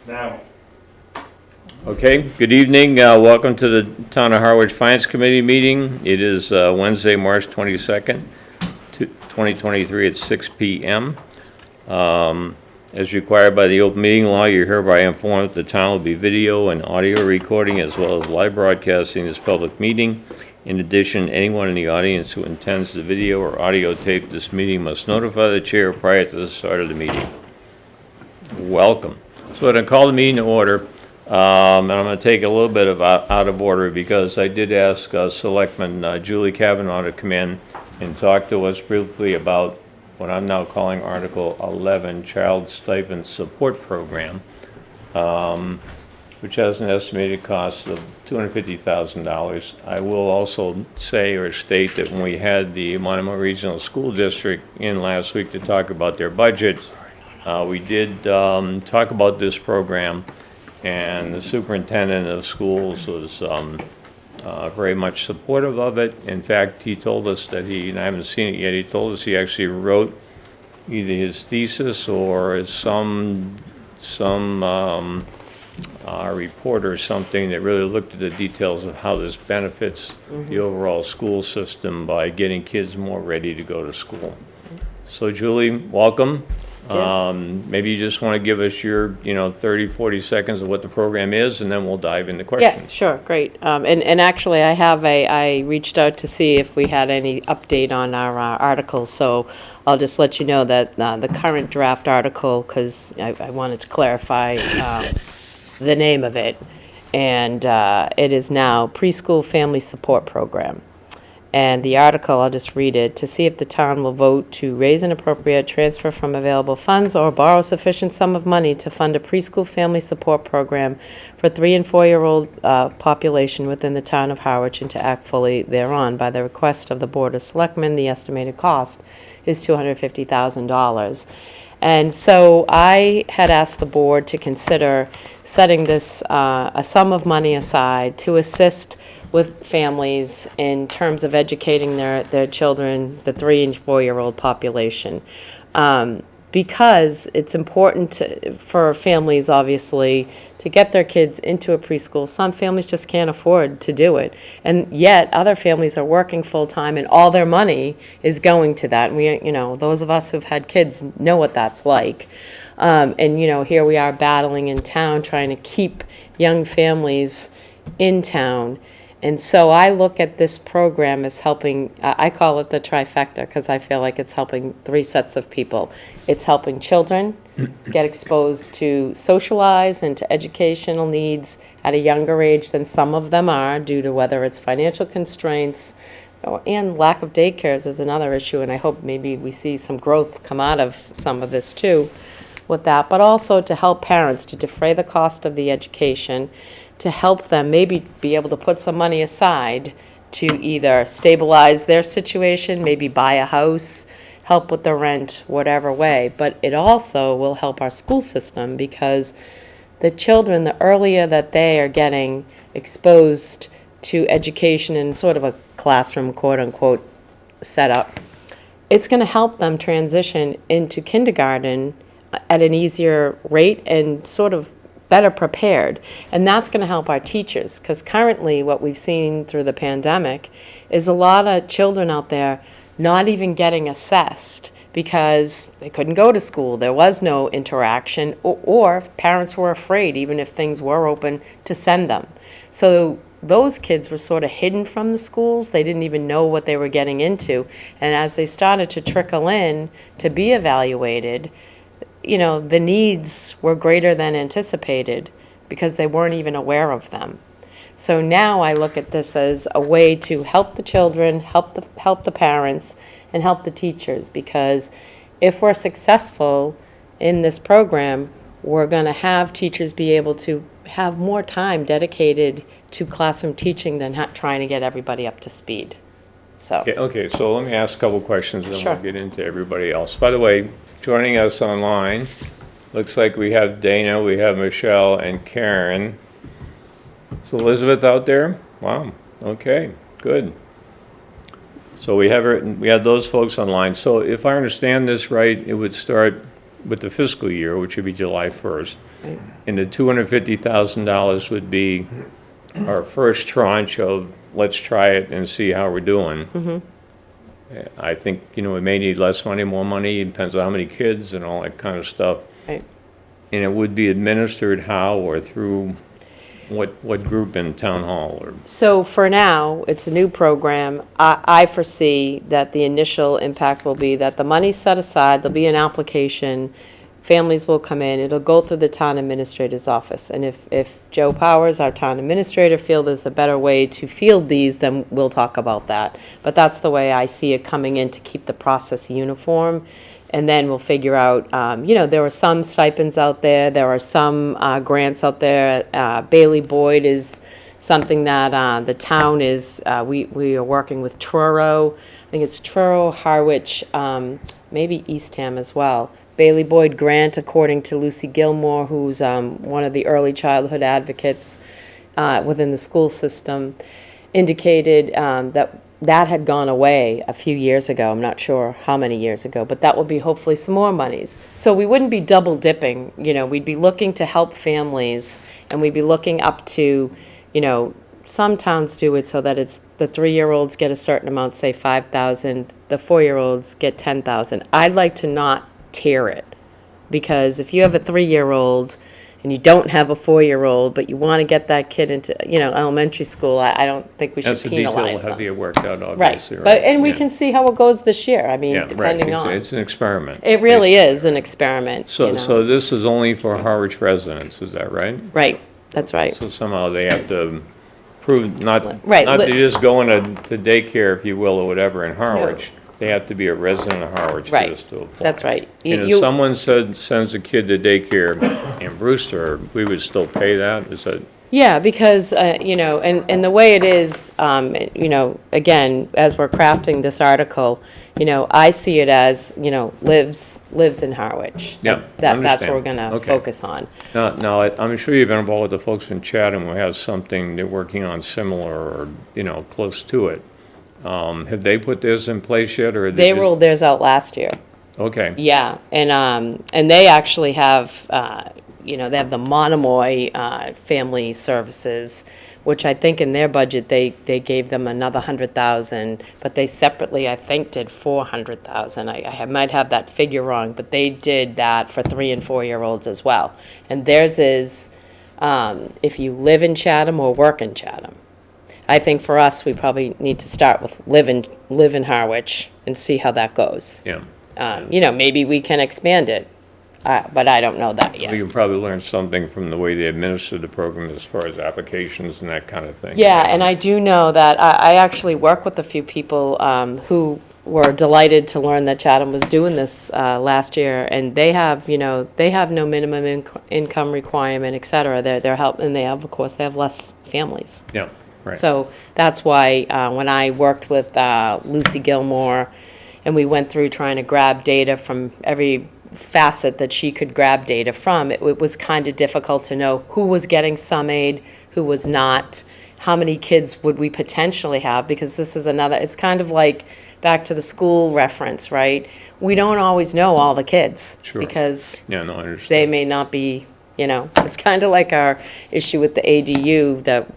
Now. Okay, good evening. Welcome to the Town of Harwich Finance Committee meeting. It is Wednesday, March 22nd, 2023 at 6 p.m. As required by the open meeting law, you're hereby informed that the town will be video and audio recording as well as live broadcasting this public meeting. In addition, anyone in the audience who intends to video or audio tape this meeting must notify the chair prior to the start of the meeting. Welcome. So I'm going to call the meeting to order. And I'm going to take a little bit of out of order because I did ask Selectman Julie Kavanaugh to come in and talk to us briefly about what I'm now calling Article 11, Child Stipend Support Program, which has an estimated cost of $250,000. I will also say or state that when we had the Monomoy Regional School District in last week to talk about their budget, we did talk about this program. And the superintendent of schools was very much supportive of it. In fact, he told us that and I haven't seen it yet, he told us he actually wrote either his thesis or some report or something that really looked at the details of how this benefits the overall school system by getting kids more ready to go to school. So Julie, welcome. Maybe you just want to give us your, 30, 40 seconds of what the program is, and then we'll dive into questions. Yeah, sure, great. And actually, I reached out to see if we had any update on our articles, so I'll just let you know that the current draft article, because I wanted to clarify the name of it, and it is now Preschool Family Support Program. And the article, I'll just read it, to see if the town will vote to raise an appropriate transfer from available funds or borrow sufficient sum of money to fund a preschool family support program for 3- and 4-year-old population within the town of Harwich and to act fully thereon. By the request of the Board of Selectmen, the estimated cost is $250,000. And so I had asked the board to consider setting this, a sum of money aside to assist with families in terms of educating their children, the 3- and 4-year-old population. Because it's important for families, obviously, to get their kids into a preschool. Some families just can't afford to do it. And yet, other families are working full-time and all their money is going to that. And we, those of us who've had kids know what that's like. And, here we are battling in town, trying to keep young families in town. And so I look at this program as helping, I call it the trifecta because I feel like it's helping 3 sets of people. It's helping children get exposed to socialize and to educational needs at a younger age than some of them are due to whether it's financial constraints and lack of daycares is another issue. And I hope maybe we see some growth come out of some of this too with that, but also to help parents to defray the cost of the education, to help them maybe be able to put some money aside to either stabilize their situation, maybe buy a house, help with the rent, whatever way. But it also will help our school system because the children, the earlier that they are getting exposed to education in sort of a classroom, quote unquote, setup, it's going to help them transition into kindergarten at an easier rate and sort of better prepared. And that's going to help our teachers because currently what we've seen through the pandemic is a lot of children out there not even getting assessed because they couldn't go to school. There was no interaction or parents were afraid, even if things were open, to send them. So those kids were sort of hidden from the schools. They didn't even know what they were getting into. And as they started to trickle in to be evaluated, the needs were greater than anticipated because they weren't even aware of them. So now I look at this as a way to help the children, help the parents, and help the teachers because if we're successful in this program, we're going to have teachers be able to have more time dedicated to classroom teaching than trying to get everybody up to speed. So. Okay, so let me ask a couple questions and then Sure. we'll get into everybody else. By the way, joining us online, looks like we have Dana, we have Michelle, and Karen. Is Elizabeth out there? Wow, okay, good. So we have those folks online. So if I understand this right, it would start with the fiscal year, which would be July 1st. Right. And the $250,000 would be our first tranche of, let's try it and see how we're doing. I think, we may need less money, more money, it depends on how many kids and all that kind of stuff. Right. And it would be administered how or through what group in town hall or? So for now, it's a new program. I foresee that the initial impact will be that the money's set aside, there'll be an application, families will come in, it'll go through the town administrator's office. And if Joe Powers, our town administrator, feel there's a better way to field these, then we'll talk about that. But that's the way I see it coming in to keep the process uniform. And then we'll figure out, there are some stipends out there, there are some grants out there. Bailey Boyd is something that the town is, we are working with Truro. I think it's Truro, Harwich, maybe Eastham as well. Bailey Boyd grant, according to Lucy Gilmore, who's one of the early childhood advocates within the school system, indicated that had gone away a few years ago. I'm not sure how many years ago, but that will be hopefully some more monies. So we wouldn't be double dipping, we'd be looking to help families, and we'd be looking up to, some towns do it so that it's the 3-year-olds get a certain amount, say 5,000, the 4-year-olds get 10,000. I'd like to not tier it, because if you have a 3-year-old and you don't have a 4-year-old, but you want to get that kid into, elementary school, I don't think we should That's the detail penalize will have them. to get worked out, Right, obviously, right? but, and we Yeah. can see how it goes this year, I mean, Yeah, right. depending on. It's an experiment. It really is an experiment, So this is only for Harwich residents, is that right? Right, that's right. So somehow they have to prove, not Right, to just go into daycare, if you will, or whatever in Harwich. No. They have to be a resident of Harwich for Right, this to apply. that's right. And if someone sends a kid to daycare in Brewster, we would still pay that? Is that? Yeah, because, and the way it is, again, as we're crafting this article, I see it as, lives in Harwich. Yeah, That's what we're understand. gonna Okay. focus on. Now, I'm sure you've been involved with the folks in Chatham who have something they're working on similar or, close to it. Have they put theirs in place yet, or? They rolled theirs out last year. Okay. Yeah, and they actually have, they have the Monomoy Family Services, which I think in their budget, they gave them another 100,000, but they separately, I think, did 400,000. I might have that figure wrong, but they did that for 3- and 4-year-olds as well. And theirs is, if you live in Chatham or work in Chatham. I think for us, we probably need to start with live in Harwich and see how that goes. Yeah. Maybe we can expand it, but I don't know that We yet. can probably learn something from the way they administer the program as far as applications and that kind of thing. Yeah, and I do know that I actually work with a few people who were delighted to learn that Chatham was doing this last year, and they have, they have no minimum income requirement, et cetera. They're and they have less families. Yeah, right. So that's why when I worked with Lucy Gilmore, and we went through trying to grab data from every facet that she could grab data from, it was kind of difficult to know who was getting some aid, who was not, how many kids would we potentially have, because this is it's kind of like back to the school reference, right? We don't always know all the kids. Sure. Because Yeah, no, I understand. they may not be, it's kind of like our issue with the ADU that,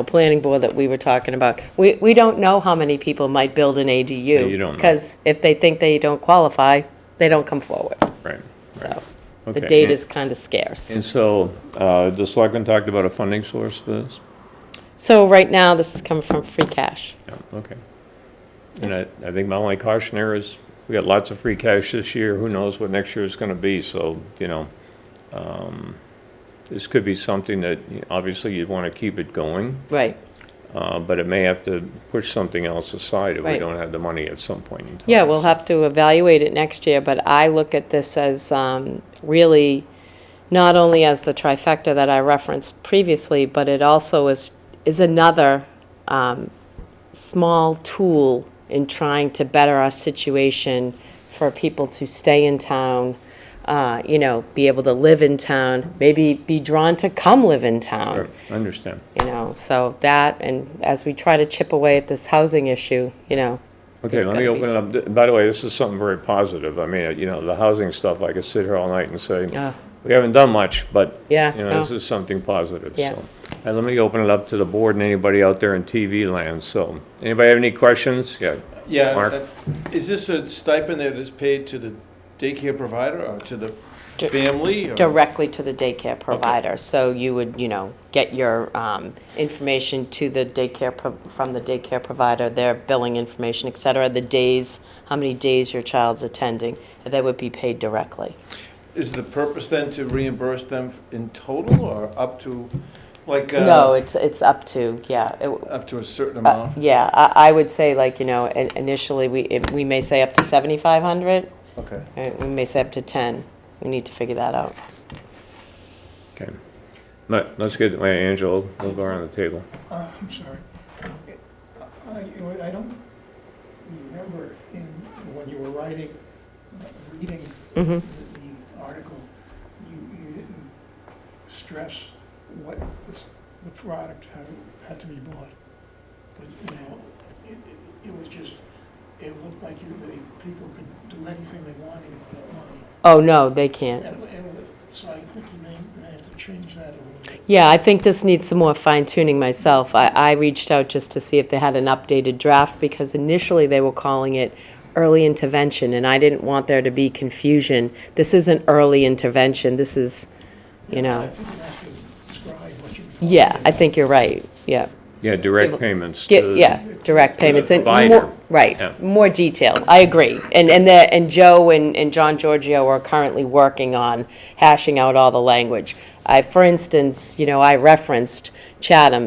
planning board that we were talking about. We don't know how many people might build an ADU. Yeah, you don't know. Because if they think they don't qualify, they don't come forward. Right. So the Okay. data is kind of scarce. And so, the selectmen talked about a funding source for this? So right now, this is coming from free cash. Yeah, okay. And I think my only caution there is, we got lots of free cash this year, who knows what next year is gonna be, so, this could be something that, obviously, you'd wanna keep it going, Right. but it may have to push something else aside if we Right. don't have the money at some point in time. Yeah, we'll have to evaluate it next year, but I look at this as really not only as the trifecta that I referenced previously, but it also is another small tool in trying to better our situation for people to stay in town, be able to live in town, maybe be drawn to come live in town. Sure, I understand. So that, and as we try to chip away at this housing issue, Okay, There's let me gotta be- open it up. By the way, this is something very positive. I mean, the housing stuff, I could sit here all night and say, Ah. we haven't done much, but, Yeah, this no. is something positive, Yeah. so. And let me open it up to the board and anybody out there in TV land, so. Anybody have any questions? Yeah, Yeah, Mark? is this a stipend that is paid to the daycare provider or to the Di- family? or- Directly to the daycare provider. So you would, get your information to the from the daycare provider, their billing information, et cetera, the days, how many days your child's attending, and they would be paid directly. Is the purpose then to reimburse them in total or up to, like? No, it's up to, yeah. Up to a certain amount? Yeah, I would say initially, we may say up to 7,500, Okay. we may say up to 10. We need to figure that out. Okay. Let's get Angela, we'll go around the table. I'm sorry. I don't remember when you were reading Mhm. the article, you didn't stress what the product had to be bought. But, it was just, it looked like the people could do anything they wanted with that money. Oh, no, they can't. So I think you may have to change that a little bit. Yeah, I think this needs some more fine tuning myself. I reached out just to see if they had an updated draft, because initially they were calling it early intervention, and I didn't want there to be confusion. This isn't early intervention, this is, I think you have to describe what you're. yeah, I think you're right, yeah. Yeah, direct payments. Yeah, direct payments and provider. more, right, Yeah. more detail. I agree. And Joe and John Giorgio are currently working on hashing out all the language. For instance, I referenced Chatham.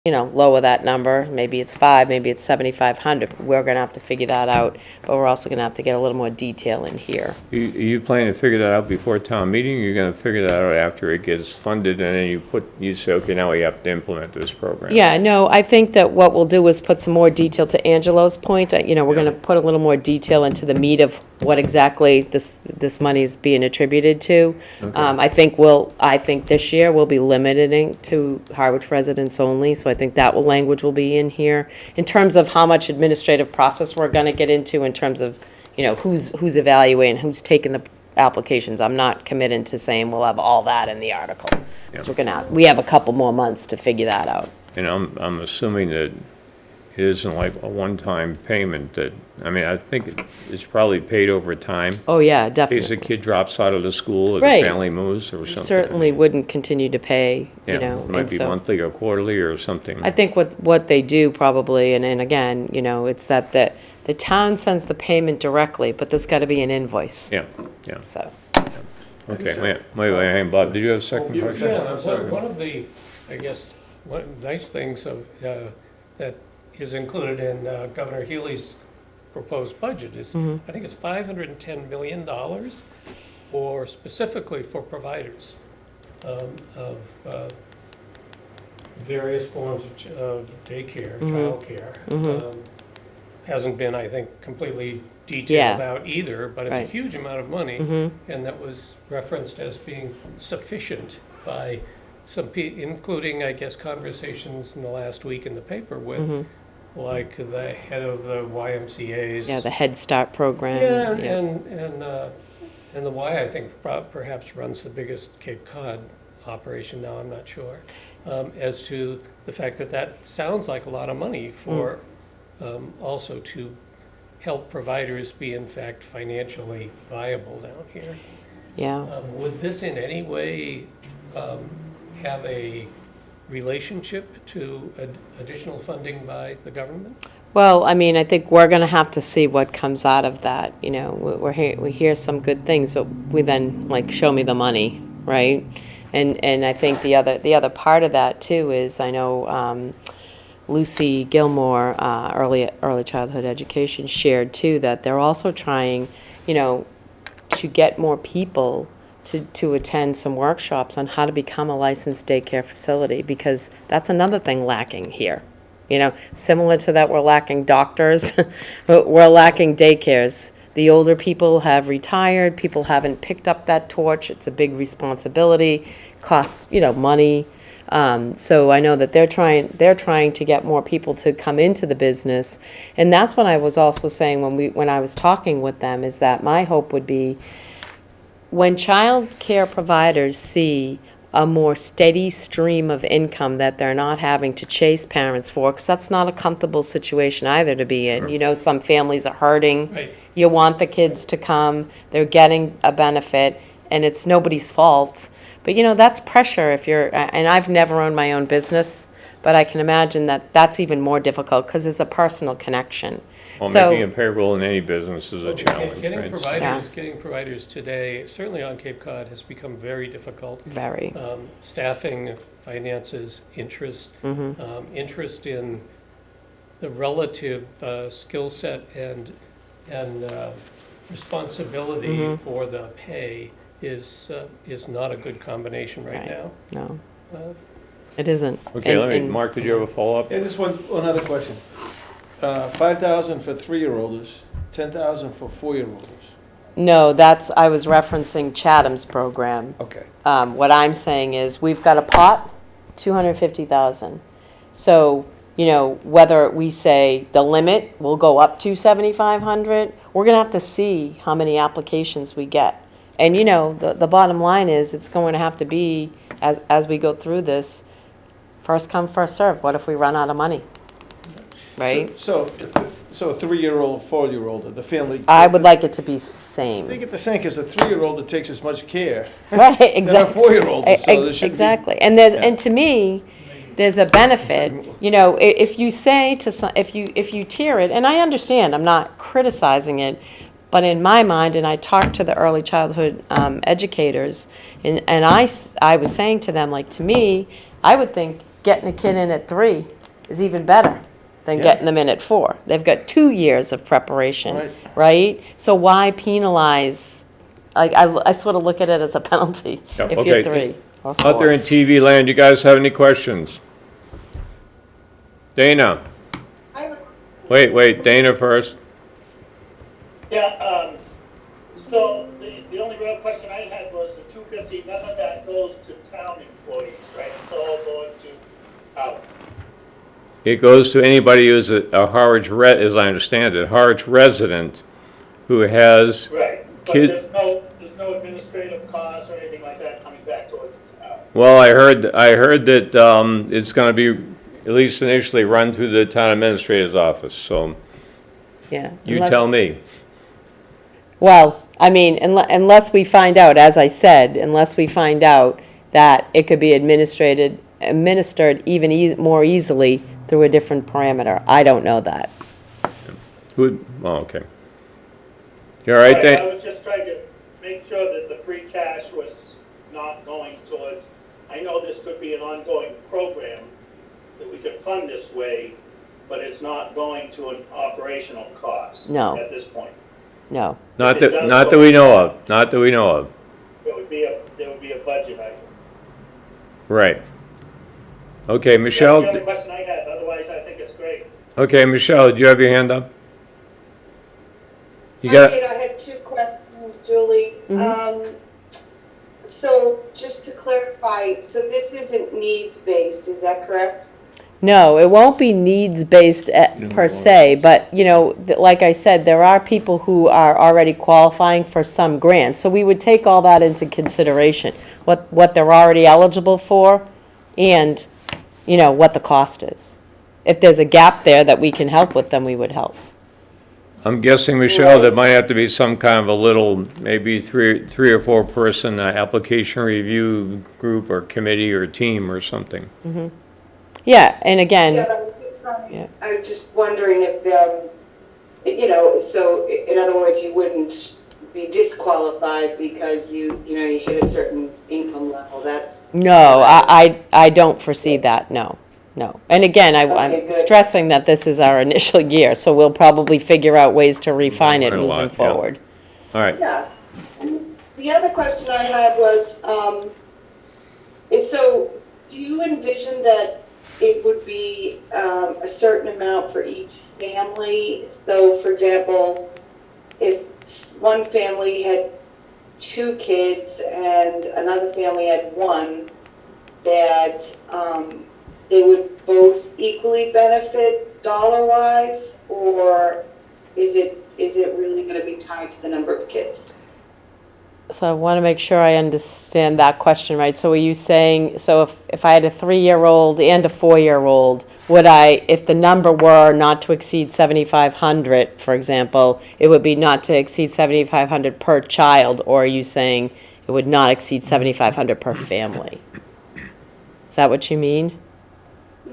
Lower that number. Maybe it's 5, maybe it's 7,500. We're gonna have to figure that out, but we're also gonna have to get a little more detail in here. You planning to figure that out before town meeting, or you're gonna figure that out after it gets funded, and then you say, okay, now we have to implement this program? Yeah, no, I think that what we'll do is put some more detail to Angelo's point. We're gonna put a little more detail into the meat of what exactly this money is being attributed to. I think this year we'll be limiting to Harwich residents only, so I think that language will be in here. In terms of how much administrative process we're gonna get into, in terms of, who's evaluating, who's taking the applications, I'm not committed to saying we'll have all that in the article. So we have a couple more months to figure that out. And I'm assuming that it isn't like a one-time payment I think it's probably paid over time. Oh, yeah, In case a definitely. kid drops out of the school, or the Right. family moves, or something. Certainly wouldn't continue to pay, Yeah, it might and be so. monthly or quarterly or something. I think what they do probably, and again, it's that the town sends the payment directly, but there's gotta be an invoice, Yeah, so. okay, wait, hang on, Bob, did you have a second you were question? saying- Yeah, I'm sorry. one of the, I guess, one nice things that is included in Governor Healy's proposed budget is, I think it's $510 million specifically for providers of various forms of daycare, childcare. Hasn't been, I think, completely detailed Yeah. out either, but it's a Right. huge amount of money. Mm-hmm. And that was referenced as being sufficient by including, I guess, conversations in the last week in the paper with, like, the head of the YMCA's. Yeah, the Head Start program. Yeah, yeah. and the Y, I think, perhaps runs the biggest Cape Cod operation now, I'm not sure, as to the fact that that sounds like a lot of money for, also to help providers be in fact financially viable down here. Yeah. Would this in any way have a relationship to additional funding by the government? Well, I mean, I think we're going to have to see what comes out of that. You know, we hear some good things, but we then like show me the money, right? And I think the other part of that too is I know Lucy Gilmore, early childhood education, shared too that they're also trying, you know, to get more people to attend some workshops on how to become a licensed daycare facility, because that's another thing lacking here. You know, similar to that, we're lacking doctors, we're lacking daycares. The older people have retired, people haven't picked up that torch, it's a big responsibility, costs, you know, money. So I know that they're trying to get more people to come into the business. And that's what I was also saying when I was talking with them, is that my hope would be when child care providers see a more steady stream of income that they're not having to chase parents for, because that's not a comfortable situation either to be in. You know, some families are hurting. Right. You want the kids to come, they're getting a benefit, and it's nobody's fault. But, you know, that's pressure if you're, and I've never owned my own business, but I can imagine that that's even more difficult because it's a personal connection. Well, So- making a payroll in any business is a challenge, Getting right? providers today, certainly on Cape Cod, has become very difficult. Very. Staffing, finances, interest, Mm-hmm. interest in the relative skill set and responsibility Mm-hmm. for the pay is not a good combination right Right. now. No, Uh, it isn't. Okay, And- Mark, did you have a follow-up? Yeah, just one other question. 5,000 for 3-year-olders, 10,000 for 4-year-olders. No, I was referencing Chatham's program. Okay. What I'm saying is, we've got a pot, 250,000. So, you know, whether we say the limit will go up to 7,500, we're gonna have to see how many applications we get. And, you know, the bottom line is, it's going to have to be, as we go through this, first come, first serve. What if we run out of money? Right? So a 3-year-old, 4-year-old, the family. I would like it to be They same. get the same, because the 3-year-old takes as much care Right, than a exactly. 4-year-old, so there should be. Exactly, and Yeah. and to me, there's a benefit, you know, if you say to some, if you tier it, and I understand, I'm not criticizing it, but in my mind, and I talked to the early childhood educators, and I was saying to them, like, to me, I would think getting a kid in at 3 is even better than Yeah. getting them in at 4. They've got 2 years of preparation, Right. right? So why penalize? I sort of look at it as a penalty Yeah, if okay. you're 3 or 4. Out there in TV land, you guys have any questions? Dana? Wait, Dana first. Yeah, so the only real question I had was the 250, none of that goes to town employees, right? It's all going to out. It goes to anybody who's a Harwich, as I understand it, Harwich resident who has Right, but Kid- there's no administrative costs or anything like that coming back towards the town. Well, I heard that it's going to be, at least initially, run through the town administrator's office, so Yeah. you unless- tell me. Well, I mean, unless we find out, as I said, unless we find out that it could be administered even more easily through a different parameter. I don't know that. Okay. You all right, I Dan? was just trying to make sure that the free cash was not going towards, I know this could be an ongoing program that we could fund this way, but it's not going to an operational cost. No. At this point. No. Not that we know of, not that we know of. There would be a budget item. Right. Okay, That's the only Michelle, question I had, otherwise I think it's great. okay, Michelle, do you have your hand up? You got, Kate, I had two questions, Julie. So just to clarify, so this isn't needs-based, is that correct? No, it won't be needs-based per se, but, like I said, there are people who are already qualifying for some grants, so we would take all that into consideration, what they're already eligible for, and, what the cost is. If there's a gap there that we can help with, then we would help. I'm guessing, Michelle, there might have to be some kind of a little, maybe three or four person application review group or committee or team or something. Yeah, and again, Yeah, I was just wondering if, so in other words, you wouldn't be disqualified because you hit a certain income level, that's. no, I don't foresee that, no. And again, Okay, I'm good. stressing that this is our initial year, so we'll probably figure out ways to refine it Learn a lot, moving yeah. forward. All right. Yeah. And the other question I had was, so do you envision that it would be a certain amount for each family? So, for example, if one family had 2 kids and another family had 1, that they would both equally benefit dollar-wise, or is it really going to be tied to the number of kids? So I want to make sure I understand that question right. So are you saying, so if I had a 3-year-old and a 4-year-old, would I, if the number were not to exceed 7,500, for example, it would be not to exceed 7,500 per child, or are you saying it would not exceed 7,500 per family? Is that what you mean?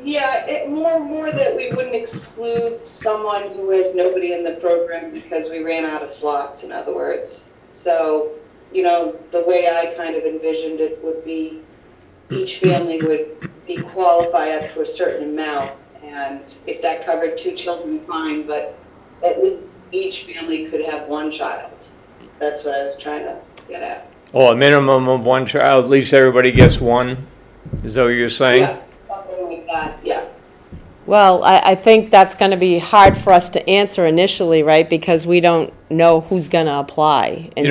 Yeah, more that we wouldn't exclude someone who has nobody in the program because we ran out of slots, in other words. So, the way I kind of envisioned it would be each family would be qualified up to a certain amount, and if that covered 2 children, fine, but at least each family could have 1 child. That's what I was trying to get at. Oh, a minimum of 1 child, at least everybody gets 1? Is that what you're saying? Yeah, something like that, yeah. Well, I think that's going to be hard for us to answer initially, right? Because we don't know who's going to apply. And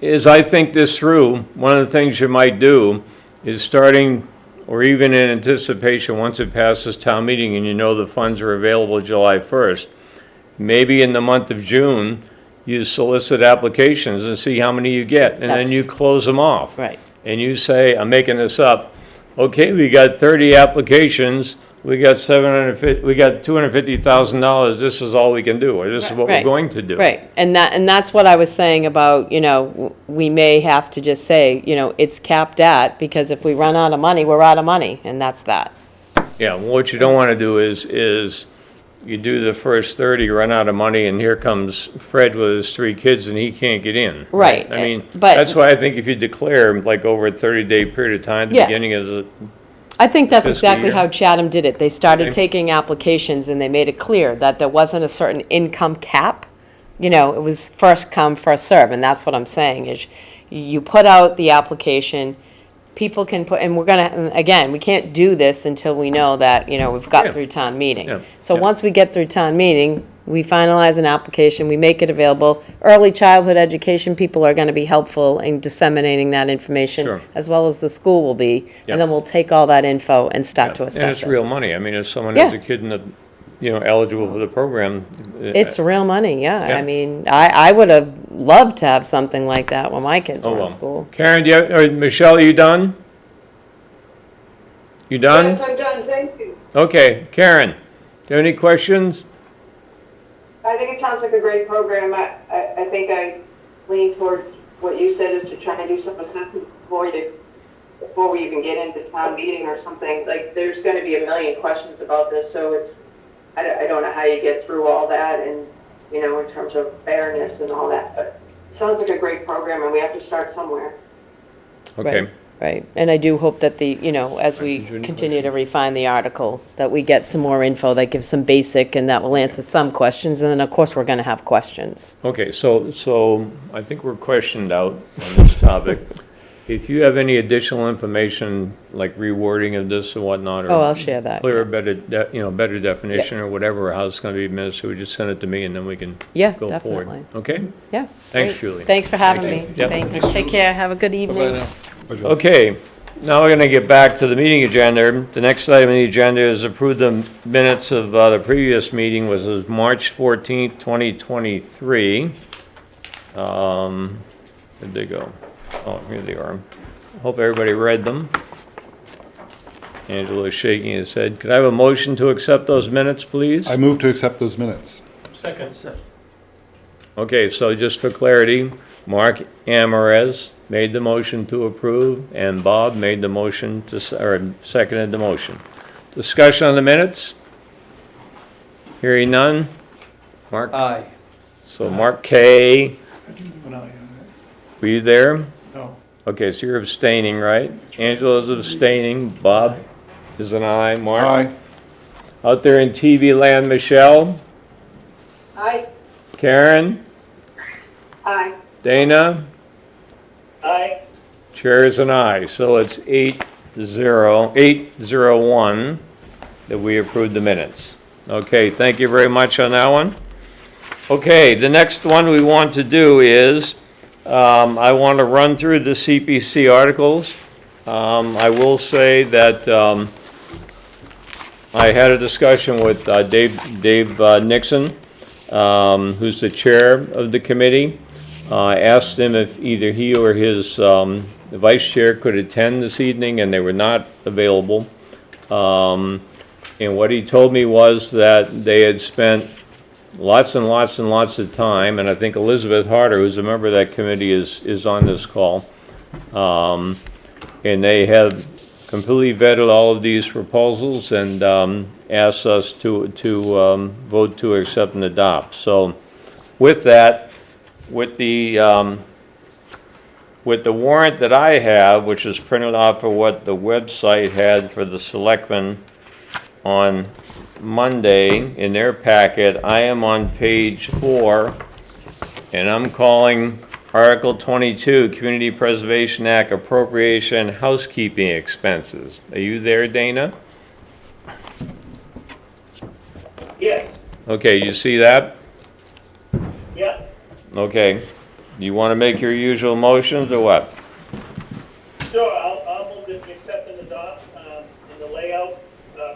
As I think this through, one of the things you might do is starting, or even in anticipation, once it passes town meeting and the funds are available July 1st, maybe in the month of June, you solicit applications and see how many you get, and then you close them off. Right. And you say, I'm making this up, okay, we got 30 applications, we got $250,000, this is all we can do, or this is what we're Right. going to do. Right, and that's what I was saying about, we may have to just say, it's capped at, because if we run out of money, we're out of money, and that's that. Yeah, well, what you don't want to do is you do the first 30, run out of money, and here comes Fred with his 3 kids, and he can't get in. Right, I mean, but- that's why I think if you declare, like, over a 30-day period of time, the Yeah. beginning of the, I think that's Fiscal exactly year. how Chatham did it. They started Okay. taking applications, and they made it clear that there wasn't a certain income cap. It was first come, first serve, and that's what I'm saying, is you put out the application, people can put, and we're gonna, again, we can't do this until we know that, we've got Yeah. through town meeting. Yeah. So Yeah. once we get through town meeting, we finalize an application, we make it available. Early childhood education people are gonna be helpful in disseminating that information, Sure. as well as the school will be. Yeah. And then we'll take all that info and start to and assess it's it. real money. I mean, if someone has Yeah. a kid in the, eligible for the program. It's real money, yeah. Yeah. I mean, I would have loved to have something like that when my kids Oh, were in well. school. Karen, or Michelle, are you done? You done? Yes, I'm done, thank you. Okay, Karen, do you have any questions? I think it sounds like a great program. I think I lean towards what you said, is to try and do some assessment before we even get into town meeting or something. Like, there's going to be a million questions about this, so I don't know how you get through all that, and, in terms of fairness and all that, but it sounds like a great program, and we have to start somewhere. Okay. Right, and I do hope that as we Did you have any continue to refine the article, that we get some more info that gives some basic, and that will answer some questions, and then, of course, we're gonna have questions. Okay, so I think we're questioned out on this topic. If you have any additional information, like rewording of this and whatnot, Oh, I'll or share that. clearer, better, better definition or whatever, how it's gonna be administered, just send it to me and then we can Yeah, go forward. definitely. Okay? Yeah. Thanks, great. Julie. Thanks for having Thank me. you. Yep. Thanks. Take care. Have a good Bye-bye evening. now. Okay, now we're gonna get back to the meeting agenda. The next item on the agenda is approve the minutes of the previous meeting, which was March 14th, 2023. Where'd they go? Oh, here they are. Hope everybody read them. Angela's shaking his head. Could I have a motion to accept those minutes, please? I move to accept those minutes. Second. Okay, so just for clarity, Mark Amarez made the motion to approve, and Bob made the motion to, or seconded the motion. Discussion on the minutes? Hearing none? Mark? Aye. So Mark K., I can do an eye on were you there? that. No. Okay, so you're abstaining, right? Angela's abstaining, Bob is an aye, Mark? Aye. Out there in TV land, Michelle? Aye. Karen? Aye. Dana? Aye. Chair is an aye, so it's 801 that we approved the minutes. Okay, thank you very much on that one. Okay, the next one we want to do is, I want to run through the CPC articles. I will say that I had a discussion with Dave Nixon, who's the chair of the committee. I asked him if either he or his vice chair could attend this evening, and they were not available. And what he told me was that they had spent lots and lots and lots of time, and I think Elizabeth Harder, who's a member of that committee, is on this call. And they have completely vetted all of these proposals and asked us to vote to accept and adopt. So with that, with the warrant that I have, which is printed off of what the website had for the selectmen on Monday in their packet, I am on page 4, and I'm calling Article 22, Community Preservation Act Appropriation Housekeeping Expenses. Are you there, Dana? Yes. Okay, you see that? Yeah. Okay. You want to make your usual motions or what? Sure, I'll move that we accept and adopt in the layout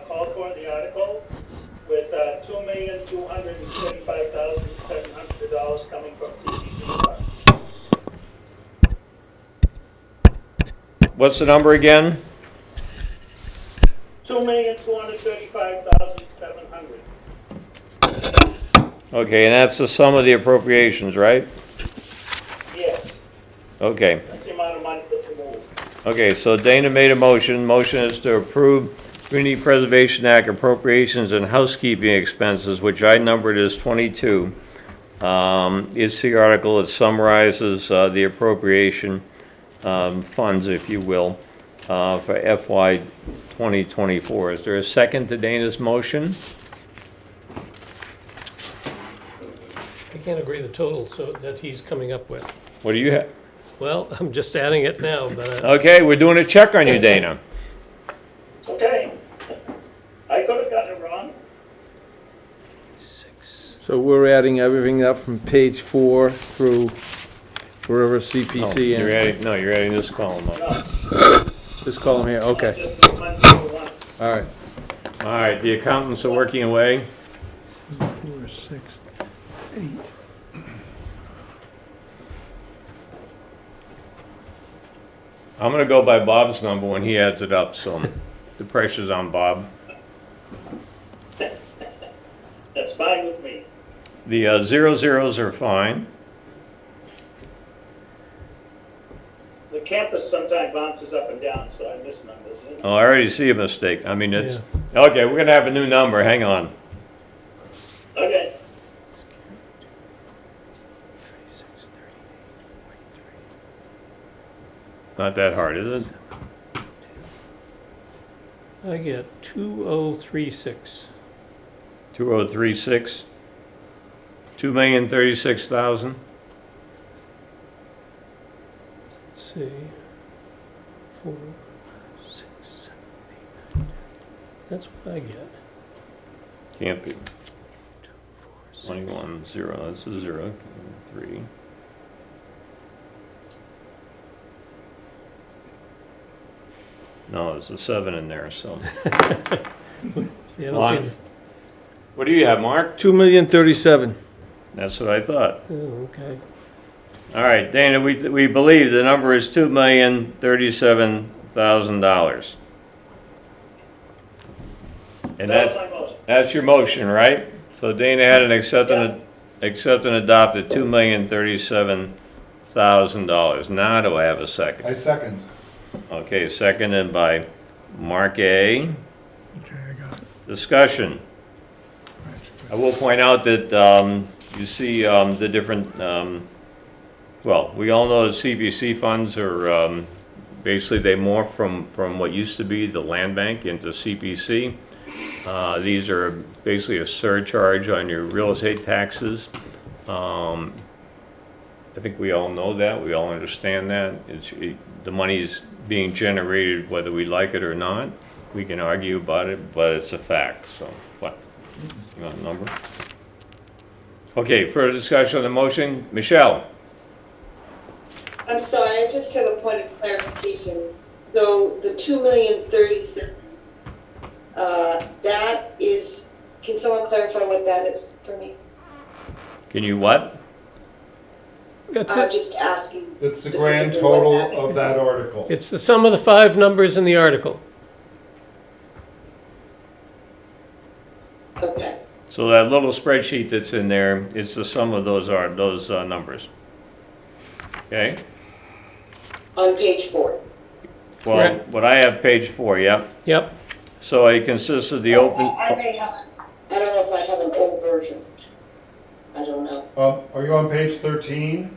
called for the article with $2,235,700 coming from CPC funds. What's the number again? $2,235,700. Okay, and that's the sum of the appropriations, right? Yes, Okay. that's the amount of money that we move. Okay, so Dana made a motion. Motion is to approve Community Preservation Act appropriations and housekeeping expenses, which I numbered as 22. It's the article that summarizes the appropriation funds, if you will, for FY 2024. Is there a second to Dana's motion? I can't agree the total so that he's coming up with. What do you have? Well, I'm just adding it now, but Okay, we're doing a check on you, Dana. Okay. I could have gotten it wrong. So we're adding everything up from page 4 through wherever CPC You're ends. adding, no, you're adding this column up. No, This column here, okay, just the one for one. all right. All right, the accountants are working away. 4, 6, 8. I'm gonna go by Bob's number when he adds it up, so the pressure's on Bob. That's fine with me. The 00s are fine. The campus sometimes bounces up and down, so I miss numbers. Oh, I already see a mistake. I mean, it's, okay, we're gonna have a new number, hang on. Okay. Not that hard, is it? I get 2036. 2036? 2,036,000? Let's see. 4, 6, 7, 8, 9, 10. That's what I get. Can't be. 21, 0, that's a 0, 3. No, there's a 7 in there, so. See, I Ron? don't see this. What do you have, Mark? 2,037,000. That's what I thought. Oh, okay. All right, Dana, we believe the number is $2,037,000. And That was my motion. that's your motion, right? So Dana had an accept and adopt at $2,037,000. Now do I have a second? I second. Okay, seconded by Mark A. Okay, I got it. Discussion. I will point out that you see the different, well, we all know that CPC funds are, basically they morph from what used to be the land bank into CPC. These are basically a surcharge on your real estate taxes. I think we all know that, we all understand that. The money's being generated whether we like it or not. We can argue about it, but it's a fact, so, what? You want a number? Okay, further discussion on the motion? Michelle? I'm sorry, I just have a point of clarification. So the 2,037,000, that is, can someone clarify what that is for me? Can you what? That's I'm it. just asking. That's the grand specifically what total that of is. that article. It's the sum of the 5 numbers in the article. Okay, So that little spreadsheet that's in there, it's the sum of those numbers. Okay? on page 4. Well, Correct. what I have, page 4, yep. Yep. So it consists of the So open, I may have, I don't know if I have an old version. I don't know. Are you on page 13?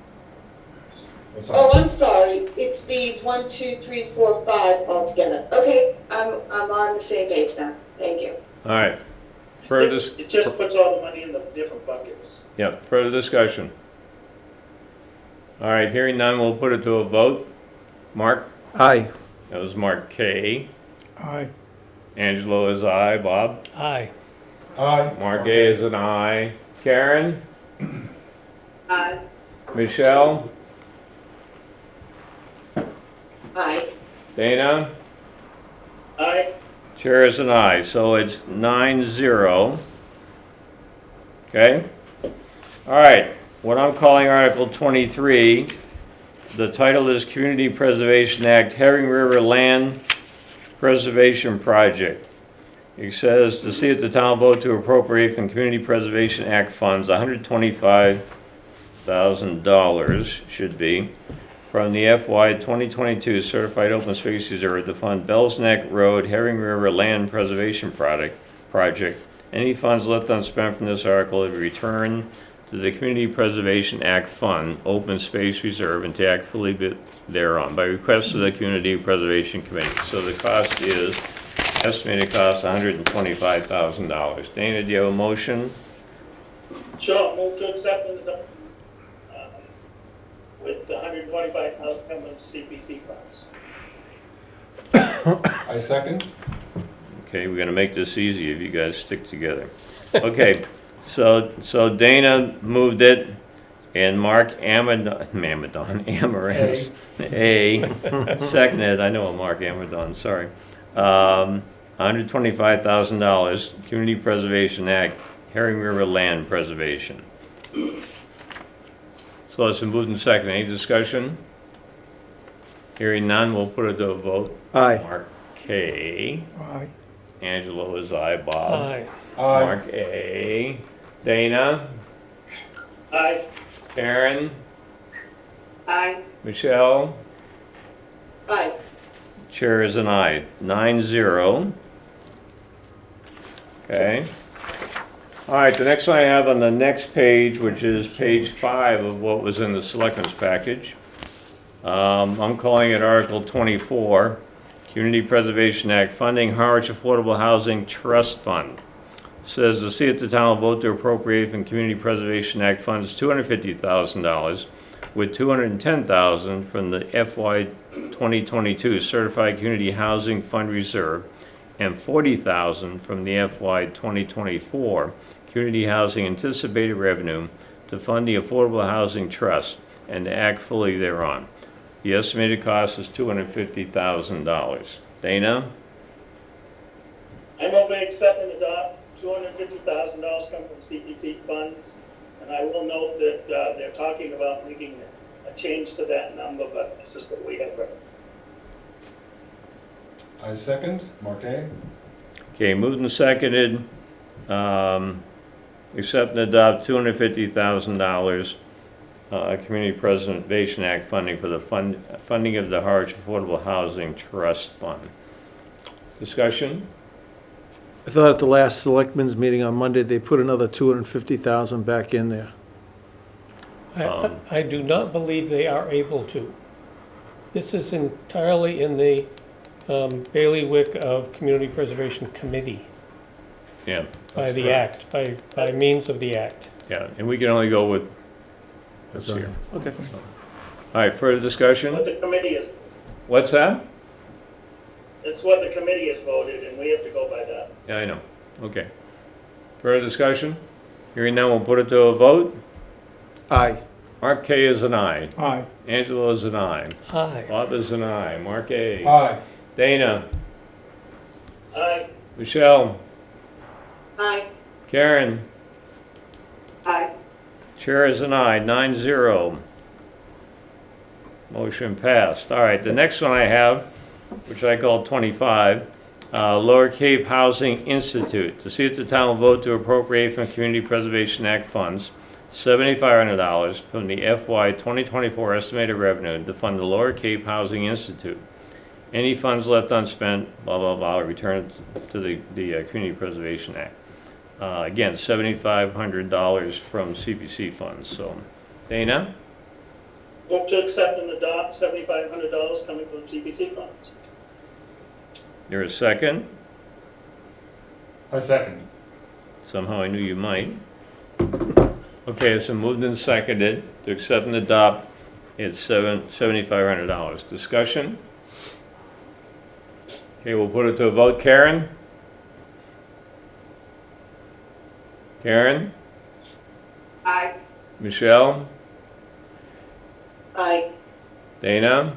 Oh, I'm sorry, it's these 1, 2, 3, 4, 5 altogether. Okay, I'm on the same page now, thank you. all right. Further, It just puts all the money in the different buckets. yep, further discussion. All right, hearing none, we'll put it to a vote. Mark? Aye. That was Mark K. Aye. Angelo is aye. Bob? Aye. Aye. Mark A is an aye. Karen? Aye. Michelle? Aye. Dana? Aye, Chair is an aye, so it's 9-0. Okay? All right, what I'm calling Article 23, the title is Community Preservation Act, Herring River Land Preservation Project. It says, to see if the town vote to appropriate from Community Preservation Act funds, $125,000 should be, from the FY 2022 Certified Open Space Reserve to fund Bell's Neck Road Herring River Land Preservation Project. Any funds left unspent from this article will be returned to the Community Preservation Act Fund, Open Space Reserve, and taxed fully thereon by request of the Community Preservation Committee. So the cost is, estimated cost, $125,000. Dana, do you have a motion? sure, move to accept with the 125,000 coming from CPC funds. I second. Okay, we're gonna make this easy if you guys stick together. Okay, so Dana moved it, and Mark Amaris, A, seconded, I know a Mark Amadon, sorry. $125,000, Community Preservation Act, Herring River Land Preservation. So it's been moved and seconded, any discussion? Hearing none, we'll put it to a vote. Aye. Mark K. Aye. Angelo is aye. Bob? Aye. Aye. Mark A. Dana? Aye, Karen? Aye. Michelle? Aye. Chair is an aye. 9-0. Okay. All right, the next one I have on the next page, which is page 5 of what was in the selectmen's package. I'm calling it Article 24, Community Preservation Act, Funding Harwich Affordable Housing Trust Fund. Says to see if the town will vote to appropriate from Community Preservation Act funds $250,000 with $210,000 from the FY 2022 Certified Community Housing Fund Reserve and $40,000 from the FY 2024 Community Housing Anticipated Revenue to fund the Affordable Housing Trust and to act fully thereon. The estimated cost is $250,000. Dana? I move we accept and adopt $250,000 come from CPC funds. And I will note that they're talking about making a change to that number, but this is what we have. I second. Mark A. Okay, moved and seconded. Accept and adopt $250,000 Community Preservation Act funding for the funding of the Harwich Affordable Housing Trust Fund. Discussion? I thought at the last selectmen's meeting on Monday, they put another 250,000 back in there. I do not believe they are able to. This is entirely in the bailiwick of Community Preservation Committee Yeah. by that's the correct. act, by means of the act. Yeah, and we can only go with what's That's here. Okay. All right, further discussion? What the committee is, What's that? it's what the committee has voted, and we have to go by that. Yeah, I know. Okay. Further discussion? Hearing none, we'll put it to a vote. Aye. Mark K is an aye. Aye. Angela is an aye. Aye. Bob is an aye. Mark A. Aye. Dana. Aye. Michelle. Aye. Karen. Aye. Chair is an aye, 9-0. Motion passed. All right, the next one I have, which I call 25, Lower Cape Housing Institute. To see if the town will vote to appropriate from Community Preservation Act funds $7,500 from the FY 2024 estimated revenue to fund the Lower Cape Housing Institute. Any funds left unspent, blah, blah, blah, returned to the Community Preservation Act. Again, $7,500 from CPC funds. So, Dana? Move to accept and adopt $7,500 coming from CPC funds. There a second? I second. Somehow I knew you might. Okay, so moved and seconded to accept and adopt. It's $7,500. Discussion? Okay, we'll put it to a vote. Karen? Karen? Aye. Michelle? Aye. Dana?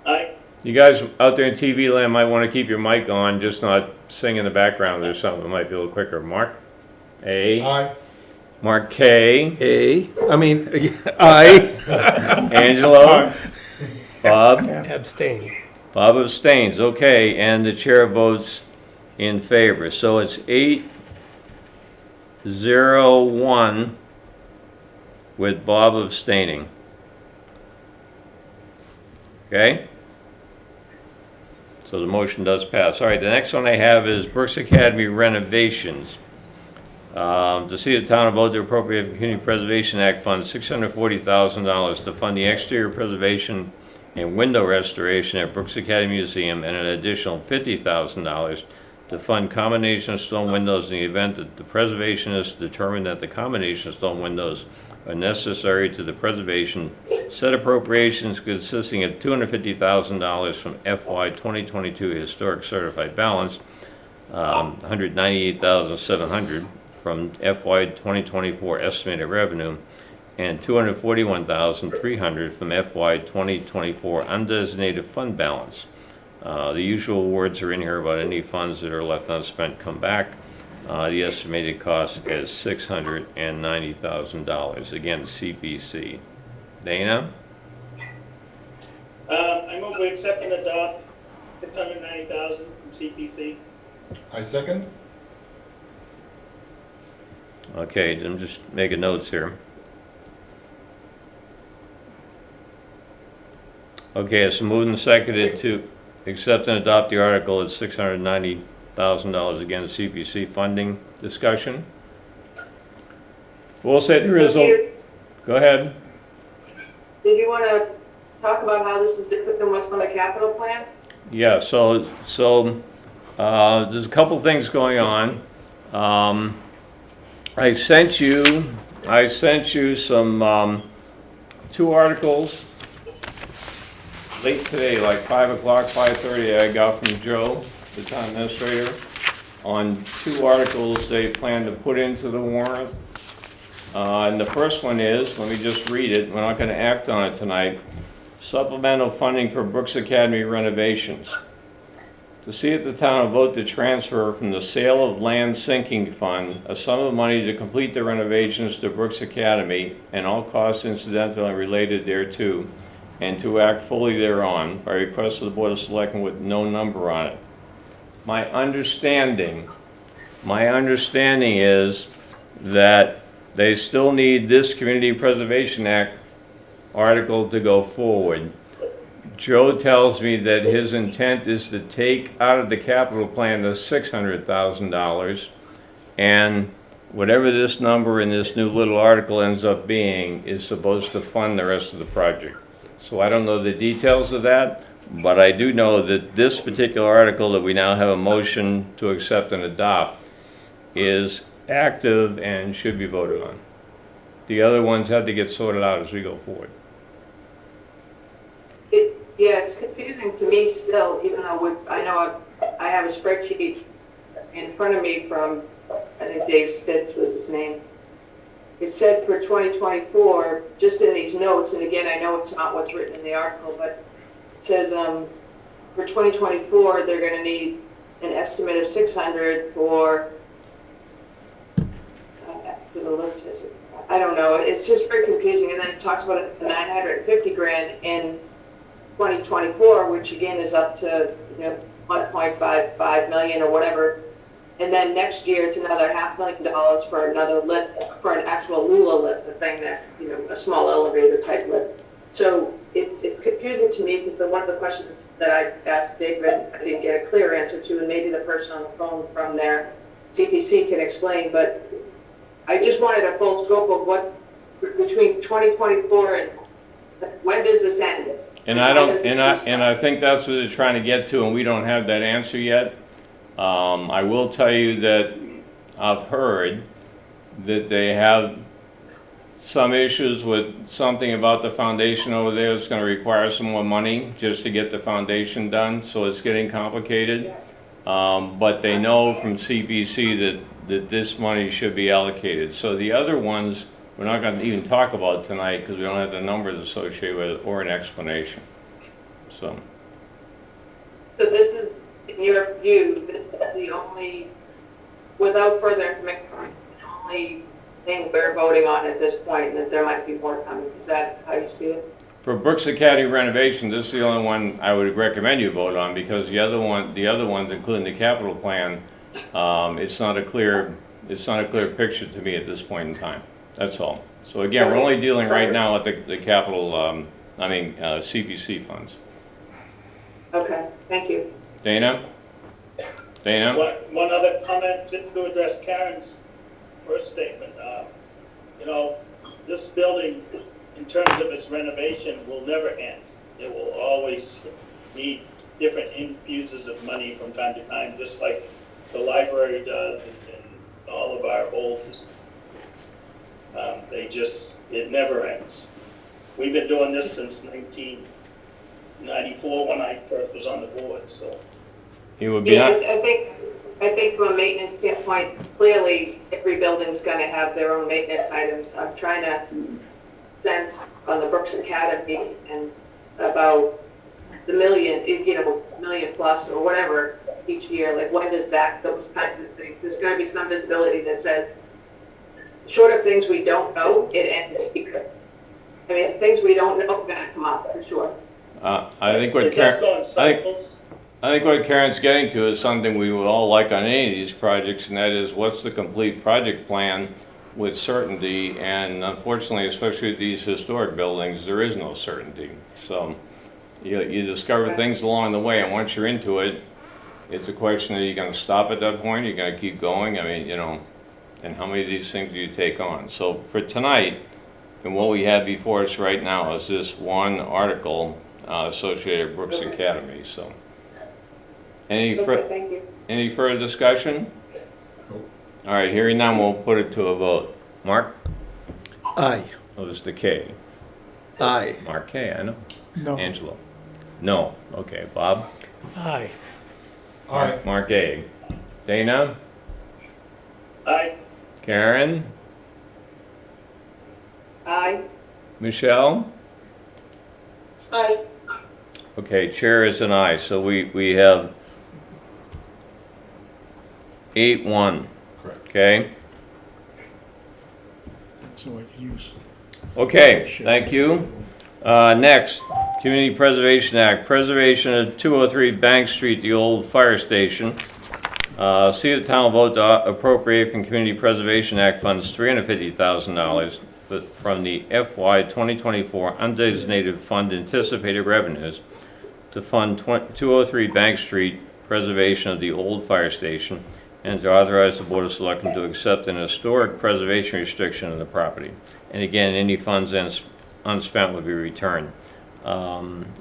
Aye. You guys out there in TV land might want to keep your mic on, just not sing in the background or something. It might be a little quicker. Mark? A. Aye. Mark K. Aye. Angelo? Bob? Abstain. Bob abstains, okay, and the chair votes in favor. So it's 8-0-1 with Bob abstaining. Okay? So the motion does pass. All right, the next one I have is Brooks Academy renovations. To see the town vote to appropriate Community Preservation Act funds $640,000 to fund the exterior preservation and window restoration at Brooks Academy Museum, and an additional $50,000 to fund combination of stone windows in the event that the preservationists determine that the combination of stone windows are necessary to the preservation. Said appropriations consisting of $250,000 from FY 2022 historic certified balance, $198,700 from FY 2024 estimated revenue, and $241,300 from FY 2024 undesignated fund balance. The usual words are in here about any funds that are left unspent come back. The estimated cost is $690,000. Again, CPC. Dana? I move we accept and adopt $690,000 from CPC. I second. Okay, I'm just making notes here. Okay, it's moved and seconded to accept and adopt the article at $690,000 again, CPC funding. Discussion? We'll say there is a, go ahead. Did you want to talk about how this is different than what's on the capital plan? Yeah, so there's a couple things going on. I sent you some 2 articles late today, like 5 o'clock, 5:30, I got from Joe, the town administrator, on 2 articles they plan to put into the warrant. And the first one is, let me just read it, we're not going to act on it tonight, supplemental funding for Brooks Academy renovations. To see if the town will vote to transfer from the sale of land sinking fund a sum of money to complete the renovations to Brooks Academy and all costs incidental and related thereto, and to act fully thereon by request of the Board of Selectmen with no number on it. My understanding is that they still need this Community Preservation Act article to go forward. Joe tells me that his intent is to take out of the capital plan the $600,000, and whatever this number in this new little article ends up being is supposed to fund the rest of the project. So I don't know the details of that, but I do know that this particular article that we now have a motion to accept and adopt is active and should be voted on. The other ones have to get sorted out as we go forward. Yeah, it's confusing to me still, even though I know I have a spreadsheet in front of me from, I think Dave Spitz was his name. It said for 2024, just in these notes, and again, I know it's not what's written in the article, but it says for 2024, they're going to need an estimate of 600 for the lift. I don't know. It's just very confusing. And then it talks about 950 grand in 2024, which again is up to 1.55 million or whatever. And then next year it's another $500,000 for another lift, for an actual Lula lift, a thing that, a small elevator type lift. So it's confusing to me because one of the questions that I asked David, I didn't get a clear answer to, and maybe the person on the phone from their CPC can explain, but I just wanted a full scope of what, between 2024 and when does this end? And I think that's what they're trying to get to, and we don't have that answer yet. I will tell you that I've heard that they have some issues with something about the foundation over there. It's going to require some more money just to get the foundation done, so it's getting complicated. But they know from CPC that this money should be allocated. So the other ones, we're not going to even talk about tonight because we don't have the numbers associated with it or an explanation. So this is, in your view, this is the only, without further information, the only thing we're voting on at this point, and that there might be more coming. Is that how you see it? for Brooks Academy renovation, this is the only one I would recommend you vote on, because the other ones, including the capital plan, it's not a clear picture to me at this point in time. That's all. So again, we're only dealing right now with the capital, CPC funds. Okay, thank you. Dana? Dana? One other comment to address Karen's first statement. This building, in terms of its renovation, will never end. It will always need different infuses of money from time to time, just like the library does and all of our old facilities. It never ends. We've been doing this since 1994 when I first was on the board, so. It would be Yeah, I think from a maintenance standpoint, clearly every building's gonna have their own maintenance items. I'm trying to sense on the Brooks Academy and about the million plus or whatever each year, like when does those kinds of things, there's gonna be some visibility that says, short of things we don't know, it ends here. I mean, things we don't know are gonna come up for sure. I think what It does go in cycles. I think what Karen's getting to is something we would all like on any of these projects, and that is what's the complete project plan with certainty. And unfortunately, especially with these historic buildings, there is no certainty. So you discover things along the way, and once you're into it, it's a question of, are you going to stop at that point? Are you going to keep going? I mean, and how many of these things do you take on? So for tonight, and what we have before us right now is this one article associated with Brooks Academy. So. Any further discussion? All right, hearing none, we'll put it to a vote. Mark? Aye. Oh, this is the K. Aye. Marquet, I know. No. Angelo? No. Okay, Bob? Aye. Aye. Marquet. Dana? Aye. Karen? Aye. Michelle? Aye. Okay, chair is an aye, so we have 8-1, Correct. okay? So I could use. Okay, thank you. Next, Community Preservation Act, preservation of 203 Bank Street, the old fire station. See the town vote to appropriate from Community Preservation Act funds $350,000 from the FY 2024 undesignated fund anticipated revenues to fund 203 Bank Street, preservation of the old fire station, and to authorize the Board of Selectmen to accept an historic preservation restriction on the property. And again, any funds unspent will be returned.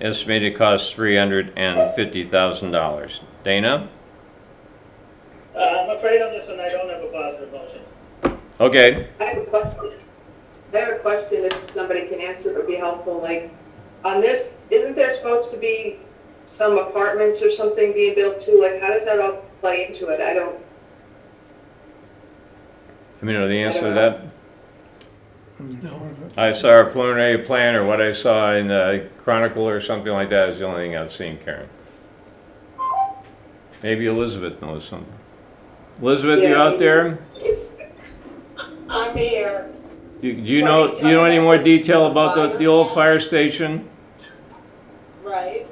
Estimated cost $350,000. Dana? I'm afraid on this one, I don't have a positive motion. Okay, I have a question. I have a question, if somebody can answer, it would be helpful, like, on this, isn't there supposed to be some apartments or something being built too? Like, how does that all play into it? I don't, you know the answer to that? No. I saw a preliminary plan, or what I saw in the Chronicle or something like that is the only thing I've seen, Karen. Maybe Elizabeth knows something. Elizabeth, you Yeah, out there? I'm here. Do you know any more detail about the old fire station? Right?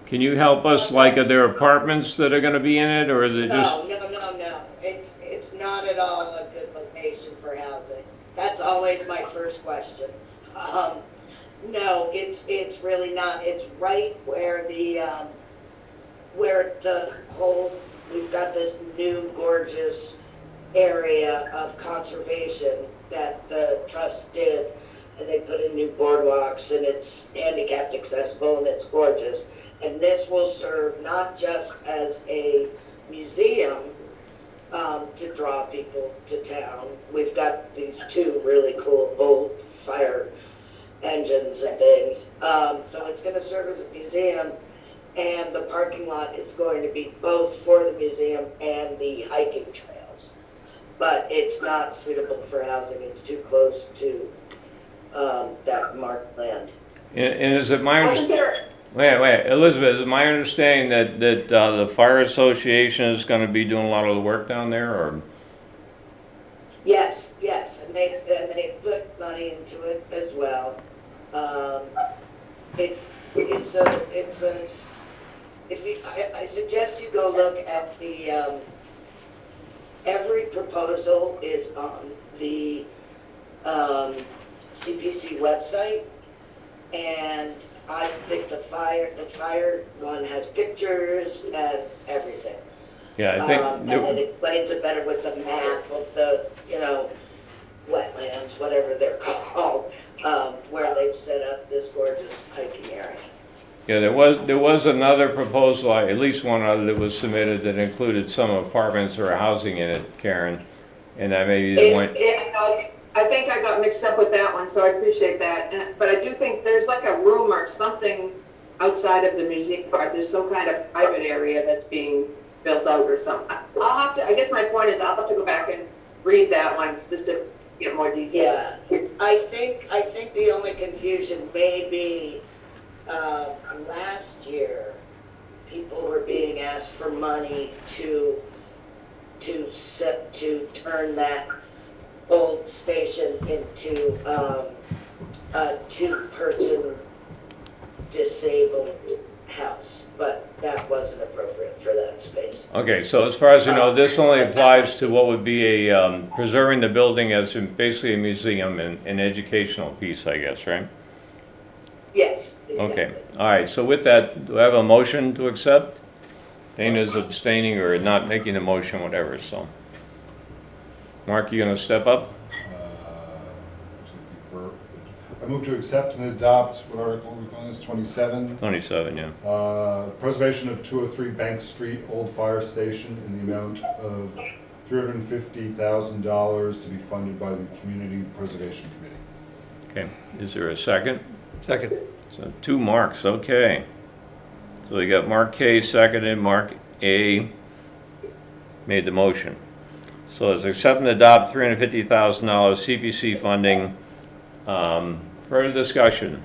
Can you help us, like, are there apartments that are gonna be in it, or is it just? No. It's not at all a good location for housing. That's always my first question. No, it's really not. It's right where we've got this new gorgeous area of conservation that the trust did, and they put in new boardwalks, and it's handicapped accessible, and it's gorgeous. And this will serve not just as a museum to draw people to town. We've got these two really cool old fire engines and things. So it's going to serve as a museum, and the parking lot is going to be both for the museum and the hiking trails. But it's not suitable for housing. It's too close to that marked land. And is it my wasn't there, Wait, Elizabeth, is it my understanding that the fire association is gonna be doing a lot of the work down there, or? Yes, and they've put money into it as well. I suggest you go look at the, every proposal is on the, CPC website, and I think the fire one has pictures and everything. Yeah, I think. And it explains it better with the map of the, wetlands, whatever they're called, where they've set up this gorgeous hiking area. Yeah, there was another proposal, at least one other that was submitted that included some apartments or housing in it, Karen. And that may be the one. I think I got mixed up with that one, so I appreciate that. But I do think there's like a room or something outside of the museum part. There's some kind of private area that's being built out or something. I guess my point is I'll have to go back and read that one specifically, get more detail. Yeah, I think the only confusion may be, last year, people were being asked for money to turn that old station into a two-person disabled house, but that wasn't appropriate for that space. Okay, so as far as you know, this only applies to what would be a, preserving the building as basically a museum and an educational piece, I guess, right? Yes, exactly. Okay, all right, so with that, do I have a motion to accept? Dana's abstaining or not making a motion, whatever, so. Mark, you gonna step up? I move to accept and adopt, what article are we calling this, 27? 27, yeah. Preservation of 203 Bank Street, old fire station, in the amount of $350,000 to be funded by the Community Preservation Committee. Okay, is there a second? Second. So 2 Marks, okay. So we got Mark K seconded, Mark A made the motion. So it's accept and adopt $350,000 CPC funding. Further discussion?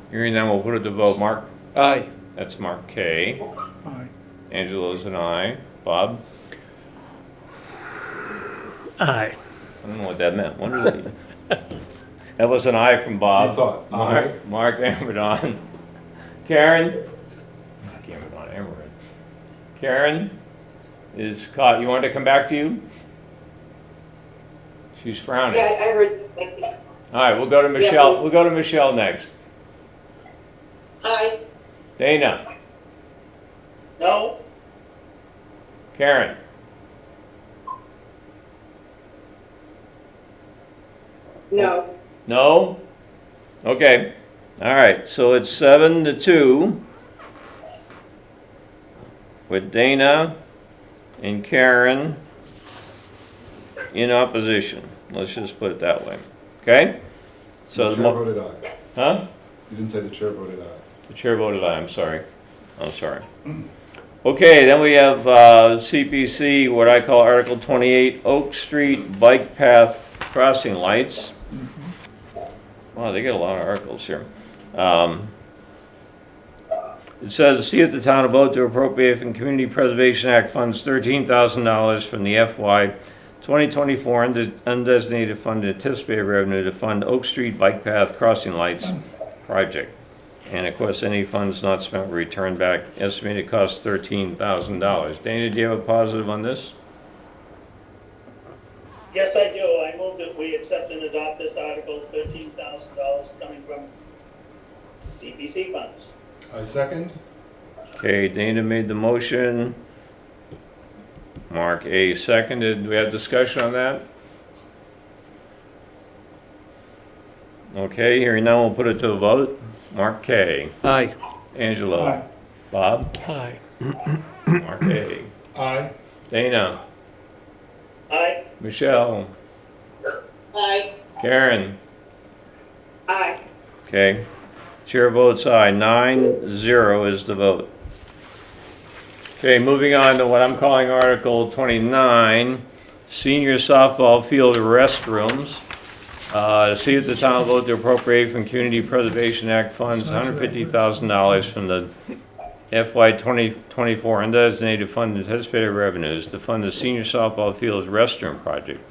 Hearing none, we'll put it to vote. Mark? Aye. That's Mark K. Aye. Angela's an aye. Bob? Aye. I don't know what that meant. What did it? That was an aye from Bob. Deep thought. Aye. Mark Amerdon. Karen? Not Amerdon, Ameren. Karen is caught. You want her to come back to you? She's frowning. Yeah, I heard, thank you. All right, we'll go to Michelle. please. We'll go to Michelle next. Aye. Dana? No? Karen? No, No? Okay. All right, so it's 7-2 with Dana and Karen in opposition. Let's just put it that way. Okay? So The the chair mo- voted aye. huh? You didn't say the chair voted aye. The chair voted aye, I'm sorry. I'm sorry. Okay, then we have CPC, what I call Article 28, Oak Street Bike Path Crossing Lights. Wow, they get a lot of articles here. It says, see if the town will vote to appropriate from Community Preservation Act funds $13,000 from the FY 2024 undesignated fund anticipated revenue to fund Oak Street Bike Path Crossing Lights project. And of course, any funds not spent will return back. Estimated cost $13,000. Dana, do you have a positive on this? Yes, I do. I move that we accept and adopt this article, $13,000 coming from CPC funds. I second. Okay, Dana made the motion. Mark A seconded. Do we have discussion on that? Okay, hearing none, we'll put it to a vote. Mark K. Aye. Angelo. Aye. Bob. Aye. Mark A. Aye. Dana. Aye. Michelle. Aye. Karen. aye. Okay. Chair votes aye. 9-0 is the vote. Okay, moving on to what I'm calling Article 29, Senior Softball Field Restrooms. See if the town will vote to appropriate from Community Preservation Act funds $150,000 from the FY 2024 undesignated fund anticipated revenues to fund the Senior Softball Fields Restroom Project.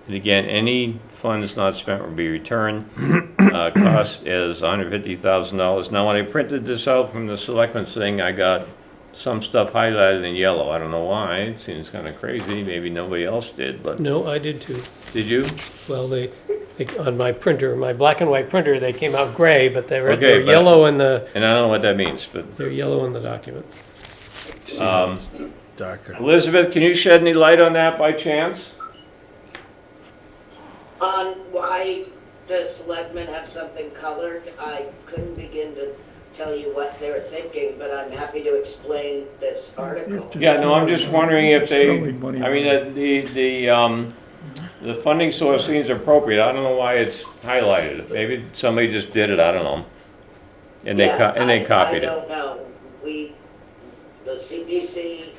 And again, any funds not spent will be returned. Cost is $150,000. Now, when I printed this out from the selectmen's thing, I got some stuff highlighted in yellow. I don't know why. It seems kind of crazy. Maybe nobody else did, but No, I did too. did you? Well, they, on my printer, my black and white printer, they came out gray, but they're Okay, but- yellow in the, And I don't know what that means, but they're yellow in the document. Darker. Elizabeth, can you shed any light on that by chance? On why the selectmen have something colored, I couldn't begin to tell you what they're thinking, but I'm happy to explain this article. Yeah, no, I'm just wondering if Just they, throwing money I mean, away. the funding source seems appropriate. I don't know why it's highlighted. Maybe somebody just did it, I don't know. And they, copied I it. don't know. The CPC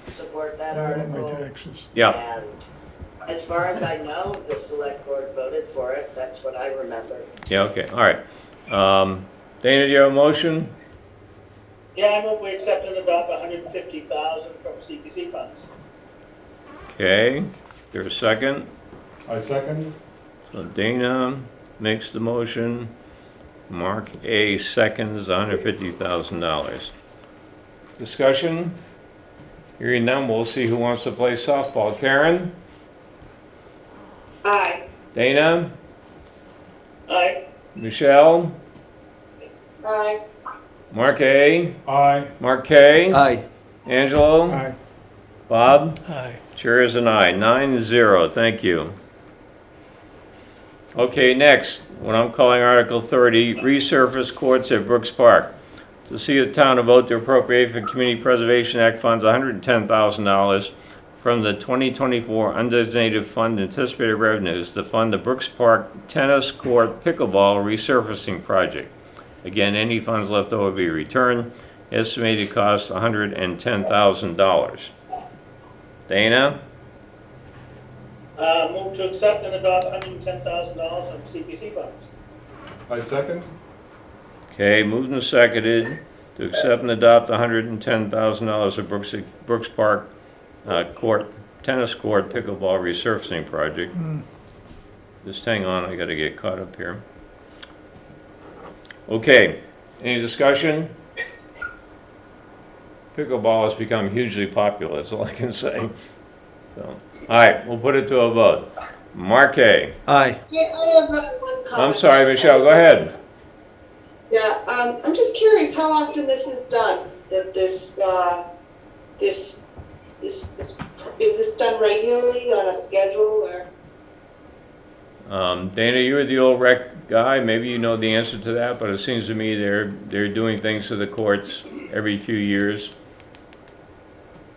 support that My article. taxes. Yeah, And as far as I know, the select board voted for it. That's what I remember. yeah, okay, all right. Dana, do you have a motion? Yeah, I move we accept and adopt $150,000 from CPC funds. Okay, there's a second. I second. So Dana makes the motion. Mark A seconds, $150,000. Discussion? Hearing none, we'll see who wants to play softball. Karen? Aye. Dana? Aye. Michelle? Aye. Mark A? Aye. Mark K? Aye. Angelo? Aye. Bob? Aye. Chair is an aye. 9-0, thank you. Okay, next, what I'm calling Article 30, resurface courts at Brooks Park. To see the town to vote to appropriate for Community Preservation Act funds $110,000 from the 2024 undesignated fund anticipated revenues to fund the Brooks Park Tennis Court Pickleball Resurfacing Project. Again, any funds left over be returned. Estimated cost $110,000. Dana? Move to accept and adopt $110,000 from CPC funds. I second. Okay, moved and seconded to accept and adopt $110,000 of Brooks Park Tennis Court Pickleball Resurfacing Project. Just hang on, I gotta get caught up here. Okay, any discussion? Pickleball has become hugely popular, that's all I can say. So, all right, we'll put it to a vote. Marquet. Aye. Yeah, I have one comment. I'm sorry, Michelle, go ahead. Yeah, I'm just curious how often this is done, that is this done regularly on a schedule or? Dana, you're the old rec guy, maybe you know the answer to that, but it seems to me they're doing things to the courts every few years.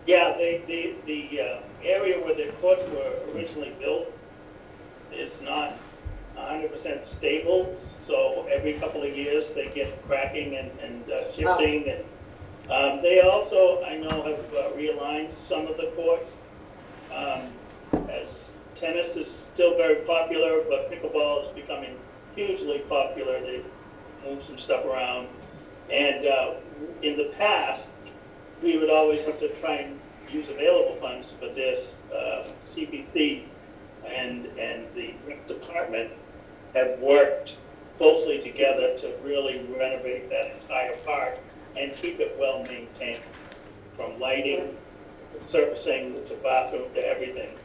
Yeah, the area where the courts were originally built is not 100% stable, so every couple of years they get cracking and shifting. And they also, I know, have realigned some of the courts. As tennis is still very popular, but pickleball is becoming hugely popular. They move some stuff around. And in the past, we would always have to try and use available funds for this. CPC and the rec department have worked closely together to really renovate that entire park and keep it well maintained, from lighting, to surfacing, to bathroom, to everything.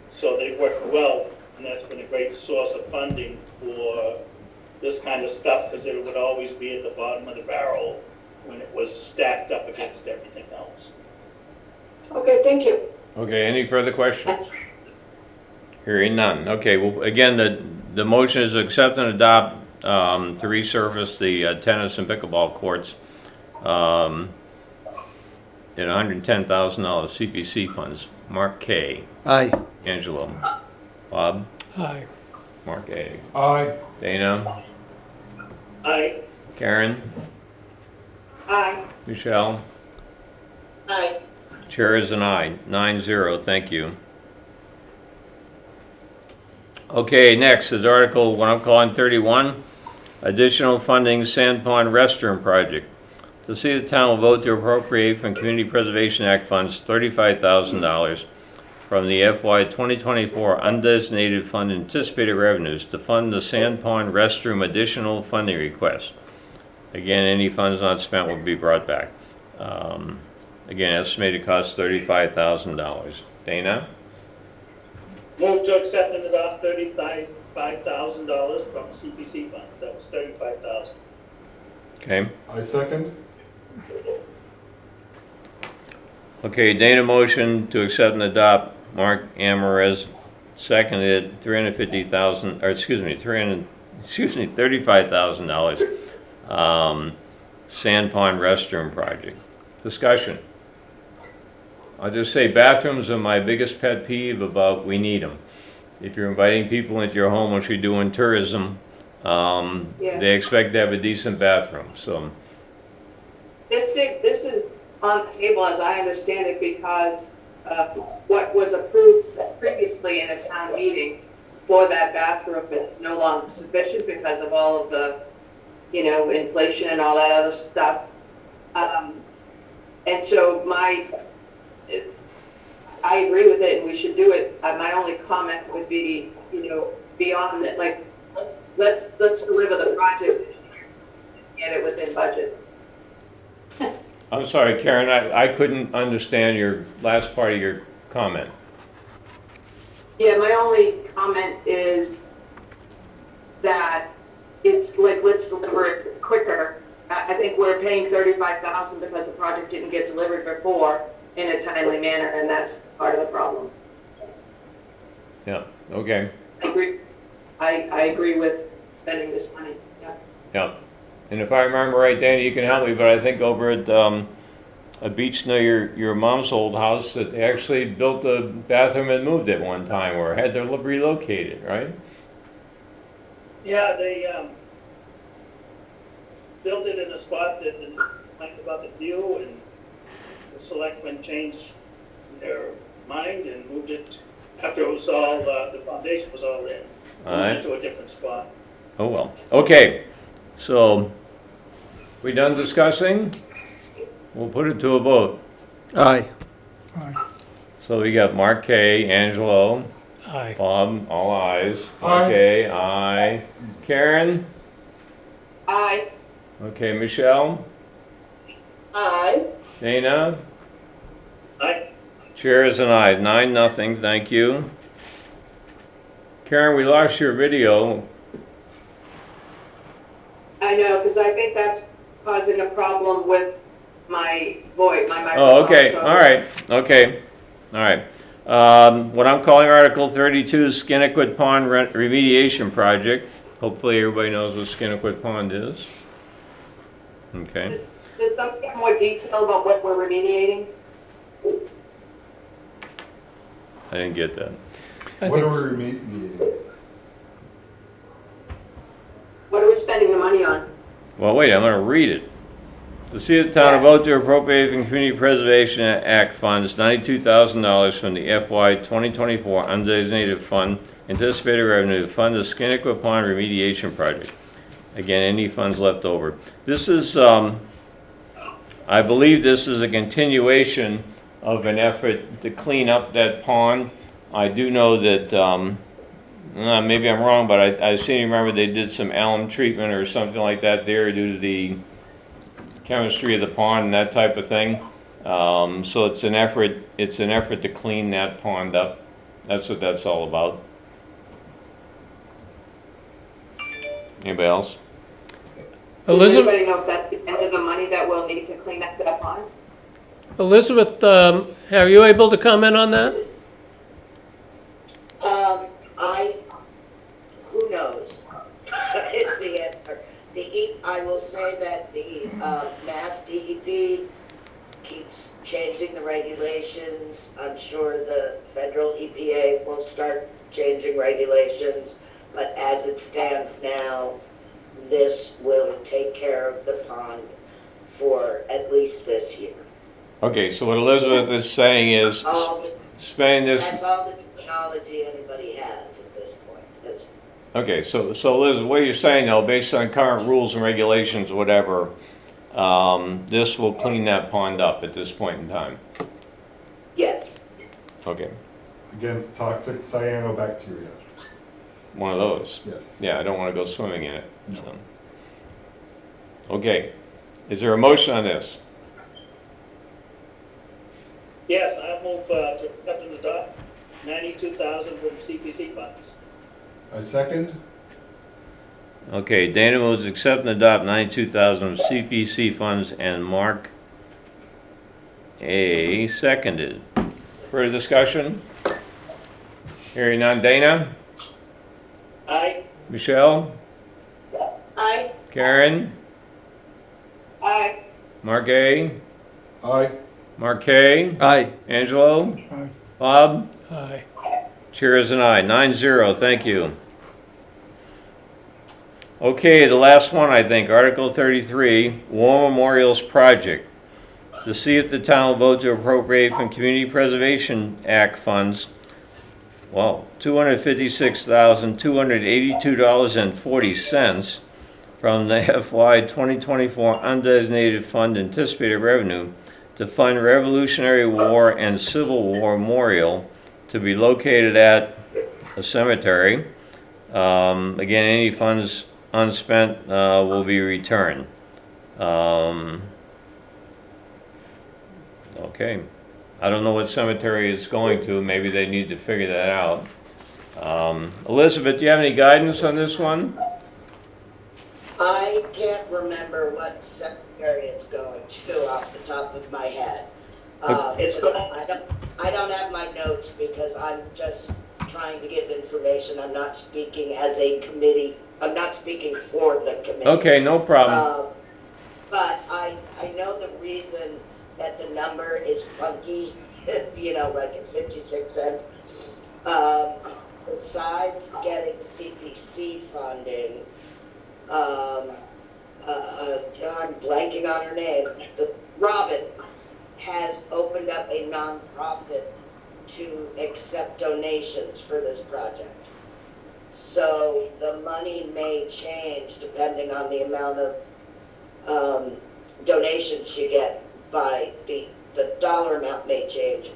So they worked well, and that's been a great source of funding for this kind of stuff, because it would always be at the bottom of the barrel when it was stacked up against everything else. Okay, thank you. Okay, any further questions? Hearing none. Okay, well, again, the motion is to accept and adopt to resurface the tennis and pickleball courts in $110,000 CPC funds. Mark K. Aye. Angelo. Bob. Aye. Mark A. Aye. Dana. Karen. Aye. Michelle. Aye. Chair is an aye. 9-0. Thank you. Okay, next is Article, what I'm calling 31, additional funding Sand Pond Restroom Project. To see the town will vote to appropriate from Community Preservation Act funds $35,000 from the FY 2024 undesignated fund anticipated revenues to fund the Sand Pond Restroom additional funding request. Again, any funds not spent will be brought back. Again, estimated cost $35,000. Dana? Move to accept and adopt $35,000 from CPC funds. That was $35,000. Okay. I second. Okay, Dana motion to accept and adopt. Mark Amoraz seconded. $35,000. Sand Pond Restroom Project. Discussion. I'll just say bathrooms are my biggest pet peeve about we need them. If you're inviting people into your home, which you're doing tourism, they expect to have a decent bathroom, so. This is on the table, as I understand it, because what was approved previously in a town meeting for that bathroom is no longer sufficient because of all of the, inflation and all that other stuff. And so I agree with it, and we should do it. My only comment would be, beyond that, like, let's deliver the project this year, get it within budget. I'm sorry, Karen, I couldn't understand your last part of your comment. Yeah, my only comment is that it's like, let's deliver it quicker. I think we're paying $35,000 because the project didn't get delivered before in a timely manner, and that's part of the problem. Yeah, okay. I agree. I agree with spending this money, yeah. Yeah. And if I remember right, Danny, you can help me, but I think over at a beach near your mom's old house that they actually built a bathroom and moved it one time, or had to relocate it, right? Yeah, they built it in a spot that didn't like about the view, and the selectmen changed their mind and moved it after it was all, the foundation was all in. All Moved right. it to a different spot. Oh, well. Okay, so we done discussing? We'll put it to a vote. Aye. Aye. So we got Mark K., Angelo, Aye. Bob, all ayes. Aye. Okay, aye. Karen? Aye. Okay, Michelle? Aye. Dana? I, Chair is an aye, 9-0, thank you. Karen, we lost your video. I know, because I think that's causing a problem with my voice, my microphone. Oh, okay, so- all right, okay, all right. What I'm calling Article 32 is Skinnequid Pond Remediation Project. Hopefully everybody knows what Skinnequid Pond is. Okay, Does somebody have more detail about what we're remediating? I didn't get that. I What think- are we remediating? What are we spending the money on? Well, wait, I'm gonna read it. To see if the town will vote to appropriate from Community Preservation Act funds $92,000 from the FY 2024 undesignated fund anticipated revenue to fund the Skinnequid Pond remediation project. Again, any funds left over. This is, I believe this is a continuation of an effort to clean up that pond. I do know that, maybe I'm wrong, but I seem to remember they did some alum treatment or something like that there due to the chemistry of the pond and that type of thing. So it's an effort to clean that pond up. That's what that's all about. Anybody else? Does Elizabeth, anybody know if that's the end of the money that we'll need to clean up that pond? Elizabeth, are you able to comment on that? Who knows? Is the answer. I will say that the Mass DEP keeps changing the regulations. I'm sure the federal EPA will start changing regulations, but as it stands now, this will take care of the pond for at least this year. Okay, so what Elizabeth is saying is All the, spending this. that's all the technology anybody has at this point. Okay, so Liz, what you're saying though, based on current rules and regulations, whatever, this will clean that pond up at this point in time. Yes. Okay, Against toxic cyanobacteria. one of those. Yes. Yeah, I don't want to go swimming in it. So. Okay, is there a motion on this? yes, I move to accept and adopt 92,000 from CPC funds. I second. Okay, Dana moves accept and adopt 92,000 CPC funds, and Mark A. seconded. Further discussion? Hearing none. Dana? Aye. Michelle? Aye. Karen? Aye. Mark A? Aye. Mark K? Aye. Angelo? Aye. Bob? Aye. Chair is an aye. 9-0, thank you. Okay, the last one, I think, Article 33, War Memorials Project. To see if the town will vote to appropriate from Community Preservation Act funds, well, $256,282.40 from the FY 2024 undesignated fund anticipated revenue to fund Revolutionary War and Civil War Memorial to be located at a cemetery. Again, any funds unspent will be returned. Okay. I don't know what cemetery it's going to. Maybe they need to figure that out. Elizabeth, do you have any guidance on this one? I can't remember what cemetery it's going to off the top of my head. It's going- I don't have my notes because I'm just trying to give information. I'm not speaking as a committee. I'm not speaking for the committee. Okay, no problem. But I know the reason that the number is funky, it's, like at 56 cents. Besides getting CPC funding, I'm blanking on her name, Robin has opened up a nonprofit to accept donations for this project. So the money may change depending on the amount of donations she gets. By the dollar amount may change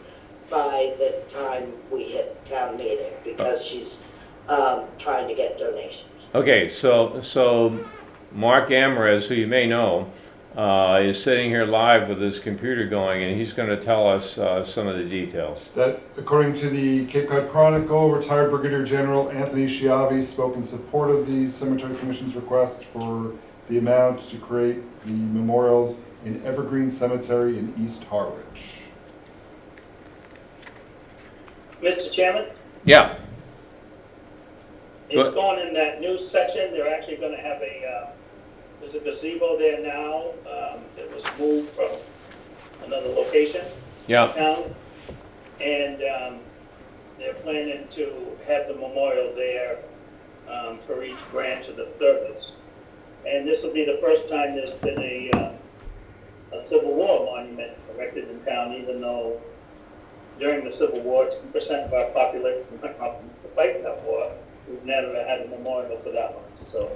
by the time we hit town meeting, because she's trying to get donations. Okay, so Mark Amores, who you may know, is sitting here live with his computer going, and he's going to tell us some of the details. That, according to the Cape Cod Chronicle, retired Brigadier General Anthony Schiavi spoke in support of the Cemetery Commission's request for the amount to create the memorials in Evergreen Cemetery in East Harwich. Mr. Chairman, Yeah. it's Good. going in that new section. They're actually gonna have there's a gazebo there now, that was moved from another location in Yeah. town. And, they're planning to have the memorial there, for each branch of the service. And this will be the first time there's been a Civil War monument erected in town, even though during the Civil War, 2% of our population went up to fight that war. We've never had a memorial for that one. So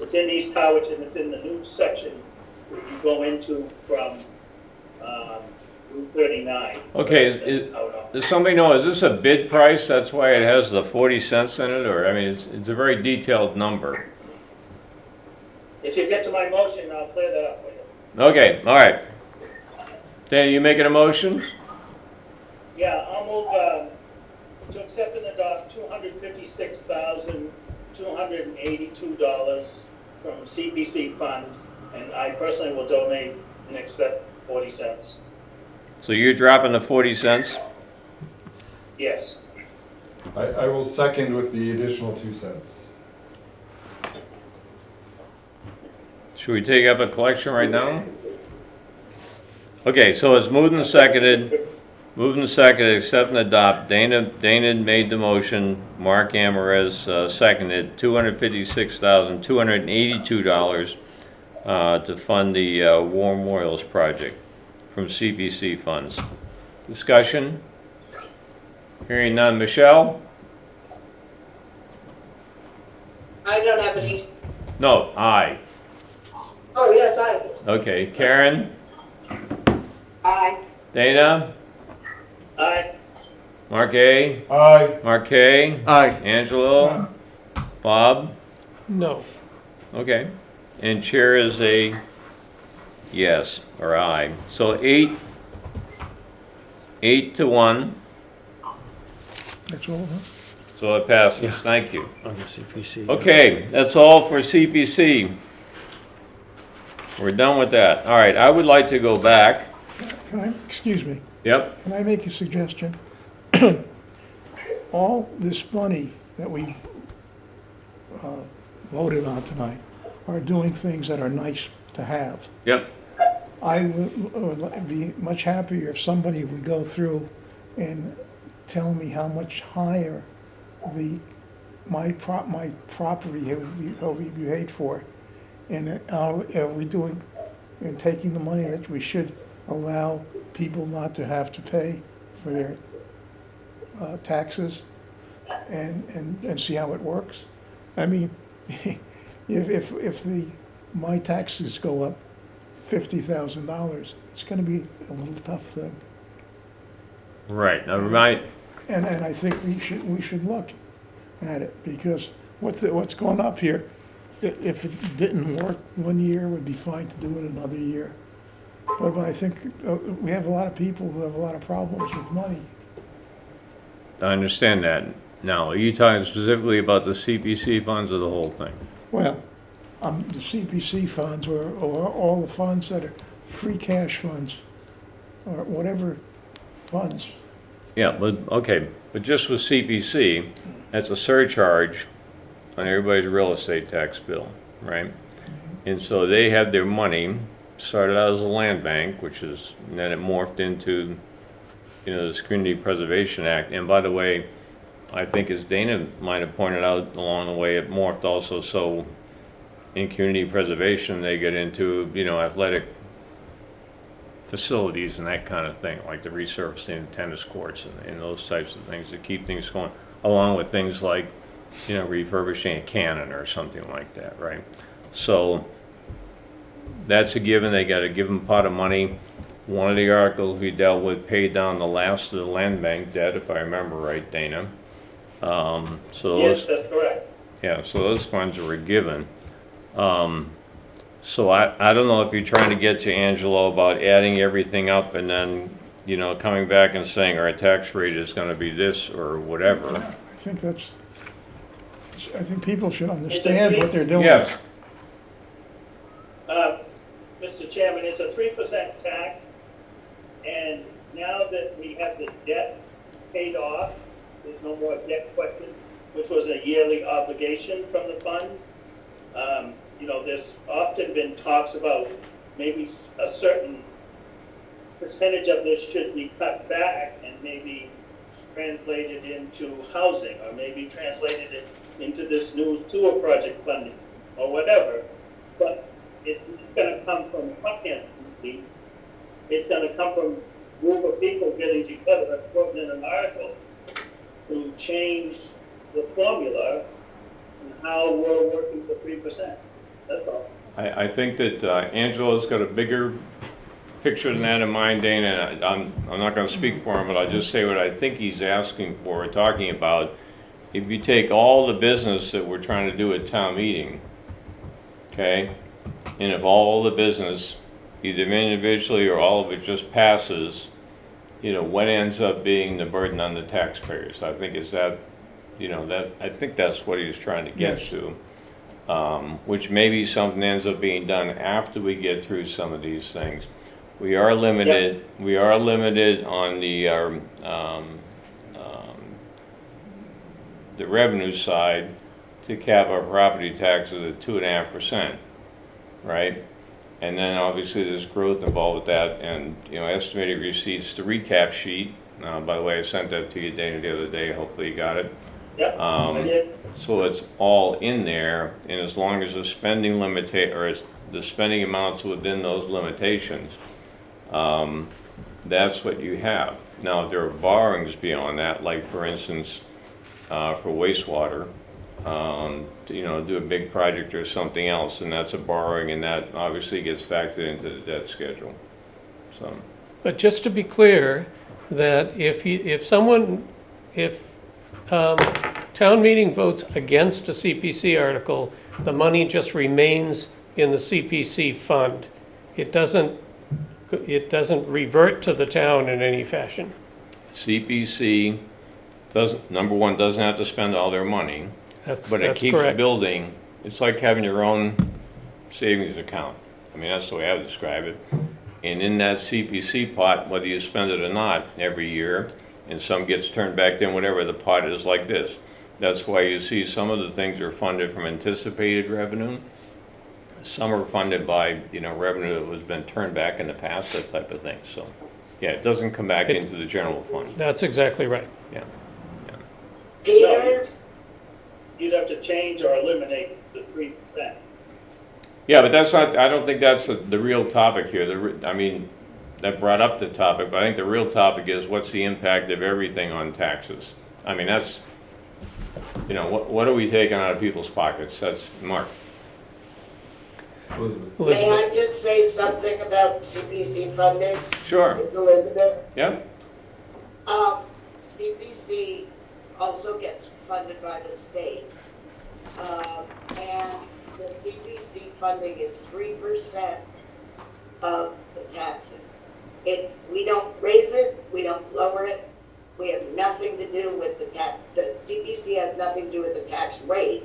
it's in East Harwich, and it's in the new section that you go into from Route 39. Okay, does somebody know, is this a bid price? That's why it has the 40 cents in it, or, I mean, it's a very detailed number. If you get to my motion, I'll clear that up for you. Okay, all right. Dan, you making a motion? Yeah, I'll move to accept and adopt $256,282 from CPC fund, and I personally will donate and accept 40 cents. So you're dropping the 40 cents? Yes. I will second with the additional 2 cents. Should we take up a collection right now? Okay, so it's moved and seconded. Moved and seconded, accept and adopt. Dana made the motion. Mark Amores seconded. $256,282 to fund the War Memorials project from CPC funds. Discussion? Hearing none. Michelle? I don't have any, No, aye. oh, yes, I, Okay, Karen? Aye. Dana? Aye. Mark A? Aye. Mark K? Aye. Angelo? Bob? No. Okay. And chair is a yes, or aye. So 8-1, That's all, huh? so it passes. Yeah. Thank you. On the CPC. Okay, that's all for CPC. We're done with that. All right, I would like to go back. Excuse me, Yep, can I make a suggestion? All this money that we voted on tonight are doing things that are nice to have. yep. I would be much happier if somebody would go through and tell me how much higher my property will be paid for. And are we doing, and taking the money that we should allow people not to have to pay for their taxes and see how it works? I mean, if my taxes go up $50,000, it's gonna be a little tough thing. Right, now remind, And I think we should look at it, because what's going up here, if it didn't work one year, it would be fine to do it another year. But I think we have a lot of people who have a lot of problems with money. I understand that. Now, are you talking specifically about the CPC funds or the whole thing? Well, the CPC funds or all the funds that are free cash funds, or whatever funds. Yeah, but, okay, but just with CPC, that's a surcharge on everybody's real estate tax bill, right? And so they have their money, started out as a land bank, and then it morphed into, this Community Preservation Act. And by the way, I think as Dana might have pointed out along the way, it morphed also, so in community preservation, they get into, athletic facilities and that kind of thing, like the resurfacing of tennis courts and those types of things to keep things going, along with things like, refurbishing a cannon or something like that, right? So that's a given. They got a given pot of money. One of the articles we dealt with paid down the last of the land bank debt, if I remember right, Dana. So Yes, those, that's correct. yeah, so those funds were given. So I don't know if you're trying to get to Angelo about adding everything up and then, coming back and saying our tax rate is gonna be this or whatever. Yeah, I think people should understand what they're doing. Yes, Mr. Chairman, it's a 3% tax, and now that we have the debt paid off, there's no more debt question, which was a yearly obligation from the fund. There's often been talks about maybe a certain percentage of this should be cut back and maybe translated into housing, or maybe translated into this new sewer project funding, or whatever. But it's going to come from finance committee. It's going to come from a group of people getting together and putting in an article to change the formula and how we're working for 3%. That's all. I think that Angelo's got a bigger picture than that in mind, Dana. I'm not gonna speak for him, but I'll just say what I think he's asking for, or talking about. If you take all the business that we're trying to do at town meeting, okay, and if all the business, either individually or all of it just passes, what ends up being the burden on the taxpayers? I think I think that's what he's trying to get Yes. to. Which maybe something ends up being done after we get through some of these things. We are limited on the revenue side to cap our property taxes at 2.5%, right? And then obviously there's growth involved with that, and, estimated receipts, the recap sheet, by the way, I sent that to you, Dana, the other day, hopefully you got it. Yep, I did. So it's all in there, and as long as the spending the spending amounts within those limitations, that's what you have. Now, if there are borrowings beyond that, like for instance, for wastewater, to, do a big project or something else, and that's a borrowing, and that obviously gets factored into the debt schedule, so. But just to be clear, that if town meeting votes against a CPC article, the money just remains in the CPC fund. It doesn't revert to the town in any fashion. CPC doesn't have to spend all their money, but it That's keeps correct. building. It's like having your own savings account. I mean, that's the way I would describe it. And in that CPC pot, whether you spend it or not every year, and some gets turned back in, whatever, the pot is like this. That's why you see some of the things are funded from anticipated revenue. Some are funded by, revenue that has been turned back in the past, that type of thing. So, yeah, it doesn't come back into the general fund. That's exactly right. Yeah. Peter, You'd have to change or eliminate the 3%. Yeah, but that's not, I don't think that's the real topic here. That brought up the topic, but I think the real topic is what's the impact of everything on taxes? I mean, that's, what are we taking out of people's pockets? That's Mark. Elizabeth. may I just say something about CPC funding? Sure. It's Elizabeth. Yep. CPC also gets funded by the state. And the CPC funding is 3% of the taxes. We don't raise it, we don't lower it, we have nothing to do with the tax. The CPC has nothing to do with the tax rate.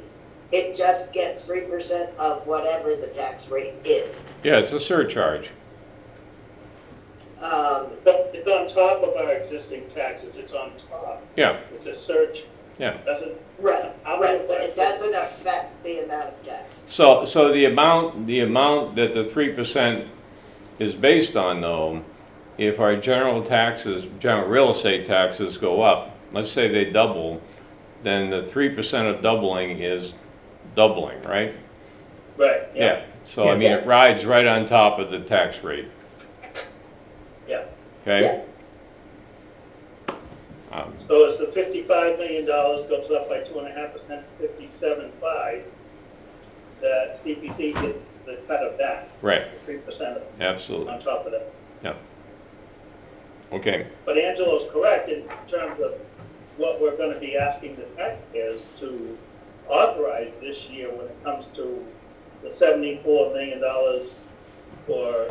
It just gets 3% of whatever the tax rate is. Yeah, it's a surcharge. But it's on top of our existing taxes, it's on top. Yeah, It's a surge, yeah. doesn't. Right, but it doesn't affect the amount of tax. So the amount that the 3% is based on, though, if our general real estate taxes go up, let's say they double, then the 3% of doubling is doubling, right? Right, yeah, So, I mean, it rides right on top of the tax rate, yeah. okay? So as the $55 million goes up by 2.5% to 57.5, that CPC gets the cut of that. Right, 3% absolutely, on top of that. yeah. Okay, But Angelo's correct in terms of what we're gonna be asking the taxpayers to authorize this year when it comes to the $74 million for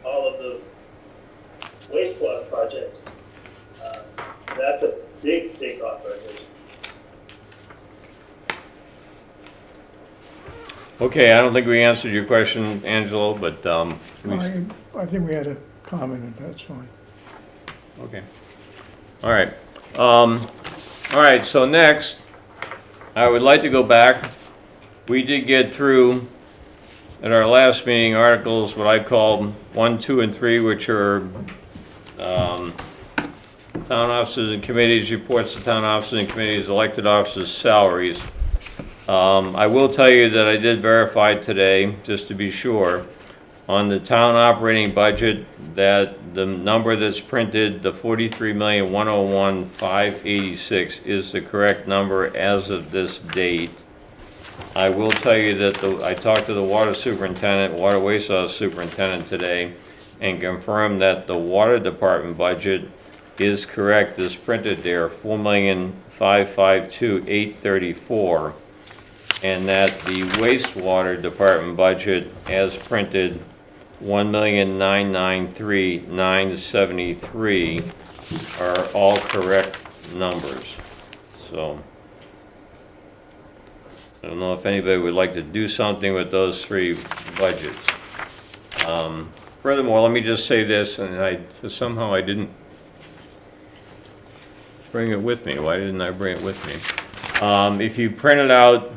all of the wastewater projects. That's a big, big authorization. okay, I don't think we answered your question, Angelo, but, I think we had a comment, and that's fine. okay. All right. All right, so next, I would like to go back. We did get through, at our last meeting, articles, what I called 1, 2, and 3, which are town officers and committees, reports to town officers and committees, elected officers' salaries. I will tell you that I did verify today, just to be sure, on the town operating budget, that the number that's printed, the 43,101,586, is the correct number as of this date. I will tell you that I talked to the water superintendent, water wastewater superintendent today, and confirmed that the water department budget is correct, is printed there, 4,552,834, and that the wastewater department budget, as printed, 1,993,973, are all correct numbers. So, I don't know if anybody would like to do something with those three budgets. Furthermore, let me just say this, and somehow I didn't bring it with me. Why didn't I bring it with me? If you print it out,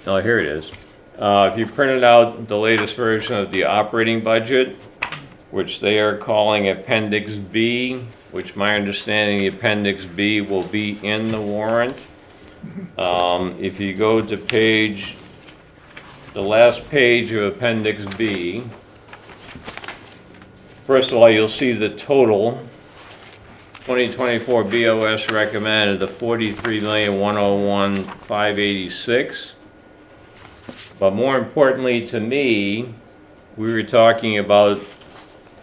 oh, here it is. If you printed out the latest version of the operating budget, which they are calling Appendix B, which my understanding, the Appendix B will be in the warrant. If you go to the last page of Appendix B, first of all, you'll see the total 2024 BOS recommended, the 43,101,586. But more importantly to me, we were talking about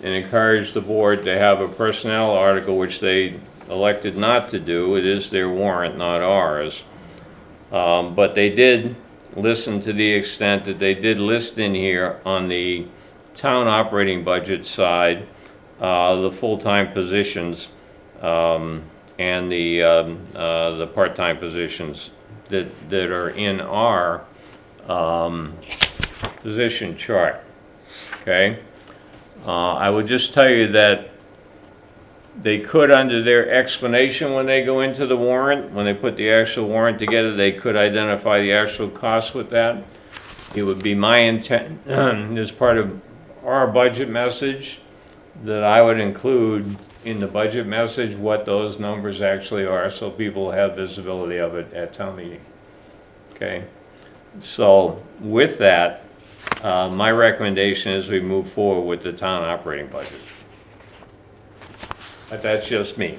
and encouraged the board to have a personnel article, which they elected not to do. It is their warrant, not ours. But they did listen to the extent that they did list in here on the town operating budget side, the full-time positions and the part-time positions that are in our position chart, okay? I would just tell you that they could, under their explanation when they go into the warrant, when they put the actual warrant together, they could identify the actual cost with that. It would be my intent, as part of our budget message, that I would include in the budget message what those numbers actually are, so people have visibility of it at town meeting, okay? So with that, my recommendation is we move forward with the town operating budget. But that's just me.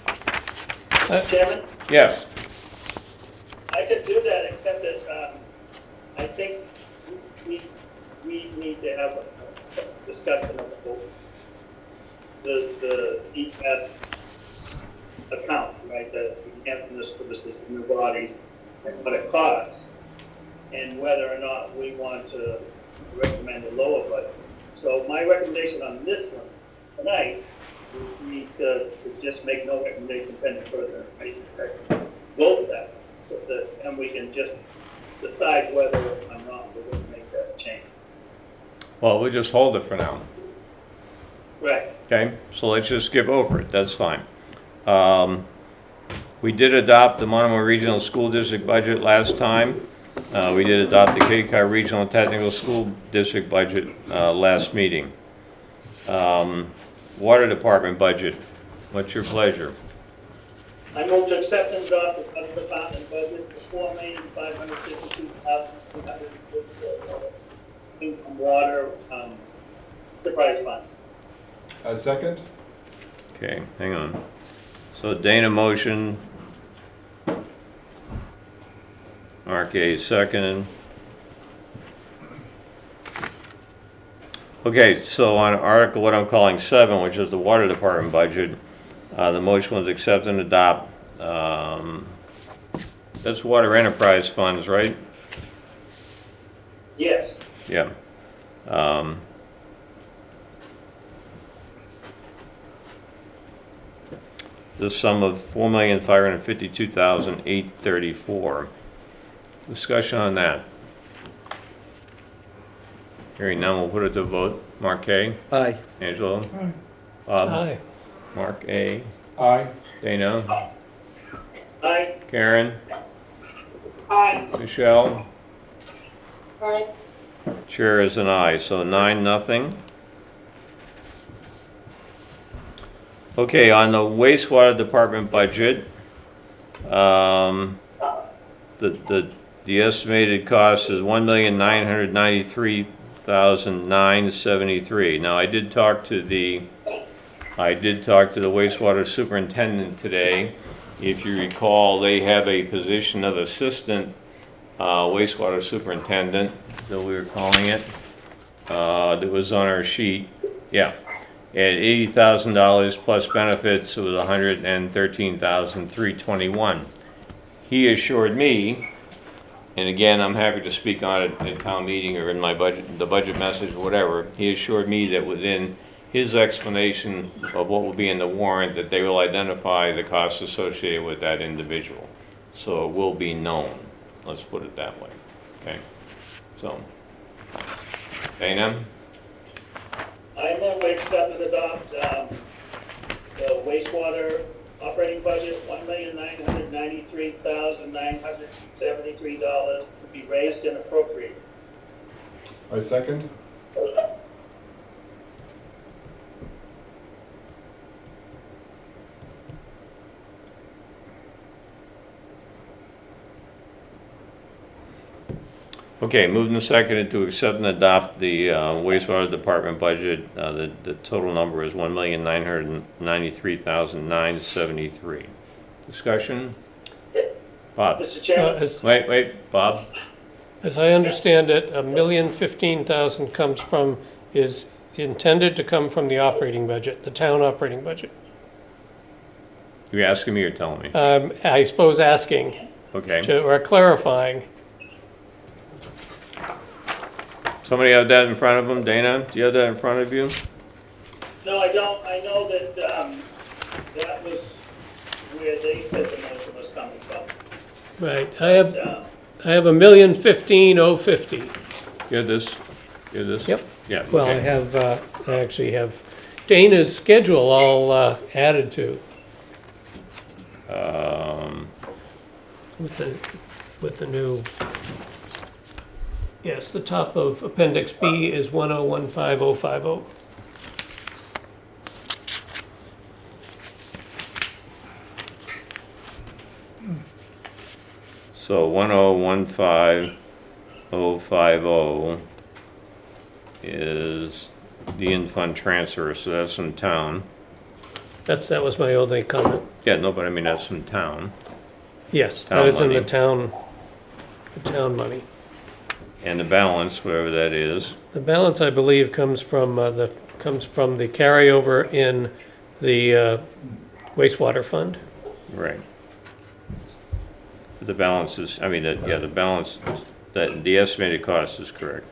Mr. Chairman, Yes, I could do that, except that I think we need to have a discussion of the EPS account, right? The Hampton Services and new bodies, and what it costs, and whether or not we want to recommend a lower budget. So my recommendation on this one tonight would be to just make no recommendation pending further information. Both that, so that, and we can just decide whether or not we're going to make that change. well, we'll just hold it for now, Right. okay? So let's just skip over it, that's fine. We did adopt the Monomoy Regional School District budget last time. We did adopt the Cape Cod Regional Technical School District budget last meeting. Water Department budget, what's your pleasure? I move to accept and adopt the water department budget for $4,552,254 from water enterprise funds. Second? Okay, hang on. So Dana motion. Mark A. second. Okay, so on article, what I'm calling 7, which is the water department budget, the motion was accept and adopt. That's water enterprise funds, right? Yes. Yeah. The sum of $4,552,834. Discussion on that. Hearing none, we'll put it to vote. Mark K. Aye. Angelo. Aye. Bob. Aye. Mark A. Aye. Dana. Aye. Karen. Aye. Michelle. Aye. Chair is an aye, so 9-0. Okay, on the wastewater department budget, the estimated cost is $1,993,973. Now, I did talk to the wastewater superintendent today. If you recall, they have a position of assistant wastewater superintendent, that we were calling it, that was on our sheet. Yeah. At $80,000 plus benefits, it was $113,321. He assured me, and again, I'm happy to speak on it at town meeting or in my budget, the budget message or whatever, he assured me that within his explanation of what will be in the warrant, that they will identify the costs associated with that individual. So it will be known, let's put it that way, okay? So, Dana? I move we accept and adopt the wastewater operating budget, $1,993,973 to be raised and appropriated. I second? Okay, moved and seconded to accept and adopt the wastewater department budget. The total number is $1,993,973. Discussion? Bob? Mr. Chairman? Wait, Bob? As I understand it, $1,015,000 is intended to come from the operating budget, the town operating budget. You asking me or telling me? I suppose asking, Okay. or clarifying. Somebody have that in front of them? Dana, do you have that in front of you? No, I don't. I know that that was where they said the motion was coming from. Right, I But, have $1,015,050. You have this? You have this? Yep. Yeah. Well, okay. I actually have Dana's schedule all added to with the new. Yes, the top of Appendix B is 1015050. So 1015050 is the in-fund transfer, so that's from town. That was my only comment. Yeah, no, but I mean, that's from town. Yes, Town that is in money. the town money. And the balance, whatever that is, The balance, I believe, comes from the carryover in the wastewater fund. right. The balance is, I mean, the balance, that the estimated cost is correct.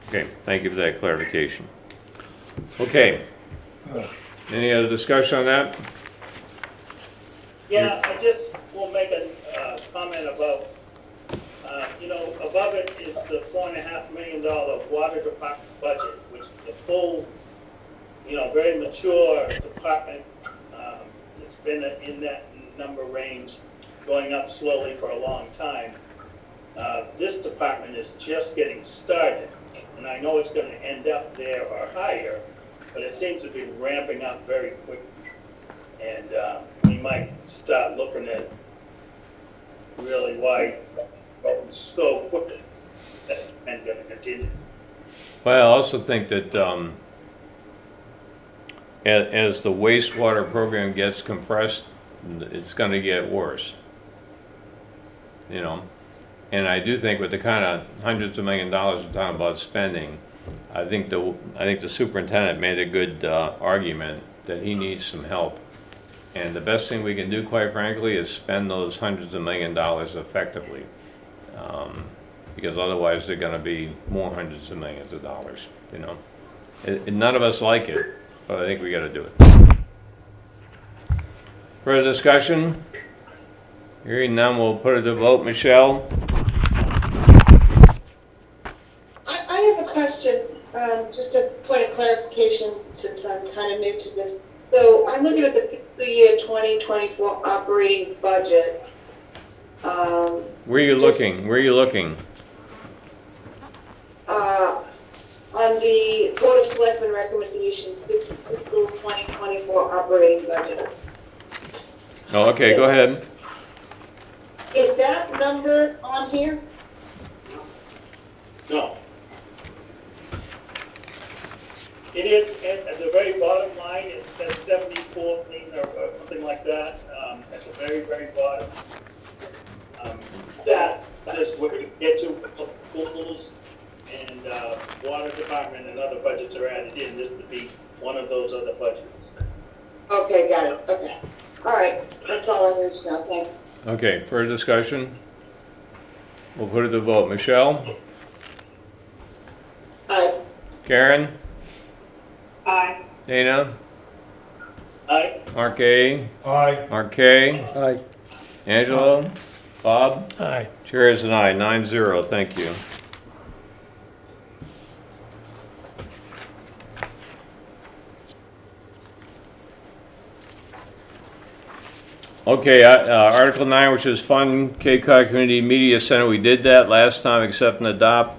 Okay, thank you for that clarification. Okay. Any other discussion on that? yeah, I just will make a comment about, above it is the $4.5 million water department budget, which is the full, very mature department. It's been in that number range. going up slowly for a long time. This department is just getting started, and I know it's gonna end up there or higher, but it seems to be ramping up very quickly. And we might start looking at really why it's so quick that it's gonna continue. Well, I also think that as the wastewater program gets compressed, it's going to get worse. You know, and I do think with the kind of hundreds of $1 millions we're talking about spending, I think the superintendent made a good argument that he needs some help. And the best thing we can do, quite frankly, is spend those hundreds of $1 millions effectively. Because otherwise they're gonna be more hundreds of millions of dollars, you know? And none of us like it, but I think we gotta do it. Further discussion? Hearing none, we'll put it to vote. Michelle? I have a question, just a point of clarification, since I'm kind of new to this. So I'm looking at the fiscal year 2024 operating budget. Where are you looking? Where are you looking? On the Board of Selectmen recommendation, fiscal 2024 operating budget. Oh, okay, go ahead. Is that number on here? No. It is at the very bottom line, it says 74 million or something like that, at the very, very bottom. That is where you get to schools and water department and other budgets are added in. This would be one of those other budgets. Okay, got it, okay. All right, that's all I need to know, thank you. Okay, further discussion? We'll put it to vote. Michelle? Aye. Karen? Aye. Dana? Aye. Mark A? Aye. Mark K? Aye. Angelo? Bob? Aye. Chair is an aye, 9-0, thank you. Okay, Article 9, which is fund Cape Cod Community Media Center, we did that last time, accept and adopt.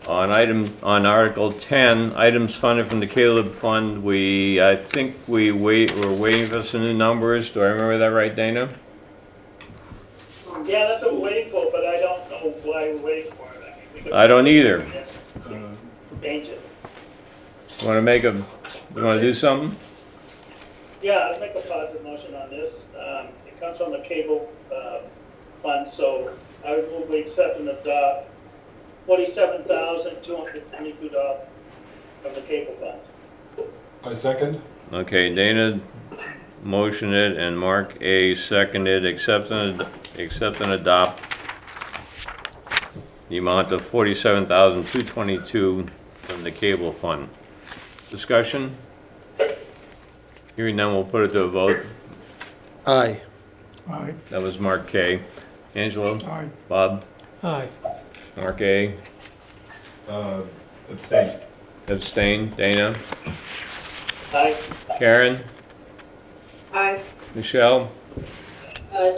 On Article 10, items funded from the Caleb Fund, I think we're waiting for some new numbers. Do I remember that right, Dana? Yeah, that's what we're waiting for, but I don't know why we're waiting for it. I mean, we could- I don't either. Change it. You wanna do something? Yeah, I'll make a positive motion on this. It comes from the cable fund, so I would move we accept and adopt $47,222 from the cable fund. I second. Okay, Dana motioned it and Mark A seconded, accept and adopt the amount of $47,222 from the cable fund. Discussion? Hearing none, we'll put it to a vote. Aye. Aye. That was Mark K. Angelo? Aye. Bob? Aye. Mark A? Abstain. Abstain. Dana? Aye. Karen? Aye. Michelle? Aye.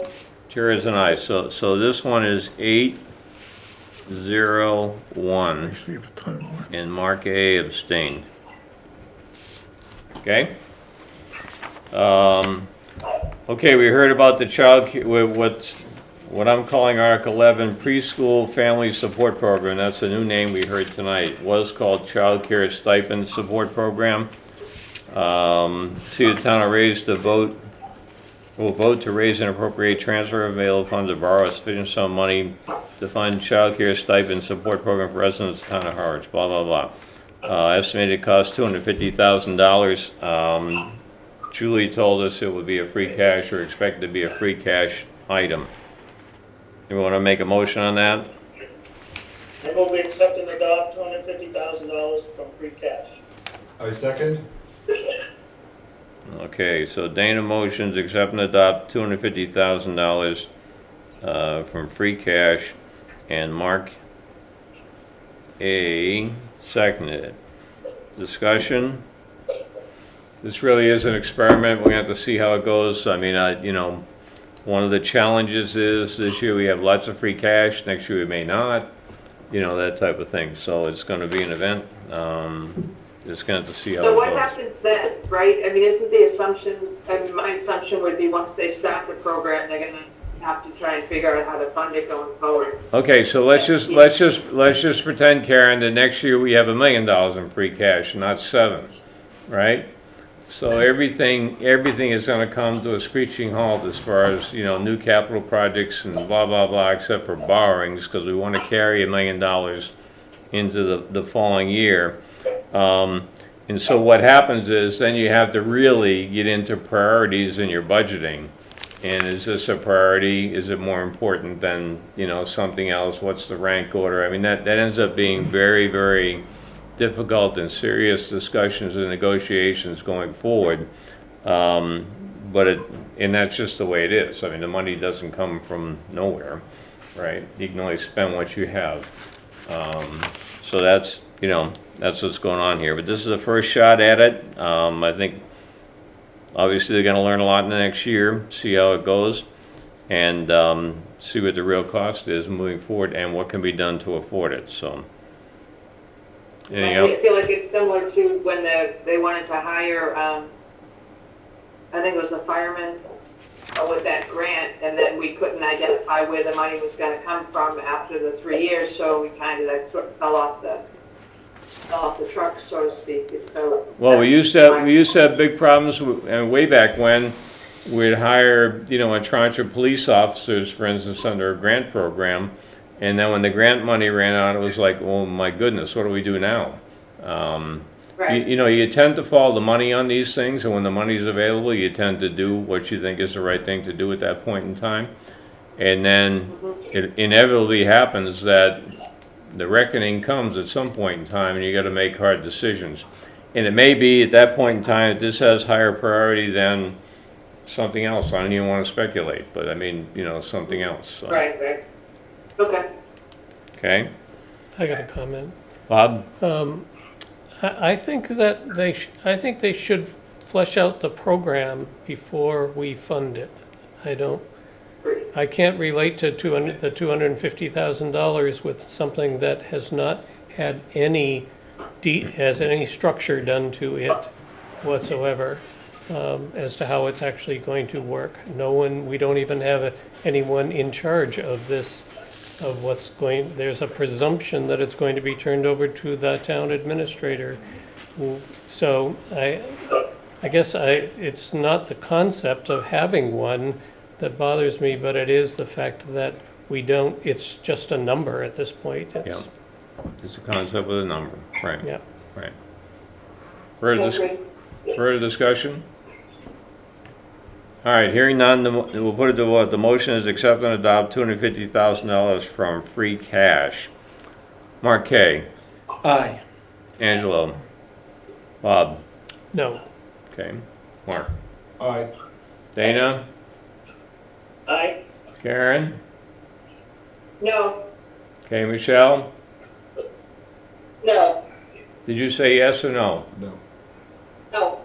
Chair is an aye. So this one is 8-0-1, Received a ton more. and Mark A abstained. Okay? Okay, we heard about the what I'm calling Article 11, Preschool Family Support Program. That's a new name we heard tonight. It was called Child Care Stipend Support Program. See the town will vote to raise and appropriate transfer of available funds to borrow a sufficient sum of money to fund child care stipend support program for residents of the town of Harwich, blah, blah, blah. Estimated cost $250,000. Julie told us it would be a free cash, or expected to be a free cash item. You want to make a motion on that? I move we accept and adopt $250,000 from free cash. I second. Okay, so Dana motions accept and adopt $250,000 from free cash, and Mark A seconded it. Discussion? This really is an experiment. We're gonna have to see how it goes. I mean, One of the challenges is this year we have lots of free cash, next year we may not, you know, that type of thing. So it's gonna be an event. Just gonna have to see how it So what goes. happens then, right? I mean, isn't the assumption, I mean, my assumption would be once they start the program, they're gonna have to try and figure out how to fund it going forward. Okay, so let's just pretend, Karen, that next year we have $1 million in free cash, not 7, right? So everything is gonna come to a screeching halt as far as, you know, new capital projects and blah, blah, blah, except for borrowings, because we wanna carry $1 million into the following year. And so what happens is then you have to really get into priorities in your budgeting. And is this a priority? Is it more important than, you know, something else? What's the rank order? I mean, that ends up being very, very difficult and serious discussions and negotiations going forward. And that's just the way it is. I mean, the money doesn't come from nowhere, right? You can only spend what you have. So that's, you know, that's what's going on here. But this is the first shot at it. I think obviously they're gonna learn a lot in the next year, see how it goes, and see what the real cost is moving forward and what can be done to afford it, so. Anything else? I feel like it's similar to when they wanted to hire, I think it was a fireman with that grant, and then we couldn't identify where the money was gonna come from after the 3 years, so we kind of like sort of fell off the truck, so to speak. And so Well, we that's used to have big problems way back when we'd hire, you know, a tranche of police officers, for instance, under a grant program. And then when the grant money ran out, it was like, oh my goodness, what do we do now? right. You know, you tend to follow the money on these things, and when the money's available, you tend to do what you think is the right thing to do at that point in time. And then it inevitably happens that the reckoning comes at some point in time, and you gotta make hard decisions. And it may be at that point in time that this has higher priority than something else. I don't even wanna speculate, but I mean, you know, something else, so. Right. Okay. Okay, I got a comment. Bob? I think that I think they should flesh out the program before we fund it. I can't relate to the $250,000 with something that has not had any structure done to it whatsoever, as to how it's actually going to work. We don't even have anyone in charge of this, of what's going, there's a presumption that it's going to be turned over to the town administrator. So I guess it's not the concept of having one that bothers me, but it is the fact that it's just a number at this point. Yeah, it's a concept with a number, right? Yeah. Right. Further discussion? All right, hearing none, we'll put it to vote. The motion is accept and adopt $250,000 from free cash. Mark K. Aye. Angelo. Bob. No. Okay. Mark. Aye. Dana. Aye. Karen. No. Okay, Michelle. No, Did you say yes or no? No. no.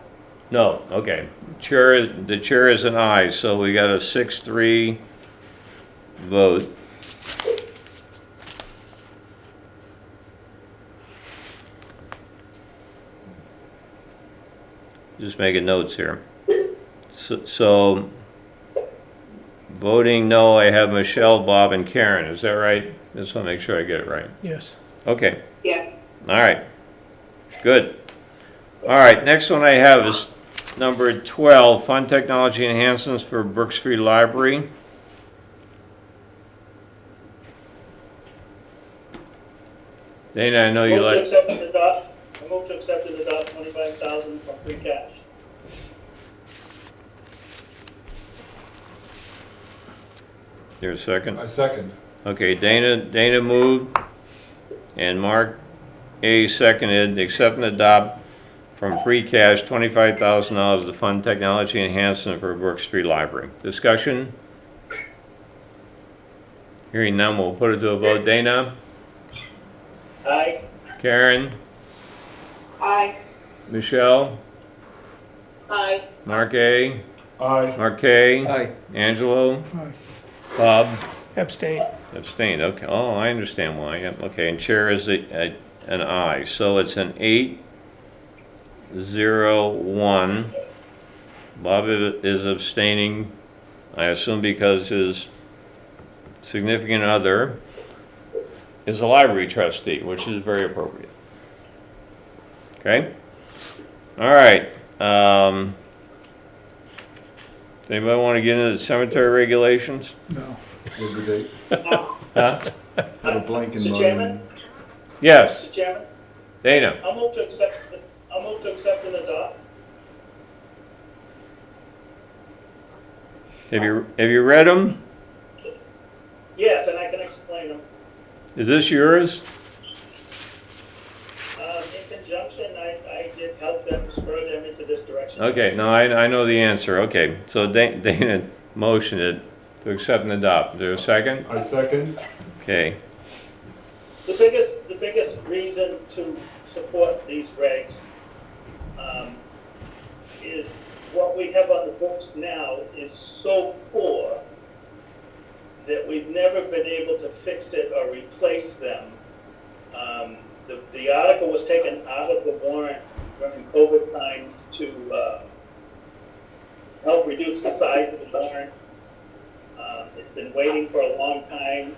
No. Okay. The chair is an aye, so we got a 6-3 vote. Just making notes here. So voting no, I have Michelle, Bob, and Karen. Is that right? Just want to make sure I get it right. Yes. Okay. Yes. All right. Good. All right. Next one I have is number 12, fund technology enhancements for Brooks Free Library. Dana, I know you Move to like. accept and adopt, I move to accept and adopt 25,000 from free cash. Here a second. I second. Okay, Dana moved, and Mark A. seconded, accept and adopt from free cash $25,000 to fund technology enhancement for Brooks Free Library. Discussion? Hearing none, we'll put it to a vote. Dana? Aye. Karen? Aye. Michelle? Aye. Mark A? Aye. Marquet? Aye. Angelo? Aye. Bob? Abstain. Abstained, okay. Oh, I understand why, yep, okay. And chair is an aye. So it's an 8-0-1. Bob is abstaining, I assume because his significant other is a library trustee, which is very appropriate. Okay? All right. Anybody want to get into the cemetery regulations? No. With the date. Huh? Have a blank in Mr. mind. Chairman? Yes, Mr. Chairman, Dana. I'll move to accept and adopt. Have you read them? Yes, and I can explain them. Is this yours? In conjunction, I did help them, spur them into this direction. Okay, no, I know the answer. Okay, so Dana motioned it to accept and adopt. Is there a second? I second. Okay. The biggest reason to support these regs is what we have on the books now is so poor that we've never been able to fix it or replace them. The article was taken out of the warrant during COVID times to help reduce the size of the warrant. It's been waiting for a long time.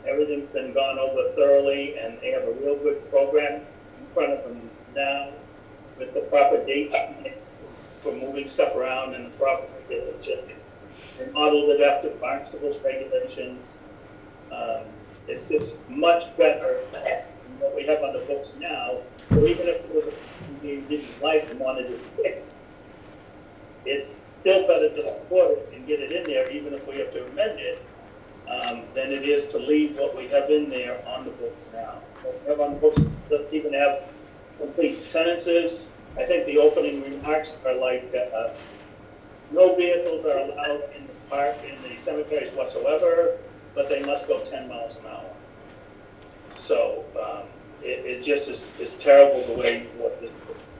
Everything's been gone over thoroughly, and they have a real good program in front of them now with the proper dates for moving stuff around and the proper regulation. They modeled it after Barnstable's regulations. It's just much better than what we have on the books now. So even if it was we didn't like and wanted to fix, it's still better to support it and get it in there, even if we have to amend it, than it is to leave what we have in there on the books now. What we have on the books doesn't even have complete sentences. I think the opening remarks are like, no vehicles are allowed in the park, in the cemeteries whatsoever, but they must go 10 miles an hour. So it just is terrible the way what is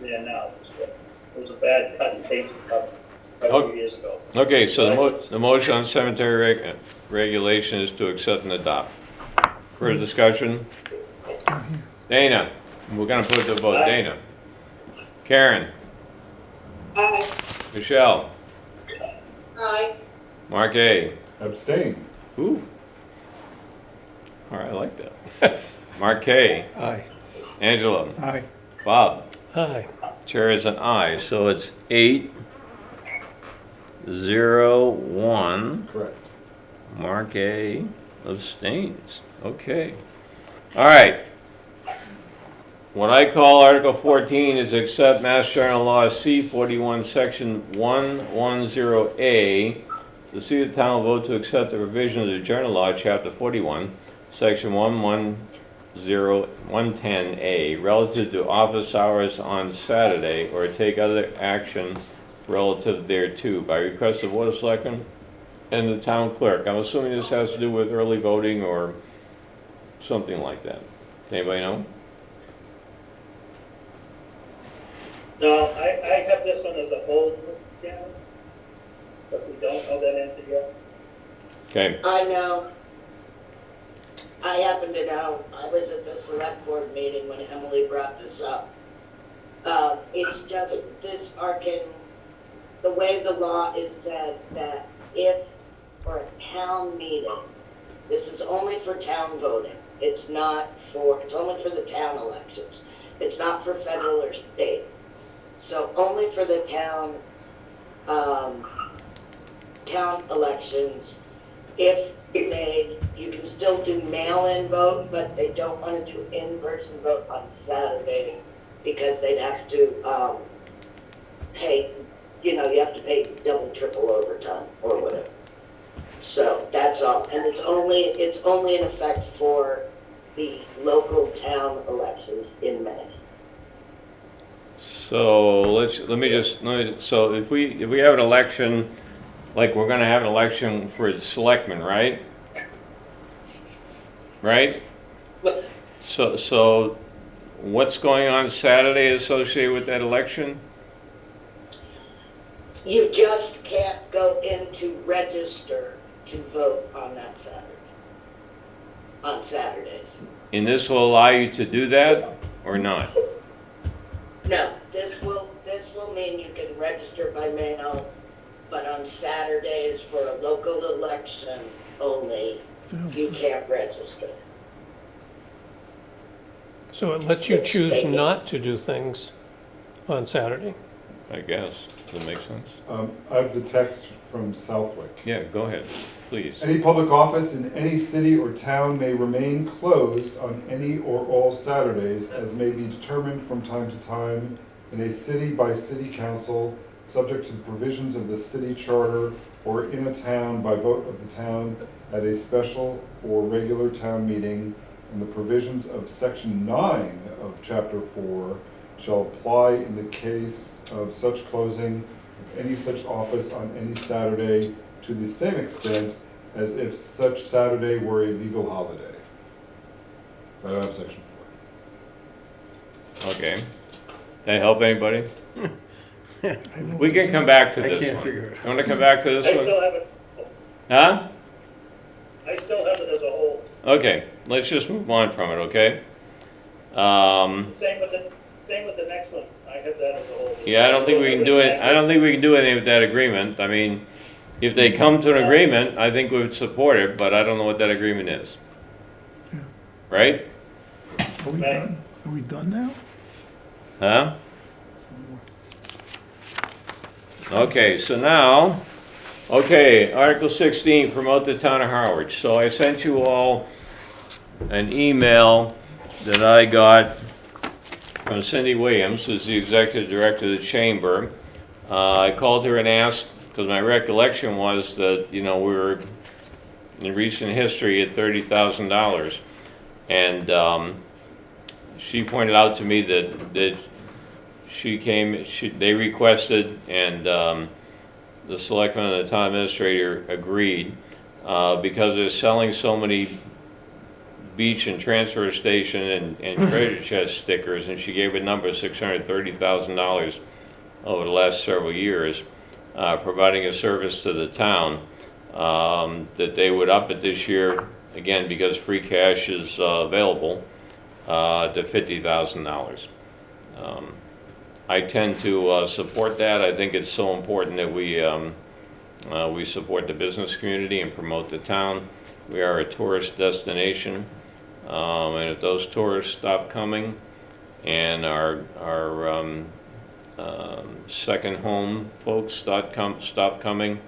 there now. It was a bad cut and paste a few years ago. Okay, so the motion on cemetery regulation is to accept and adopt. Further discussion? Dana, we're gonna put the vote. Dana. Karen. Aye. Michelle. Aye. Mark A. Abstain. Ooh. All right, I like that. Mark K. Aye. Angela. Aye. Bob. Aye. Chair is an aye, so it's 8-0-1. Correct. Mark A. abstains. Okay. All right. What I call Article 14 is accept Mass General Law C-41, Section 110A. The City of Town will vote to accept the revision of the General Law, Chapter 41, Section 110A, relative to office hours on Saturday, or take other action relative thereto, by request of Board of Selectmen and the Town Clerk. I'm assuming this has to do with early voting or something like that. Does anybody know? No, I have this one as a whole, but we don't know that answer yet. Okay. I know. I happen to know. I was at the select board meeting when Emily brought this up. It's just this the way the law is said that if for a town meeting, this is only for town voting. It's only for the town elections. It's not for federal or state. So only for the town elections, you can still do mail-in vote, but they don't want to do in-person vote on Saturdays because they'd have to pay, you have to pay double, triple overtime or whatever. So that's all, and it's only in effect for the local town elections in May. So so if we have an election, like we're gonna have an election for the selectmen, right? Right? So what's going on Saturday associated with that election? You just can't go in to register to vote on that Saturday, on Saturdays. And this will allow you to do that or not? No, this will mean you can register by mail, but on Saturdays for a local election only, you can't register. So it lets you choose not to do things on Saturday. I guess. Does that make sense? I have the text from Southwick. Yeah, go ahead, please. Any public office in any city or town may remain closed on any or all Saturdays as may be determined from time to time in a city by city council, subject to the provisions of the city charter, or in a town by vote of the town at a special or regular town meeting, and the provisions of section 9 of chapter 4 shall apply in the case of such closing of any such office on any Saturday to the same extent as if such Saturday were a legal holiday. I don't have section 4. Okay. That help anybody? We can come back to I this can't one. figure it You want to come back to I this one? still have it, Huh? I still have it as a whole. Okay, let's just move on from it, okay? Same with the next one, I have that as a whole. Yeah, I don't think we can do it, I don't think we can do anything with that agreement. I mean, if they come to an agreement, I think we would support it, but I don't know what that agreement is. Right? Are we done? Are we done now? Huh? Okay, so now, okay, Article 16, promote the town of Harwich. So I sent you all an email that I got from Cindy Williams, who's the executive director of the chamber. I called her and asked, because my recollection was that, you know, we were in recent history at $30,000. And she pointed out to me that they requested, and the selectman and the town administrator agreed, because they're selling so many beach and transfer station and treasure chest stickers, and she gave a number of $630,000 over the last several years, providing a service to the town, that they would up it this year, again, because free cash is available, to $50,000. I tend to support that. I think it's so important that we support the business community and promote the town. We are a tourist destination, and if those tourists stop coming and our second home folks stop coming,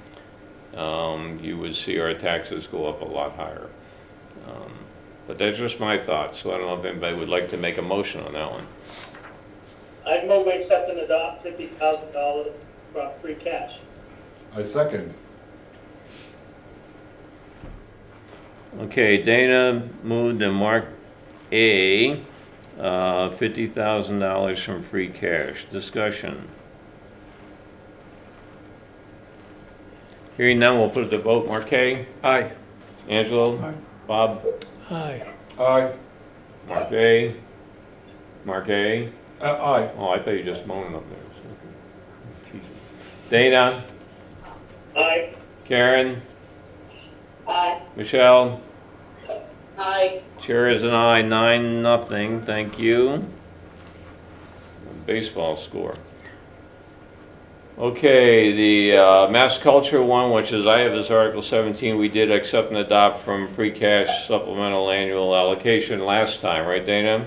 you would see our taxes go up a lot higher. But that's just my thoughts, so I don't know if anybody would like to make a motion on that one. I'd move we accept and adopt $50,000 from free cash. I second. Okay, Dana moved and Mark A, $50,000 from free cash. Discussion. Hearing none, we'll put it to vote. Mark A, Aye. Angelo, Aye. Bob, Aye. Aye. Mark A, Mark A. Aye. Oh, I thought you just moaned up there. It's easy. Dana, Aye. Karen, Aye. Michelle, Aye. chair is an aye, 9-0, thank you. Baseball score. Okay, the mass culture one, which is, I have as Article 17, we did accept and adopt from free cash supplemental annual allocation last time, right, Dana?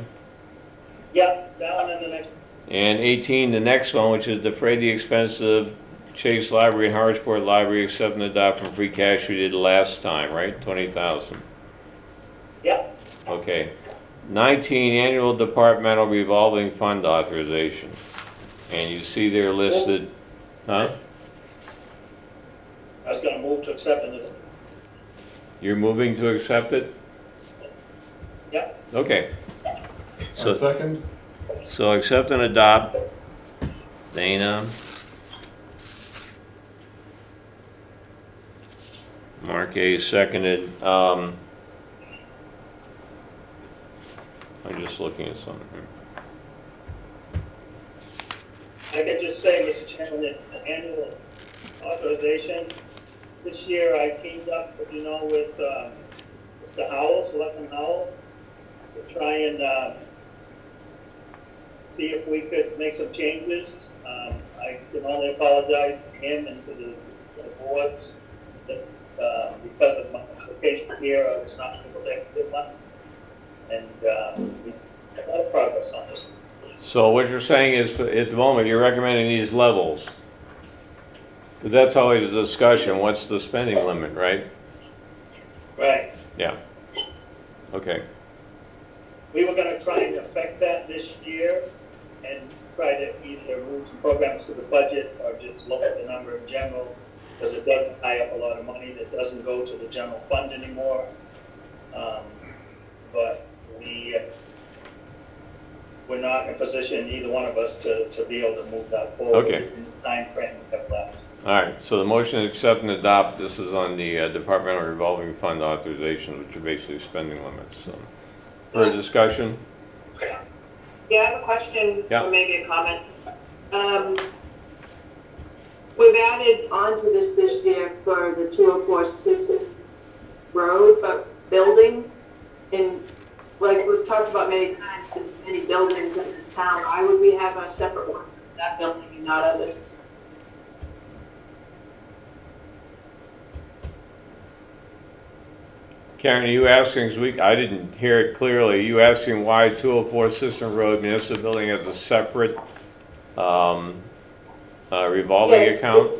Yep, that one and the next. And 18, the next one, which is defray the expense of Chase Library and Harwichport Library, accept and adopt from free cash we did last time, right? 20,000. Yep, Okay. 19, annual departmental revolving fund authorization. And you see they're listed, huh? I was gonna move to accept and adopt. You're moving to accept it? Yep, Okay. I second. So accept and adopt. Dana. Mark A. seconded. I'm just looking at something here. I could just say, Mr. Chairman, that annual authorization. This year I teamed up, as you know, with Mr. Howell, Selectman Howell, to try and see if we could make some changes. I can only apologize to him and to the boards that because of my application here, I was not able to get one. And we had a lot of progress on this. So what you're saying is, at the moment, you're recommending these levels? Because that's always a discussion, what's the spending limit, right? Right. Yeah. Okay. We were gonna try and affect that this year and try to either move some programs to the budget or just look at the number in general, because it does tie up a lot of money that doesn't go to the general fund anymore. But we're not in a position, either one of us, to be able to move that forward Okay. in the time frame we have left. All right, so the motion to accept and adopt, this is on the departmental revolving fund authorization, which are basically spending limits, so. Further discussion? Yeah, I have a question, Yeah. or maybe a comment. We've added onto this year for the 204 Sisson Road, but building, and like we've talked about many times, the many buildings in this town, why would we have a separate one for that building and not others? Karen, are you asking, 'cause I didn't hear it clearly, are you asking why 204 Cistern Road Municipal Building has a separate revolving Yes, account?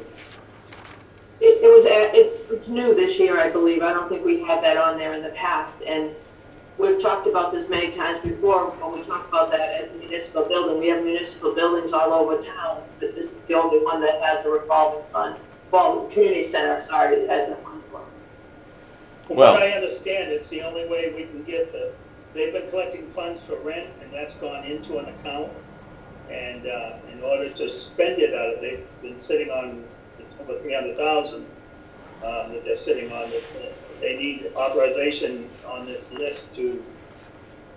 It's new this year, I believe. I don't think we had that on there in the past, and we've talked about this many times before when we talk about that as a municipal building. We have municipal buildings all over town, but this is the only one that has a revolving fund. Well, the community center, sorry, has that one as well. From Well- what I understand, it's the only way we can get they've been collecting funds for rent, and that's gone into an account. And in order to spend it out of, they've been sitting on, it's over 300,000 that they're sitting on. They need authorization on this list to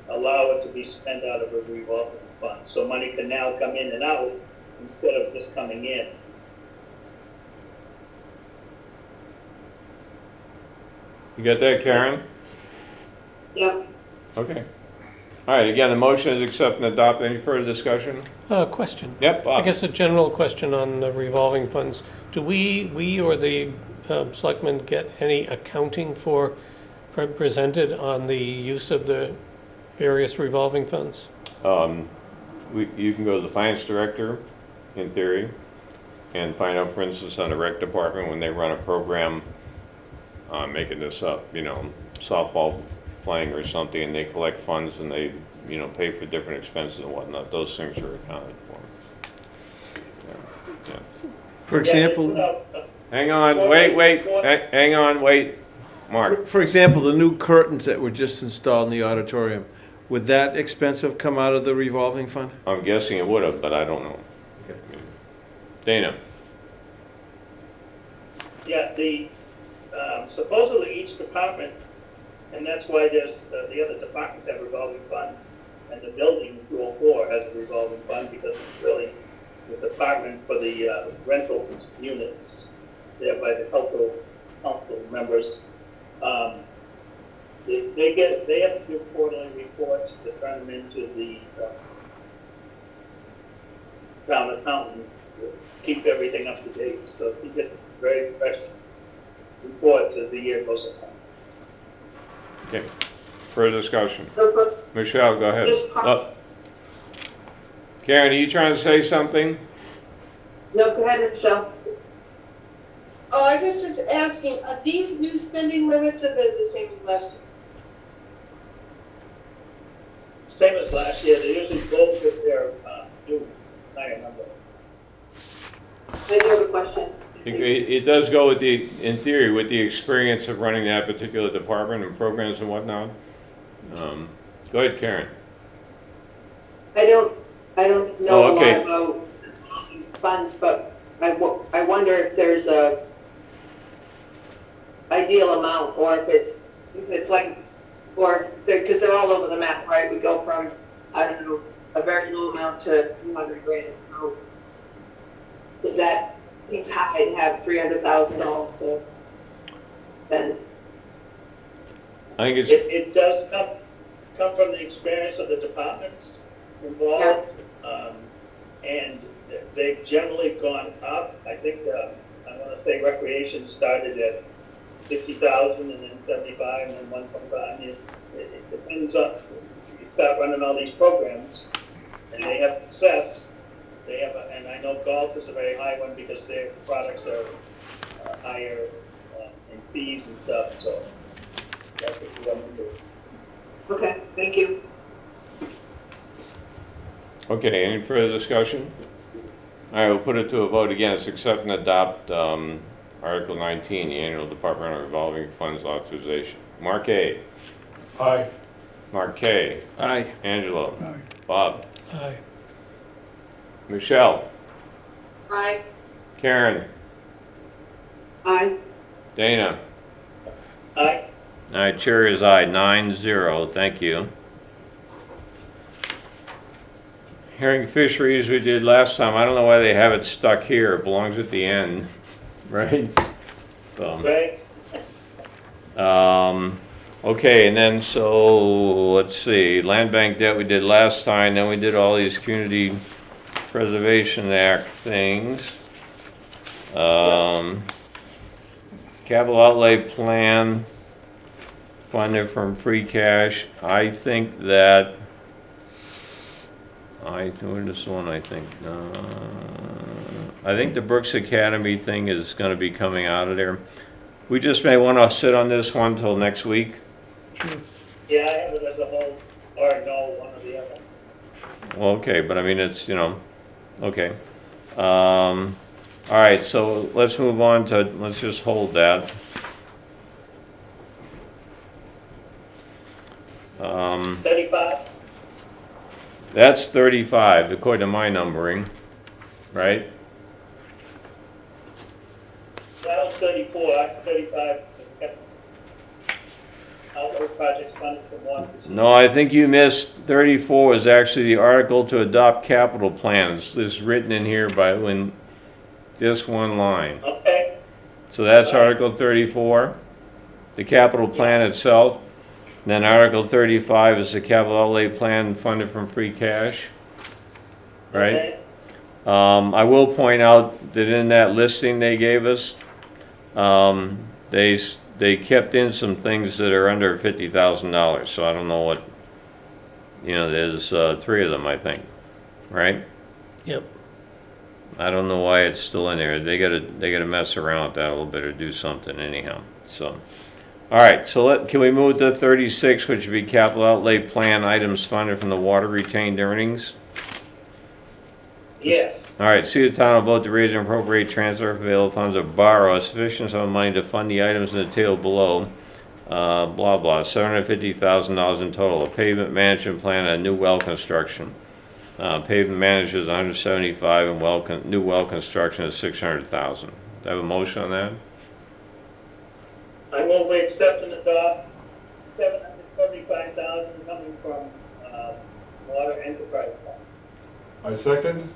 allow it to be spent out of a revolving fund. So money can now come in and out instead of just coming in. You got that, Karen? Yep. Okay. All right, again, the motion is accept and adopt. Any further discussion? Question. Yep, I Bob. guess a general question on the revolving funds. Do we or the selectmen get any accounting for presented on the use of the various revolving funds? You can go to the finance director, in theory, and find out, for instance, on the rec department, when they run a program, making this up, softball playing or something, and they collect funds and they, pay for different expenses and whatnot, those things are accounted for. Yeah. For example, Hang on, hang on, wait, Mark. for example, the new curtains that were just installed in the auditorium, would that expense have come out of the revolving fund? I'm guessing it would have, but I don't know. Okay. Dana? Yeah, supposedly each department, and that's why there's, the other departments have revolving funds, and the building 204 has a revolving fund because it's really the department for the rentals units there by the council members. They have to do quarterly reports to turn them into the town accountant to keep everything up to date. So he gets very fresh reports as the year goes on. Okay. Further discussion? So, Michelle, go ahead. Oh. Karen, are you trying to say something? no, go ahead, Michelle. Oh, I just was asking, are these new spending limits, or they're the same as last year? Same as last year, they usually both with their new higher number. I do have a question. It does go with in theory, with the experience of running that particular department and programs and whatnot. Go ahead, Karen. I don't know Oh, okay. a lot about funds, but I wonder if there's a ideal amount, or if it's like, or because they're all over the map, right? We go from, I don't know, a very low amount to 200 grand. So is that seems high to have $300,000 to spend. I think it's, It does come from the experience of the departments involved. And they've generally gone up. I think, I want to say recreation started at 50,000 and then 75 and then 125. I mean, it depends on, you start running all these programs and they have success. They have, and I know golf is a very high one because their products are higher in fees and stuff, so that's what we want to do. Okay, thank you. okay, any further discussion? All right, we'll put it to a vote again. It's accept and adopt Article 19, the annual Departmental Revolving Funds authorization. Mark A. Aye. Mark K. Aye. Angelo. Aye. Bob. Aye. Michelle. Aye. Karen. Aye. Dana. Aye. All right, chair is aye, 9-0, thank you. Herring fisheries we did last time, I don't know why they have it stuck here, it belongs at the end, right? So, Right? okay, and then, so, let's see, land bank debt we did last time, then we did all these Community Preservation Act things. Capital outlay plan, funded from free cash. I think that, where this one, I think the Brooks Academy thing is gonna be coming out of there. We just may wanna sit on this one till next week. Yeah, I have it as a whole, or no, one or the other. Well, okay, but I mean, it's, okay. All right, so let's move on to, let's just hold that. 35? That's 35, according to my numbering, right? That was 34, 35. Outdoor projects funded from 1%. No, I think you missed, 34 was actually the article to adopt capital plans. This is written in here by, just one line. Okay, So that's Article 34, the capital plan itself. Then Article 35 is the capital outlay plan funded from free cash, right? okay. I will point out that in that listing they gave us, they kept in some things that are under $50,000, so I don't know what, there's 3 of them, I think, right? Yep. I don't know why it's still in there. They gotta mess around with that a little bit or do something anyhow, so. All right, so can we move to 36, which would be capital outlay plan items funded from the water retained earnings? Yes, All right, see the town will vote to raise and appropriate transfer of available funds or borrow a sufficient sum of money to fund the items in the table below. Blah, blah, $750,000 in total. A pavement management plan and a new well construction. Pavement management is $175 and new well construction is $600,000. Do I have a motion on that? I move we accept and adopt $775,000 coming from water enterprise funds. I second.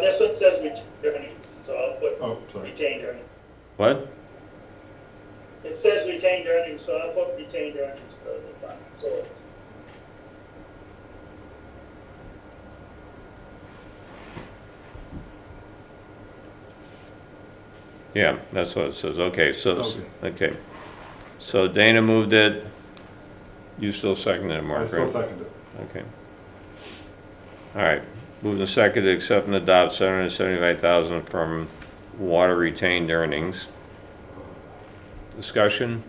This one says retained earnings, so I'll put Oh, sorry. retained earnings. What? It says retained earnings, so I'll put retained earnings for the fund, so it's. Yeah, that's what it says. Okay, so, Okay. okay. So Dana moved it. You still seconded it, Mark, I right? still second it. Okay. All right, moved and seconded to accept and adopt $775,000 from water retained earnings. Discussion?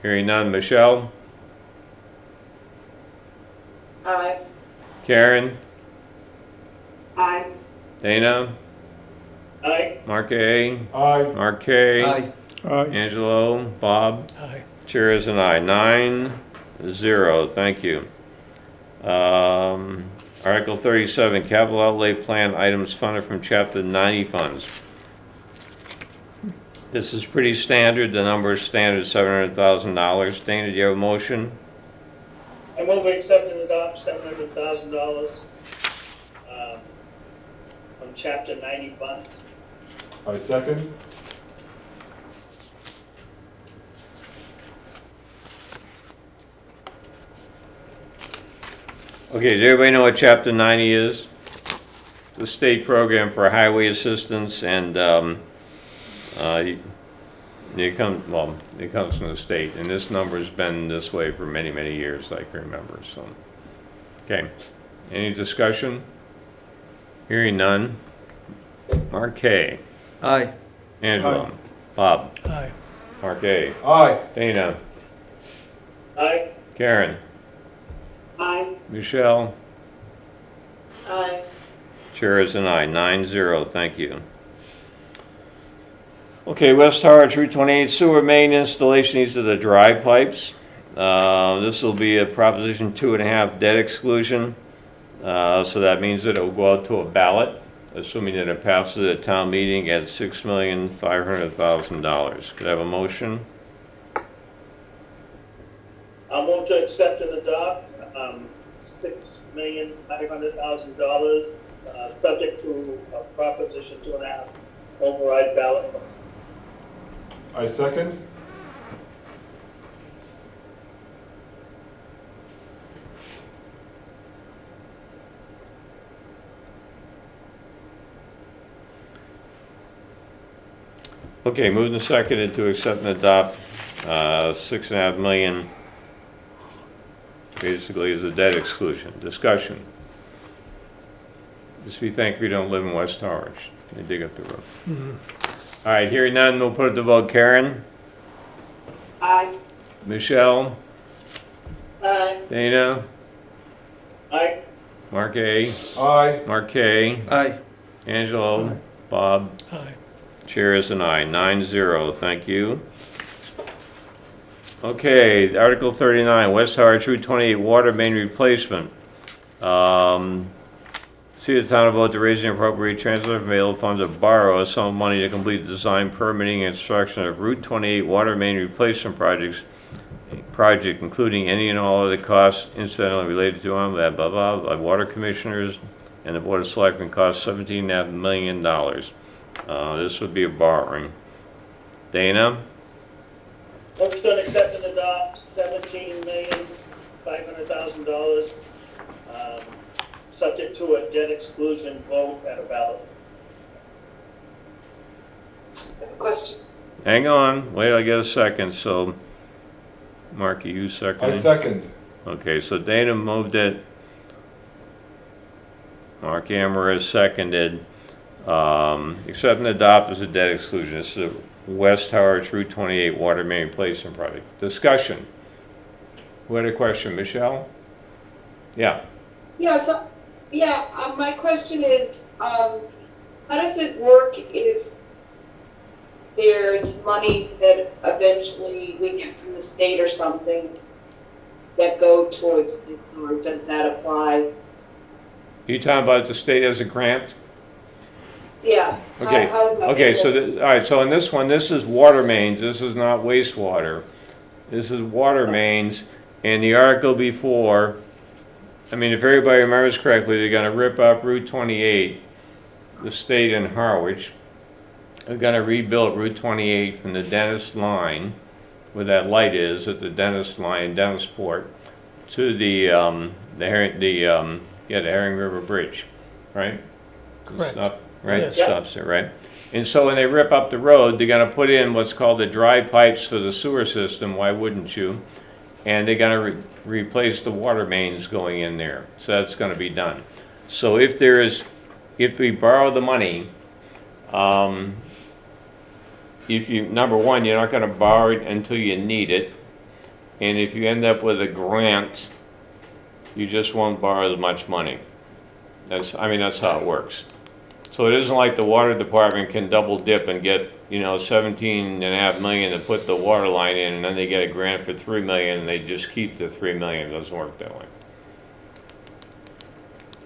Hearing none. Michelle? Aye. Karen? Aye. Dana? Aye. Mark A? Aye. Mark K? Aye. Aye. Angelo? Bob? Aye. Chair is an aye. 9-0, thank you. Article 37, capital outlay plan items funded from Chapter 90 funds. This is pretty standard, the number is standard, $700,000. Dana, do you have a motion? I move we accept and adopt $700,000 from Chapter 90 funds. I second. Okay, does everybody know what Chapter 90 is? The state program for highway assistance, and it comes from the state, and this number's been this way for many, many years, I can remember, so. Okay, any discussion? Hearing none. Mark K. Aye. Angela. Bob. Aye. Mark A. Aye. Dana. Aye. Karen. Aye. Michelle. Aye. Chair is an aye, 9-0, thank you. Okay, West Harwich Route 28 sewer main installation, these are the dry pipes. This will be a Proposition 2.5 debt exclusion. So that means that it will go out to a ballot, assuming that it passes at town meeting at $6,500,000. Could I have a motion? I'll move to accept and adopt $6,500,000, subject to a Proposition 2.5 override ballot. I second. Okay, moved and seconded to accept and adopt $6.5 million, basically as a debt exclusion. Discussion. Just we think we don't live in West Harwich. They dig up the road. All right, hearing none, we'll put it to vote. Karen? Aye. Michelle? Aye. Dana? Aye. Mark A? Aye. Mark K? Aye. Angelo? Bob? Aye. Chair is an aye, 9-0, thank you. Okay, Article 39, West Harwich Route 28 water main replacement. See the town vote to raise and appropriate transfer from available funds or borrow a sum of money to complete the design, permitting, and construction of Route 28 water main replacement project, including any and all other costs incidentally related to them, blah, blah, blah, by water commissioners and the Board of Selectmen, cost $17.5 million. This would be a borrowing. Dana? Motion to accept and adopt $17,500,000, subject to a debt exclusion vote at a ballot. I have a question. Hang on, wait, I get a second, so, Marky, you second? I second. Okay, so Dana moved it. Mark Amber has seconded. Accept and adopt as a debt exclusion. This is a West Harwich Route 28 water main replacement project. Discussion. Who had a question, Michelle? Yeah. My question is, how does it work if there's monies that eventually we get from the state or something that go towards this, or does that apply? You talking about the state as a grant? Yeah. Okay, How's that? okay, so, all right, so on this one, this is water mains, this is not wastewater. This is water mains, and the article before, I mean, if everybody remembers correctly, they're gonna rip up Route 28, the state in Harwich. They're gonna rebuild Route 28 from the Dennis line, where that light is at the Dennis line, Dennisport, to the Herring River Bridge, right? Correct. Stop, right, Yes. stops there, right? And so when they rip up the road, they're gonna put in what's called the dry pipes for the sewer system, why wouldn't you? And they're gonna replace the water mains going in there, so that's gonna be done. So if we borrow the money, if you, number one, you're not gonna borrow it until you need it. And if you end up with a grant, you just won't borrow as much money. That's how it works. So it isn't like the water department can double dip and get, $17.5 million to put the water line in, and then they get a grant for $3 million, and they just keep the $3 million. It doesn't work that way.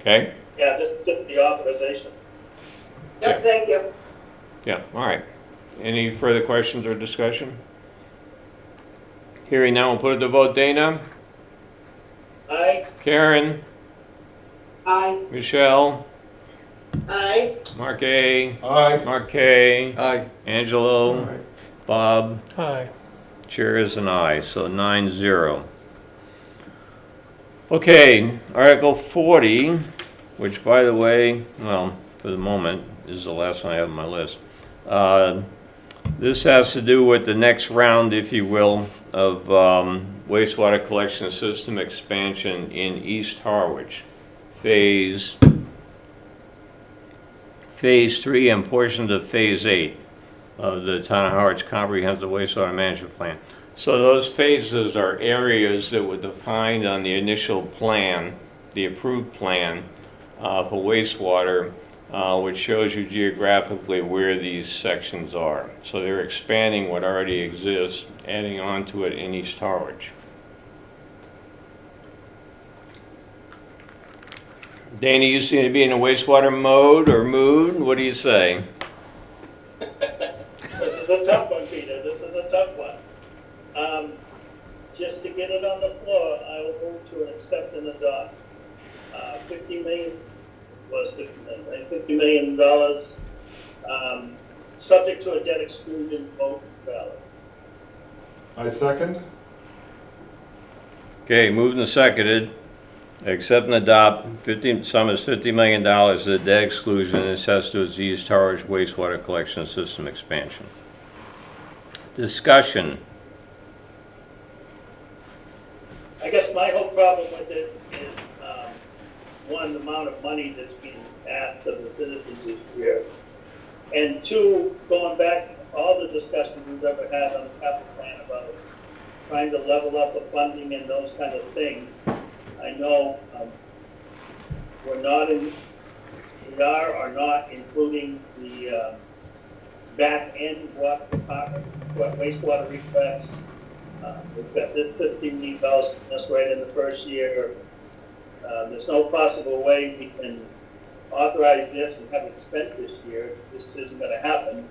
Okay? Yeah, this took the authorization. Yep, thank you. Yeah, all right. Any further questions or discussion? Hearing now, we'll put it to vote. Dana? Aye. Karen? Aye. Michelle? Aye. Mark A., Aye. Mark K., Aye. Angelo, Aye. Bob, Hi. chair is an aye, so 9-0. Okay, Article 40, which by the way, well, for the moment, is the last one I have on my list. This has to do with the next round, if you will, of wastewater collection system expansion in East Harwich. Phase 3 and portions of Phase 8 of the Town of Harwich Comprehensive Wastewater Management Plan. So those phases are areas that were defined on the initial plan, the approved plan for wastewater, which shows you geographically where these sections are. So they're expanding what already exists, adding on to it in East Harwich. Dana, you seem to be in a wastewater mode or mood. What do you say? This is a tough one, Peter, this is a tough one. Just to get it on the floor, I will move to accept and adopt. 50 million, was 50 million, right? $50 million, subject to a debt exclusion vote valid. I second. Okay, moved and seconded. Accept and adopt, sum is $50 million of the debt exclusion assessed to its East Harwich wastewater collection system expansion. Discussion. I guess my whole problem with it is, one, the amount of money that's being asked of the citizens each year. And two, going back, all the discussions we've ever had on the capital plan about trying to level up the funding and those kind of things. I know, we are or not including the, back end water department, wastewater requests. We've got this $15 million, that's right in the first year. There's no possible way we can authorize this and have it spent this year. This isn't gonna happen.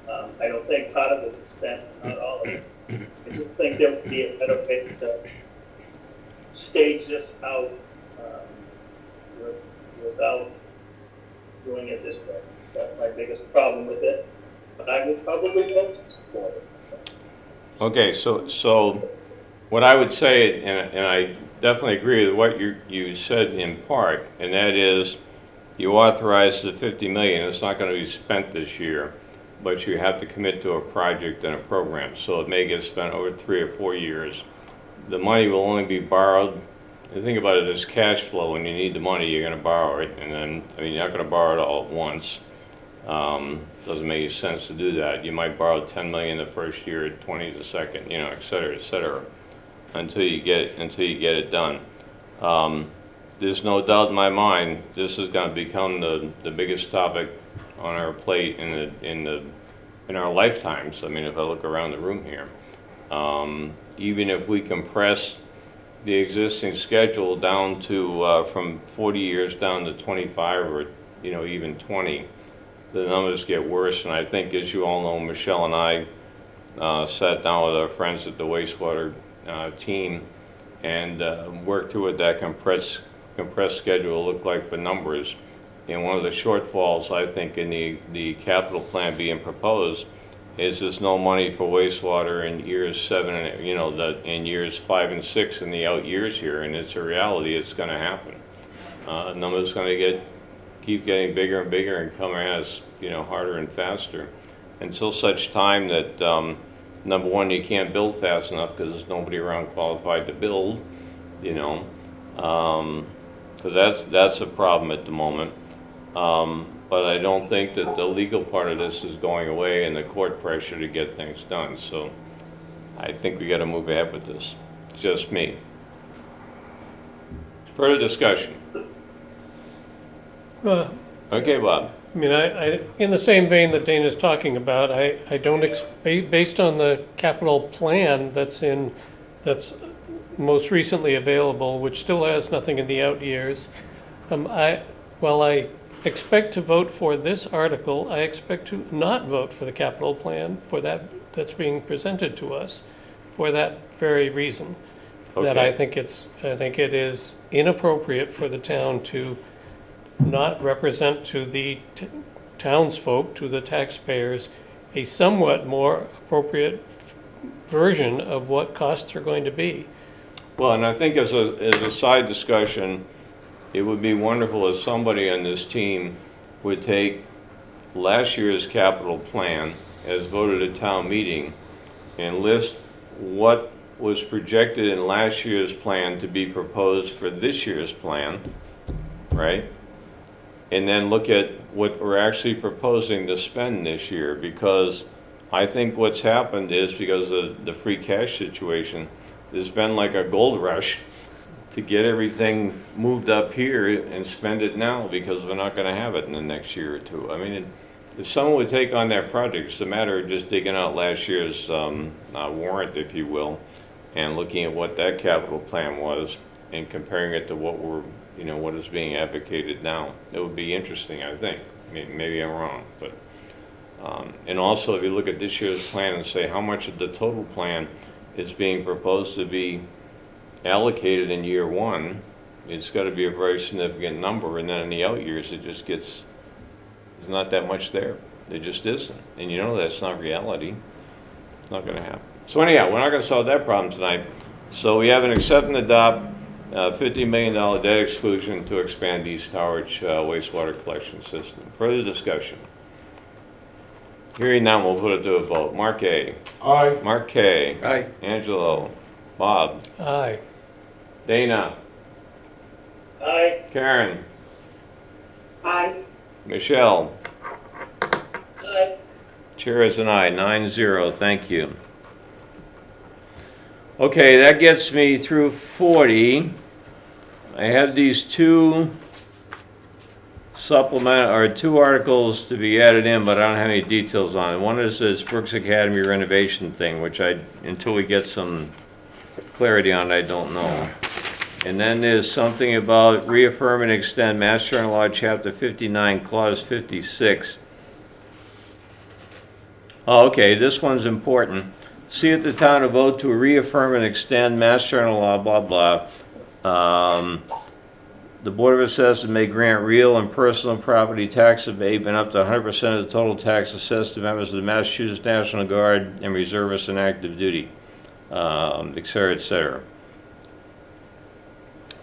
I don't think part of it is spent, not all of it. I just think there would be a better way to stage this out, without doing it this way. That's my biggest problem with it, but I would probably vote for it. Okay, so what I would say, and I definitely agree with what you said in part, and that is you authorize the 50 million. It's not going to be spent this year, but you have to commit to a project and a program. So it may get spent over 3 or 4 years. The money will only be borrowed. And think about it as cash flow. When you need the money, you're going to borrow it, and then you're not going to borrow it all at once. Doesn't make any sense to do that. You might borrow 10 million the first year, 20 the second, et cetera, until you get it done. There's no doubt in my mind this is going to become the biggest topic on our plate in our lifetimes. I mean, if I look around the room here, even if we compress the existing schedule down to from 40 years down to 25 or even 20. The numbers get worse, and I think, as you all know, Michelle and I sat down with our friends at the wastewater team and worked through what that compressed schedule looked like for numbers. And one of the shortfalls, I think, in the capital plan being proposed is there's no money for wastewater in years 7, in years 5 and 6 in the out years here, and it's a reality. It's going to happen. Numbers going to keep getting bigger and bigger and come at us, harder and faster, until such time that number one, you can't build fast enough because there's nobody around qualified to build, because that's a problem at the moment. But I don't think that the legal part of this is going away and the court pressure to get things done. So I think we got to move ahead with this. It's just me. Further discussion. Okay, Bob. I mean, I in the same vein that Dana's talking about, I don't, based on the capital plan that's most recently available, which still has nothing in the out years, while I expect to vote for this article, I expect to not vote for the capital plan for that's being presented to us for that very reason. Okay. That I think it is inappropriate for the town to not represent to the townsfolk, to the taxpayers, a somewhat more appropriate version of what costs are going to be? Well, and I think as a side discussion, it would be wonderful if somebody on this team would take last year's capital plan as voted at town meeting and list what was projected in last year's plan to be proposed for this year's plan, right? And then look at what we're actually proposing to spend this year, because I think what's happened is because of the free cash situation, there's been like a gold rush to get everything moved up here and spend it now, because we're not gonna have it in the next year or two. I mean, if someone would take on that project, it's a matter of just digging out last year's warrant, if you will, and looking at what that capital plan was and comparing it to what what is being advocated now. It would be interesting, I think. Maybe I'm wrong, but and also if you look at this year's plan and say how much of the total plan is being proposed to be allocated in year one, it's got to be a very significant number, and then in the out years it just gets, there's not that much there. There just isn't, and you know that's not reality. It's not going to happen. So anyhow, we're not going to solve that problem tonight. So we have an accept and adopt $50 million debt exclusion to expand East Harwich wastewater collection system. Further discussion? Hearing none, we'll put it to a vote. Mark A. Aye. Mark K. Aye. Angelo. Bob. Aye. Dana. Aye. Karen. Aye. Michelle. Aye. Chair is an aye, 9-0, thank you. Okay, that gets me through 40. I have these two two articles to be added in, but I don't have any details on it. One is this Brooks Academy renovation thing, which until we get some clarity on it, I don't know. And then there's something about reaffirm and extend Mass General Law, Chapter 59, Clause 56. Oh, okay, this one's important. See if the town to vote to reaffirm and extend Mass General Law, blah, blah. The Board of Assessors may grant real and personal property tax abatement up to 100% of the total tax assessed to members of the Massachusetts National Guard and reservists in active duty, et cetera, et cetera.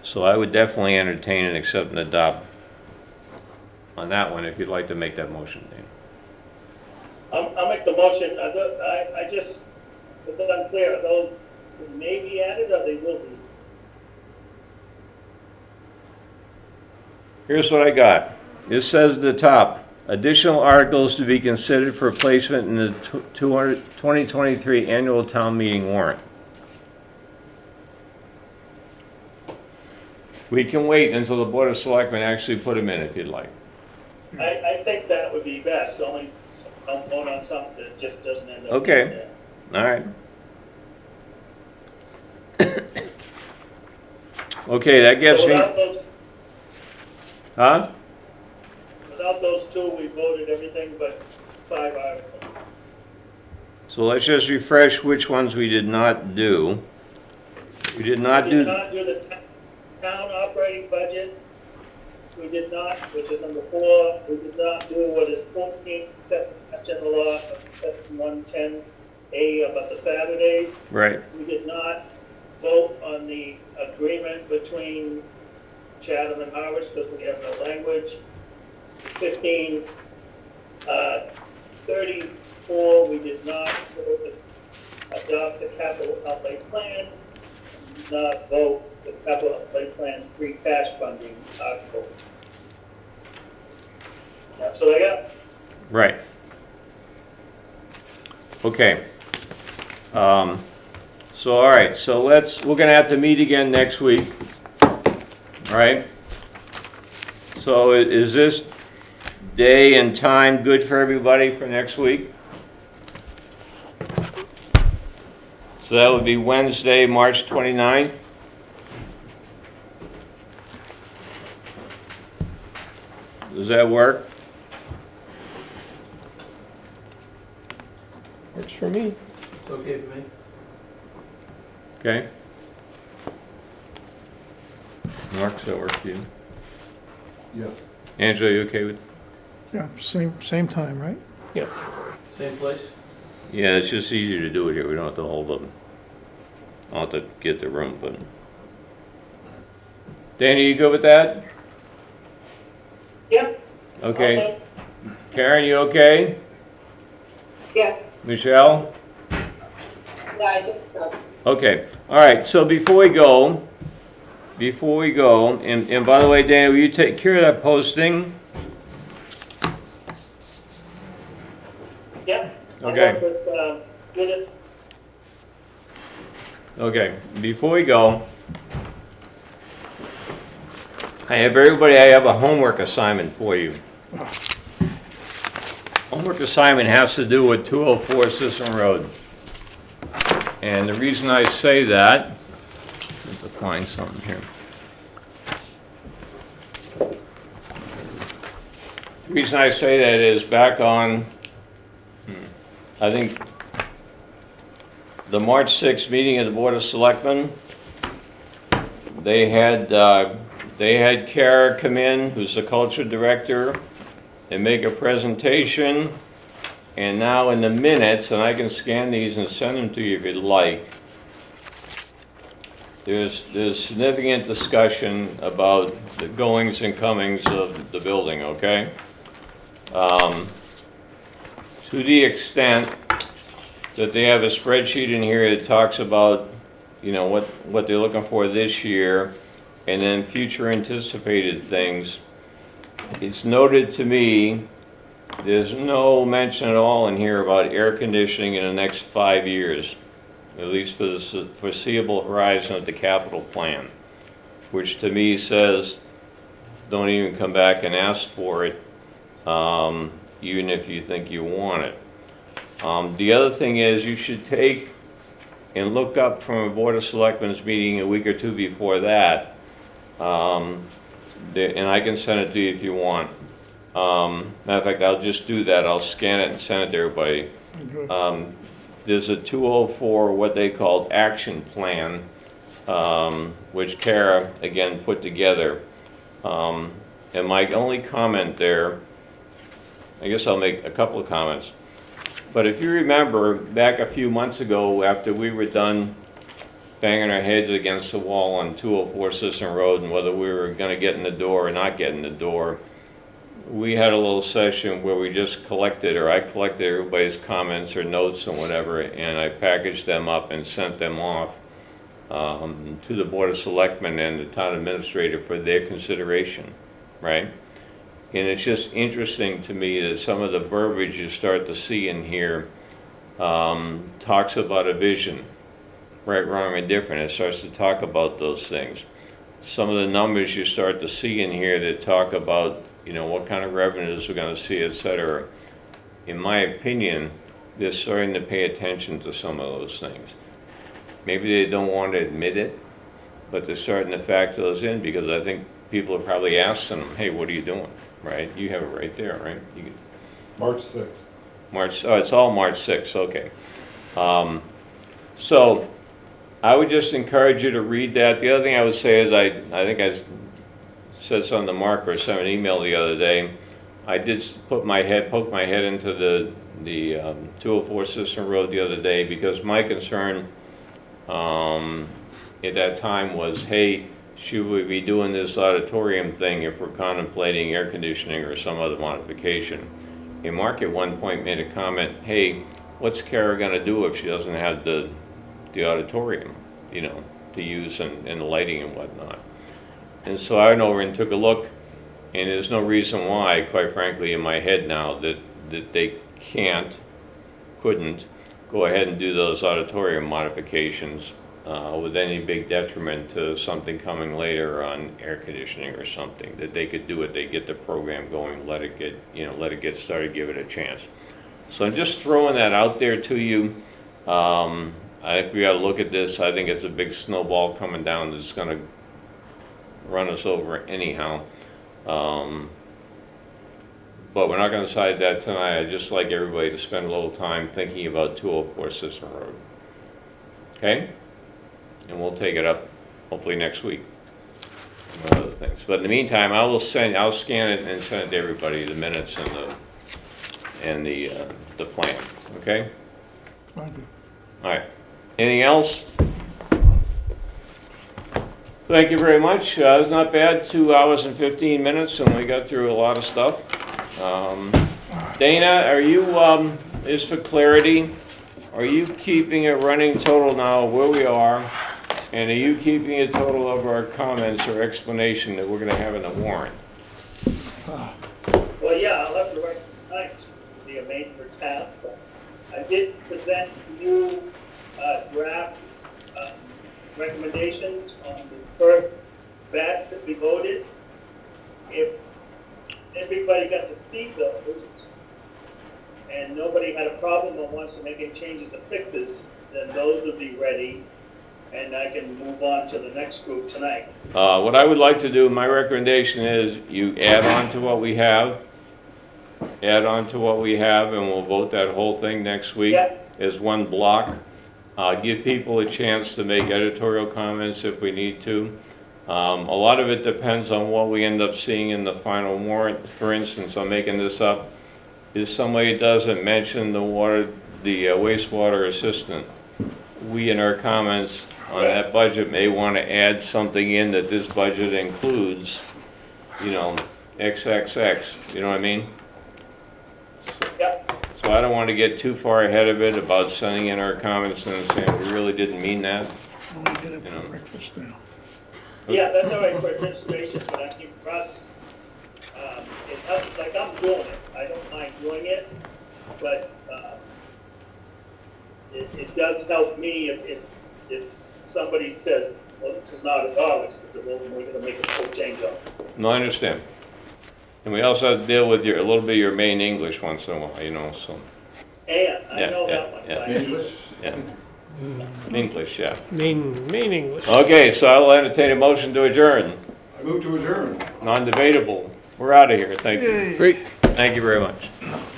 So I would definitely entertain and accept and adopt on that one if you'd like to make that motion, Dan. I'll make the motion. I just, it's unclear, are those may be added or they will be? Here's what I got. This says at the top, additional articles to be considered for placement in the 2023 annual town meeting warrant. We can wait until the Board of Selectmen actually put them in if you'd like. I think that would be best, only don't vote on something that just doesn't end up. Okay. All right. Okay, that gets So me. Huh? without those two, we voted everything but 5 articles. So let's just refresh which ones we did not do. We did not We do. did not do the town operating budget. We did not, which is number 4. We did not do what is 14, except Mass General Law, Section 110A about the Saturdays. Right. We did not vote on the agreement between Chatham and Harwich because we have no language. 15, 34, we did not vote to adopt the capital outlay plan. We did not vote the capital outlay plan free cash funding article. That's what I got. Right. Okay. So, all right, so we're gonna have to meet again next week. All right? So is this day and time good for everybody for next week? So that would be Wednesday, March 29th. Does that work? Works for me. It's okay for me. Okay. Mark, does that work for you? Yes. Angela, you okay with? Yeah, same time, right? Yeah, same place. Yeah, it's just easier to do it here. We don't have to hold them. I'll have to get the room, but. Danny, you good with that? Yep. Okay. Karen, you okay? Yes. Michelle? Yeah, I think so. Okay, all right, so before we go, and by the way, Danny, will you take care of that posting? Yep. I'll Okay. work with, Judith. Okay, before we go, I have a homework assignment for you. Homework assignment has to do with 204 Sisson Road. And the reason I say that, I have to find something here. The reason I say that is back on, I think, the March 6th meeting of the Board of Selectmen, they had Kara come in, who's the culture director, and make a presentation. And now in the minutes, and I can scan these and send them to you if you'd like, there's significant discussion about the goings and comings of the building, okay? To the extent that they have a spreadsheet in here that talks about, you know, what they're looking for this year, and then future anticipated things. It's noted to me, there's no mention at all in here about air conditioning in the next 5 years, at least for the foreseeable horizon of the capital plan, which to me says, don't even come back and ask for it, even if you think you want it. The other thing is, you should take and look up from a Board of Selectmen's meeting a week or two before that, and I can send it to you if you want. Matter of fact, I'll just do that. I'll scan it and send it to everybody. There's a 204, what they called action plan, which Kara, again, put together. And my only comment there, I guess I'll make a couple of comments. But if you remember, back a few months ago, after we were done banging our heads against the wall on 204 Sisson Road and whether we were going to get in the door or not get in the door, we had a little session where we just collected, or I collected everybody's comments or notes and whatever, and I packaged them up and sent them off to the Board of Selectmen and the town administrator for their consideration, right? And it's just interesting to me that some of the verbiage you start to see in here talks about a vision, right, wrong, and different. It starts to talk about those things. Some of the numbers you start to see in here that talk about, you know, what kind of revenues we're going to see, et cetera. In my opinion, they're starting to pay attention to some of those things. Maybe they don't want to admit it, but they're starting to factor those in because I think people are probably asking them, hey, what are you doing, right? You have it right there, right? March 6th. Oh, it's all March 6th, okay. So I would just encourage you to read that. The other thing I would say is I think I said something to Mark or sent an email the other day. I did poke my head into the 204 Sisson Road the other day because my concern at that time was, hey, should we be doing this auditorium thing if we're contemplating air conditioning or some other modification? And Mark at one point made a comment, hey, what's Kara gonna do if she doesn't have the auditorium, you know, to use and the lighting and whatnot? And so I went over and took a look, and there's no reason why, quite frankly, in my head now, that they couldn't go ahead and do those auditorium modifications with any big detriment to something coming later on air conditioning or something, that they could do it, they get the program going, let it get started, give it a chance. So I'm just throwing that out there to you. I think we got to look at this. I think it's a big snowball coming down that's going to run us over anyhow. But we're not going to decide that tonight. I'd just like everybody to spend a little time thinking about 204 Sisson Road. Okay? And we'll take it up hopefully next week. other things. But in the meantime, I'll scan it and send it to everybody, the minutes and the plan, okay? Thank you. All right. Anything else? Thank you very much. It was not bad, 2 hours and 15 minutes, and we got through a lot of stuff. Dana, are you, just for clarity, are you keeping a running total now of where we are? And are you keeping a total of our comments or explanation that we're gonna have in the warrant? Well, yeah, I'll have to write tonight to be a major task, but I did present to you draft recommendations on the first batch that we voted. If everybody got to see those and nobody had a problem or wants to make any changes or fixes, then those would be ready and I can move on to the next group tonight. What I would like to do, my recommendation is you add on to what we have. Add on to what we have, and we'll vote that whole thing next week Yeah. as one block. Give people a chance to make editorial comments if we need to. A lot of it depends on what we end up seeing in the final warrant. For instance, I'm making this up. If somebody doesn't mention the wastewater assistant, we in our comments on that budget may want to add something in that this budget includes, you know, XXX, you know what I mean? Yep. So I don't want to get too far ahead of it about sending in our comments and saying we really didn't mean that. Only get it You for know. breakfast now. Yeah, that's all right for administration, but I think Russ, it helps, like I'm doing it, I don't mind doing it, but, it does help me if somebody says, well, this is not a dollar, well, we're gonna make a full change on it. No, I understand. And we also have to deal with a little bit of your main English once in a while, you know, so, And, I Yeah, know yeah, that one, yeah. Chinese. yeah. English, yeah. Main English. Okay, so I'll entertain a motion to adjourn. I move to adjourn. Non-debatable. We're out of here. Thank you. Great. Thank you very much.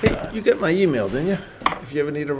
Hey, you got my email, didn't you? If you ever need a